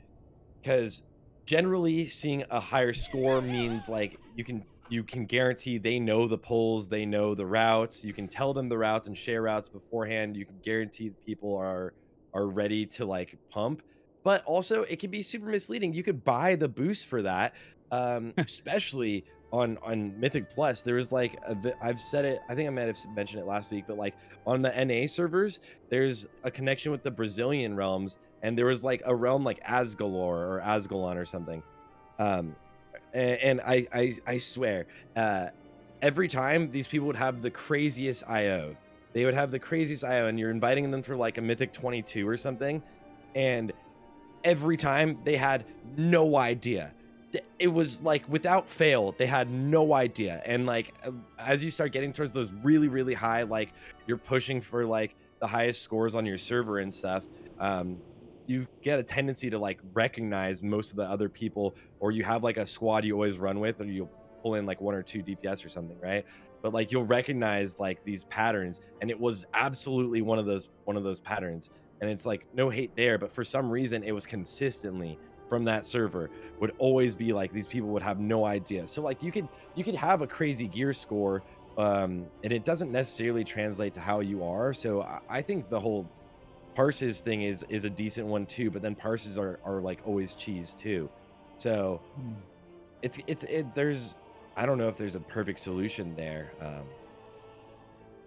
because generally seeing a higher score means, like, you can guarantee they know the polls, they know the routes, you can tell them the routes and share routes beforehand, you can guarantee people are ready to, like, pump. But also it can be super misleading. You could buy the boost for that, especially on Mythic Plus. There was, like, I've said it, I think I might have mentioned it last week, but, like, on the NA servers, there's a connection with the Brazilian realms, and there was, like, a realm like Asgalor or Asgalon or something. And I swear, every time these people would have the craziest IO. They would have the craziest IO, and you're inviting them for, like, a Mythic 22 or something, and every time they had no idea. It was, like, without fail, they had no idea. And, like, as you start getting towards those really, really high, like, you're pushing for, like, the highest scores on your server and stuff, you get a tendency to, like, recognize most of the other people, or you have, like, a squad you always run with, or you'll pull in, like, 1 or 2 DPS or something, right? But, like, you'll recognize, like, these patterns, and it was absolutely one of those patterns. And it's, like, no hate there, but for some reason it was consistently from that server would always be, like, these people would have no idea. So, like, you could have a crazy gear score, and it doesn't necessarily translate to how you are. So I think the whole parses thing is a decent one too, but then parses are like always cheese too. So there's, I don't know if there's a perfect solution there,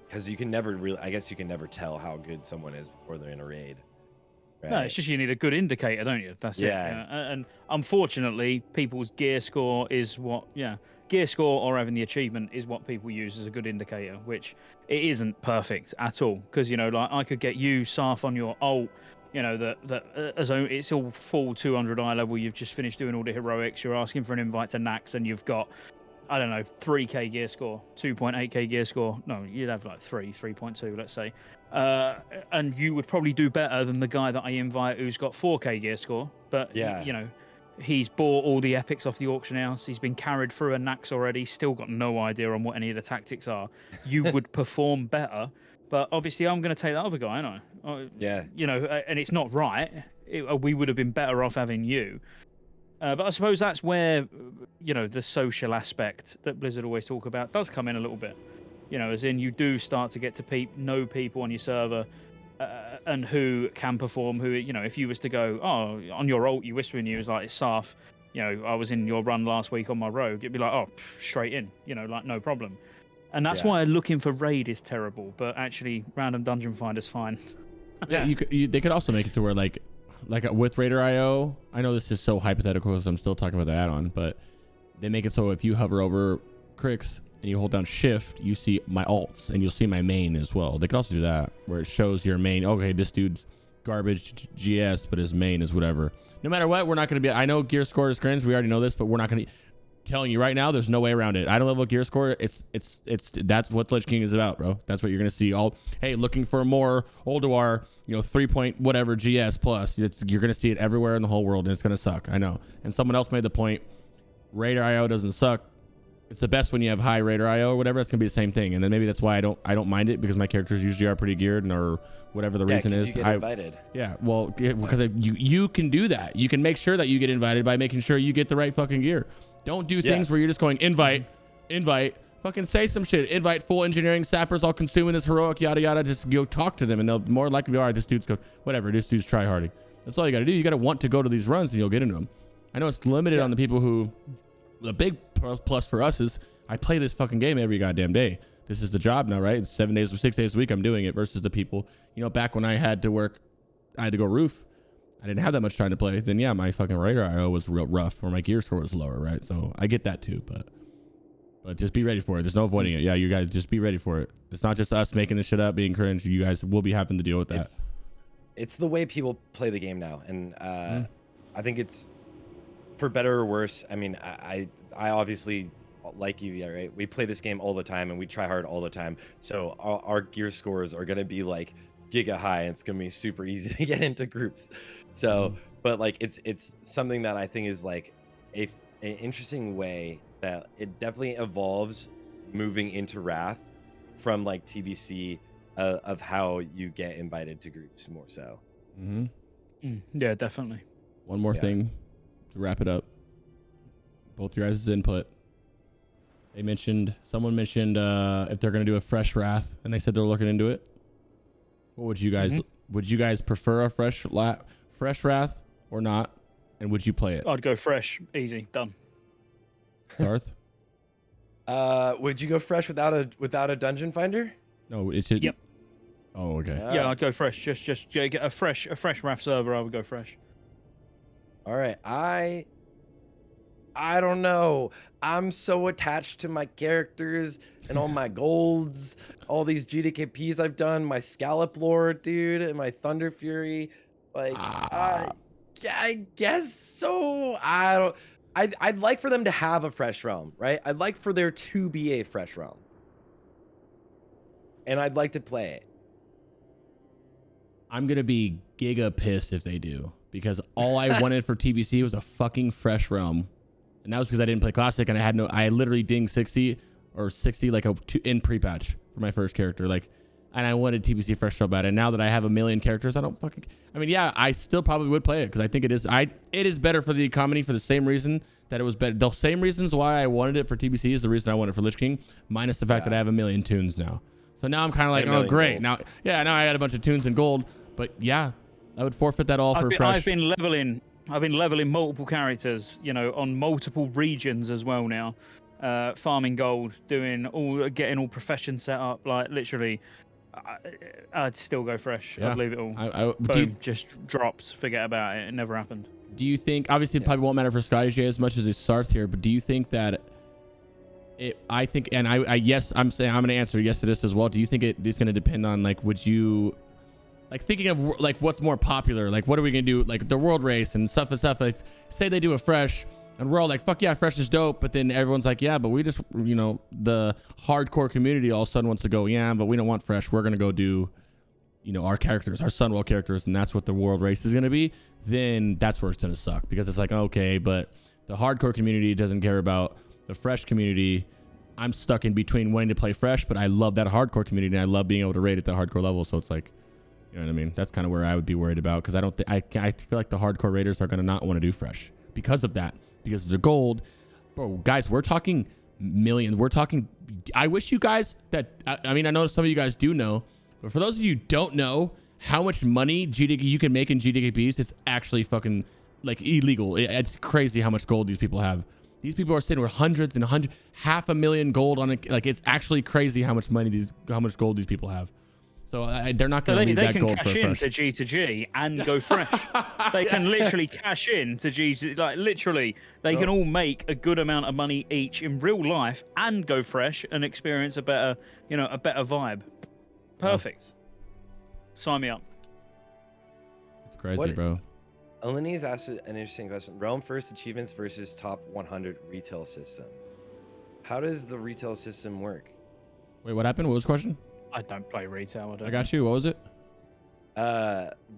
because you can never really, I guess you can never tell how good someone is before they're in a raid. Right? No, it's just you need a good indicator, don't you? That's it. And unfortunately, people's gear score is what, gear score or having the achievement is what people use as a good indicator, which it isn't perfect at all. Because, like, I could get you, Sarthe, on your ult, as it's all full 200 eye level, you've just finished doing all the heroics, you're asking for an invite to Nax, and you've got, I don't know, 3k gear score, 2.8k gear score. No, you'd have like 3.2, let's say. And you would probably do better than the guy that I invite who's got 4k gear score. But, he's bought all the epics off the auction house. He's been carried through a Nax already, still got no idea on what any of the tactics are. You would perform better. But obviously, I'm going to take that other guy, aren't I? And it's not right. We would have been better off having you. But I suppose that's where, the social aspect that Blizzard always talk about does come in a little bit. As in you do start to get to know people on your server, and who can perform, who, if you was to go, on your ult, you whisper in you, is like, it's Sarthe, you know, I was in your run last week on my rogue, it'd be like, oh, straight in, you know, like no problem. And that's why looking for raid is terrible, but actually random dungeon finder's fine. Yeah, they could also make it to where like with Raider IO, I know this is so hypothetical because I'm still talking about the add-on, but they make it so if you hover over Crix and you hold down shift, you see my alts and you'll see my main as well. They could also do that where it shows your main. Okay, this dude's garbage GS, but his main is whatever. No matter what, we're not going to be, I know Gearscore is cringe, we already know this, but we're not going to, telling you right now, there's no way around it. I don't level Gearscore. It's that's what Lich King is about, bro. That's what you're gonna see. All, hey, looking for more Ulduar, 3 point whatever GS plus. You're gonna see it everywhere in the whole world, and it's gonna suck. I know. And someone else made the point, Raider IO doesn't suck. It's the best when you have high Raider IO or whatever. It's gonna be the same thing. And then maybe that's why I don't mind it, because my characters usually are pretty geared, and or whatever the reason is. You get invited. Yeah, well, because you can do that. You can make sure that you get invited by making sure you get the right fucking gear. Don't do things where you're just going invite. Fucking say some shit. Invite full engineering sappers all consuming this heroic yada yada. Just go talk to them, and they'll more likely be all right. This dude's whatever. This dude's try harding. That's all you got to do. You got to want to go to these runs, and you'll get into them. I know it's limited on the people who. The big plus for us is I play this fucking game every goddamn day. This is the job now, right? It's 7 days or 6 days a week I'm doing it versus the people. Back when I had to work, I had to go roof. I didn't have that much time to play. Then yeah, my fucking Raider IO was real rough, or my gear score was lower, right? So I get that too, but just be ready for it. There's no avoiding it. Yeah, you guys just be ready for it. It's not just us making this shit up, being cringe. You guys will be having to deal with that. It's the way people play the game now, and I think it's for better or worse. I mean, I obviously like you, yeah, right? We play this game all the time, and we try hard all the time. So our gear scores are gonna be like giga high, and it's gonna be super easy to get into groups. So but like it's something that I think is like an interesting way that it definitely evolves moving into Wrath from like TBC of how you get invited to groups more so. Yeah, definitely. One more thing to wrap it up, both your guys' input. Someone mentioned if they're gonna do a fresh Wrath, and they said they're looking into it. What would you guys would you guys prefer a fresh Wrath or not? And would you play it? I'd go fresh, easy, done. Sarthe? Would you go fresh without a dungeon finder? No, it's it. Yep. Oh, okay. Yeah, I'd go fresh. Just get a fresh Wrath server. I would go fresh. All right, I don't know. I'm so attached to my characters and all my golds, all these GDKPs I've done, my Scallop lore, dude, and my Thunder Fury. Like, I guess so. I'd like for them to have a fresh realm, right? I'd like for there to be a fresh realm, and I'd like to play it. I'm gonna be giga pissed if they do, because all I wanted for TBC was a fucking fresh realm. And that was because I didn't play Classic, and I literally dinged 60 like in pre-patch for my first character. Like, and I wanted TBC fresh so bad. And now that I have a million characters, I still probably would play it, because I think it is better for the economy for the same reason that it was better. The same reasons why I wanted it for TBC is the reason I wanted it for Lich King, minus the fact that I have a million tunes now. So now I'm kind of like, oh, great. Gold. Now I got a bunch of tunes and gold, but yeah, I would forfeit that all for fresh. I've been leveling multiple characters, on multiple regions as well now. Farming gold, getting all professions set up. Like, literally, I'd still go fresh. Yeah. I'd leave it all. Just dropped. Forget about it. It never happened. Do you think, obviously it probably won't matter for Scottejayes as much as it starts here, but do you think that I'm going to answer yes to this as well. Do you think it's going to depend on, like, would you... Like, thinking of like what's more popular, like what are we gonna do, like the world race and stuff. Like, say they do a fresh, and we're all like, fuck yeah, fresh is dope. But then everyone's like, yeah, but we just, the hardcore community all of a sudden wants to go, yeah, but we don't want fresh. We're gonna go do, our characters, our Sunwell characters, and that's what the world race is gonna be. Then that's where it's gonna suck, because it's like, okay, but the hardcore community doesn't care about the fresh community. I'm stuck in between wanting to play fresh, but I love that hardcore community, and I love being able to raid at the hardcore level. So it's like, you know what I mean? That's kind of where I would be worried about, because I feel like the hardcore raiders are going to not want to do fresh because of that, because they're gold. Bro, guys, we're talking millions. I wish you guys I know some of you guys do know, but for those of you who don't know how much money you can make in GDKPs, it's actually fucking like illegal. It's crazy how much gold these people have. These people are sitting with hundreds and hundreds, 500,000 gold on it. Like it's actually crazy how much gold these people have. So they're not going to leave that gold for fresh. They can cash in to G2G and go fresh. They can literally cash in to G, like literally, they can all make a good amount of money each in real life and go fresh and experience a better, a better vibe. Perfect. Sign me up. It's crazy, bro. Eleni's asked an interesting question. Realm first achievements versus top 100 retail system. How does the retail system work? Wait, what happened? What was the question? I don't play retail. I got you. What was it?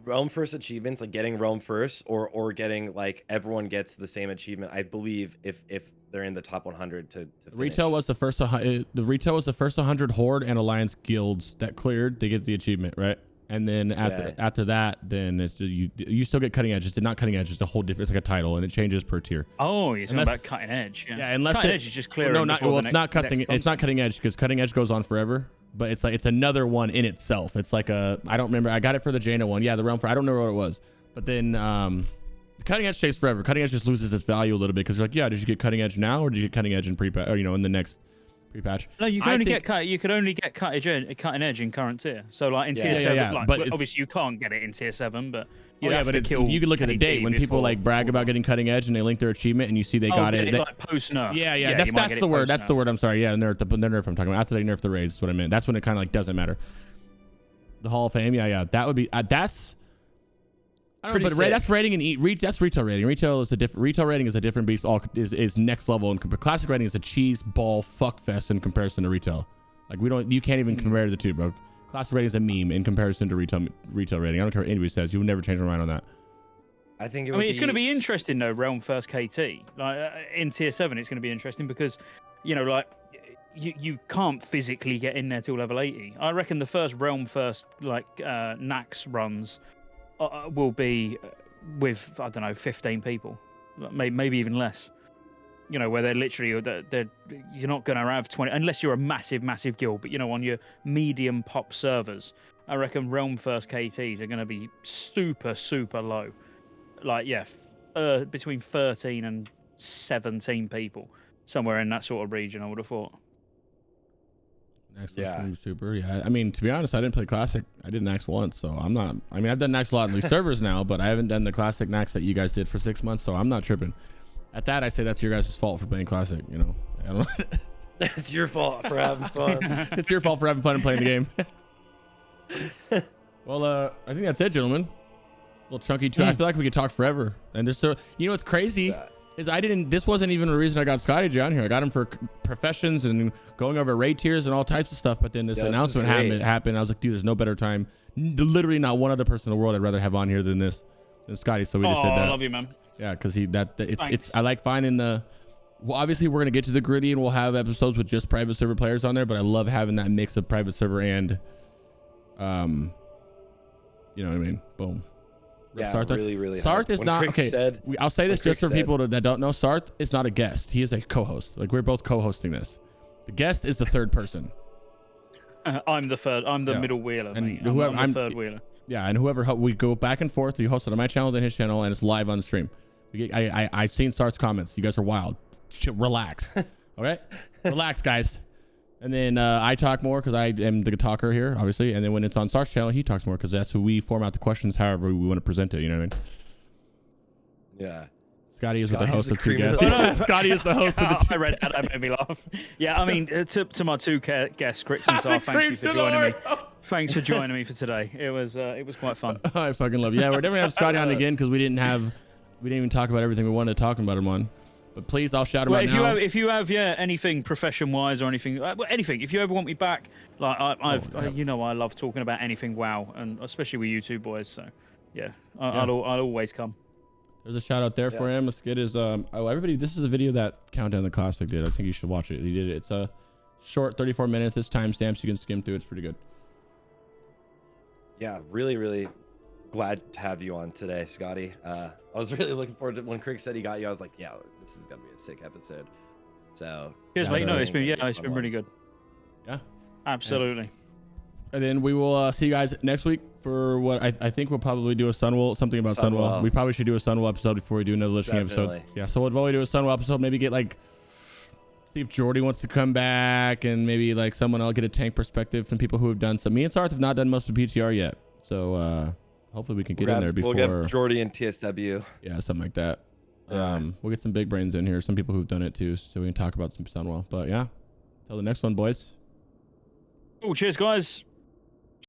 Realm first achievements, like getting realm first, or getting like everyone gets the same achievement. I believe if they're in the top 100 to retail was the first. The retail was the first 100 horde and alliance guilds that cleared. They get the achievement, right? And then after that, then it's you still get cutting edge. It's not cutting edge. It's a whole different. It's like a title, and it changes per tier. Oh, you're talking about cutting edge. Yeah, unless cutting edge is just clearing. No, not well. It's not cutting. It's not cutting edge because cutting edge goes on forever. But it's like it's another one in itself. It's like I don't remember. I got it for the Jaina one. Yeah, the realm for I don't know what it was. But then the cutting edge stays forever. Cutting edge just loses its value a little bit because you're like, yeah, did you get cutting edge now or did you get cutting edge in pre-patch or in the next pre-patch? No, you can only get cutting edge in current tier. So like in tier 7, like, but obviously you can't get it in tier 7, but you can look at the date when people like brag about getting cutting edge and they link their achievement and you see they got it. Like post nerf. Yeah, that's the word. That's the word. I'm sorry. Yeah, nerf. The nerf I'm talking about. After they nerf the raids, that's what I meant. That's when it kind of like doesn't matter. The Hall of Fame. Yeah. That would be that's. I don't know, but that's rating and that's retail rating. Retail is a different. Retail rating is a different beast. Is next level, and classic rating is a cheese ball fuck fest in comparison to retail. Like you can't even compare the two, bro. Classic rating is a meme in comparison to retail rating. I don't care what anybody says. You will never change my mind on that. I think. It's going to be interesting though. Realm first KT, like in tier 7, it's going to be interesting because, like, you can't physically get in there till level 80. I reckon the first realm first Nax runs will be with 15 people, maybe even less. Where they're literally you're not going to have 20 unless you're a massive guild. But on your medium pop servers, I reckon realm first KTs are going to be super low. Like between 13 and 17 people, somewhere in that sort of region. I would have thought. Next super. Yeah, I mean, to be honest, I didn't play classic. I did Nax once, so I'm not. I mean, I've done Nax a lot in these servers now, but I haven't done the classic Nax that you guys did for 6 months, so I'm not tripping. At that, I say that's your guys' fault for playing classic. I don't know. That's your fault for having fun. It's your fault for having fun and playing the game. Well, I think that's it, gentlemen. A little chunky too. I feel like we could talk forever. And there's what's crazy is this wasn't even a reason I got Scottejaye on here. I got him for professions and going over raid tiers and all types of stuff. But then this announcement happened. I was like, dude, there's no better time. Literally not one other person in the world I'd rather have on here than Scotty. So we just did that. I love you, man. Yeah, because I like finding well, obviously we're gonna get to the gritty and we'll have episodes with just private server players on there, but I love having that mix of private server and you know what I mean? Boom. Yeah, Sarthe, really Sarthe is not okay. I'll say this just for people that don't know. Sarthe is not a guest. He is a co-host. Like we're both co-hosting this. The guest is the third person. I'm the third. I'm the middle wheeler. And I'm the third wheeler. Yeah, and whoever we go back and forth. We host it on my channel, then his channel, and it's live on the stream. I've seen Sarthe's comments. You guys are wild. Relax. Okay, relax, guys. And then I talk more because I am the talker here, obviously. And then when it's on Sarthe's channel, he talks more because that's who we form out the questions however we want to present it. You know what I mean? Yeah. Scotty is the host of two guests. Scotty is the host of the two. I read that. That made me laugh. Yeah, I mean, to my two guests, Crix and Sarthe, thank you for joining me. Thanks for joining me for today. It was quite fun. I fucking love you. Yeah, we're definitely gonna have Scotty on again because we didn't even talk about everything we wanted to talk about him on. But please, I'll shout him out now. If you have anything profession wise or anything, anything. If you ever want me back, like I love talking about anything WoW, and especially with you two boys. So yeah, I'll always come. There's a shout out there for him. Skid is everybody. This is a video that Countdown the Classic did. I think you should watch it. He did it. It's a short 34 minutes. It's timestamps. You can skim through. It's pretty good. Yeah, really glad to have you on today, Scotty. I was really looking forward to when Crix said he got you. I was like, yeah, this is gonna be a sick episode. So cheers, mate. No, it's been really good. Yeah, absolutely. And then we will see you guys next week for what I think we'll probably do a Sunwell, something about Sunwell. We probably should do a Sunwell episode before we do another Lich King episode. Yeah, so we'll probably do a Sunwell episode. Maybe get like, see if Jordy wants to come back, and maybe like someone else get a tank perspective from people who have done some. Me and Sarthe have not done most of PTR yet, so hopefully we can get in there before. We'll get Jordy and TSW. Yeah, something like that. Yeah. We'll get some big brains in here, some people who've done it too, so we can talk about some Sunwell. But yeah, till the next one, boys. Oh, cheers, guys.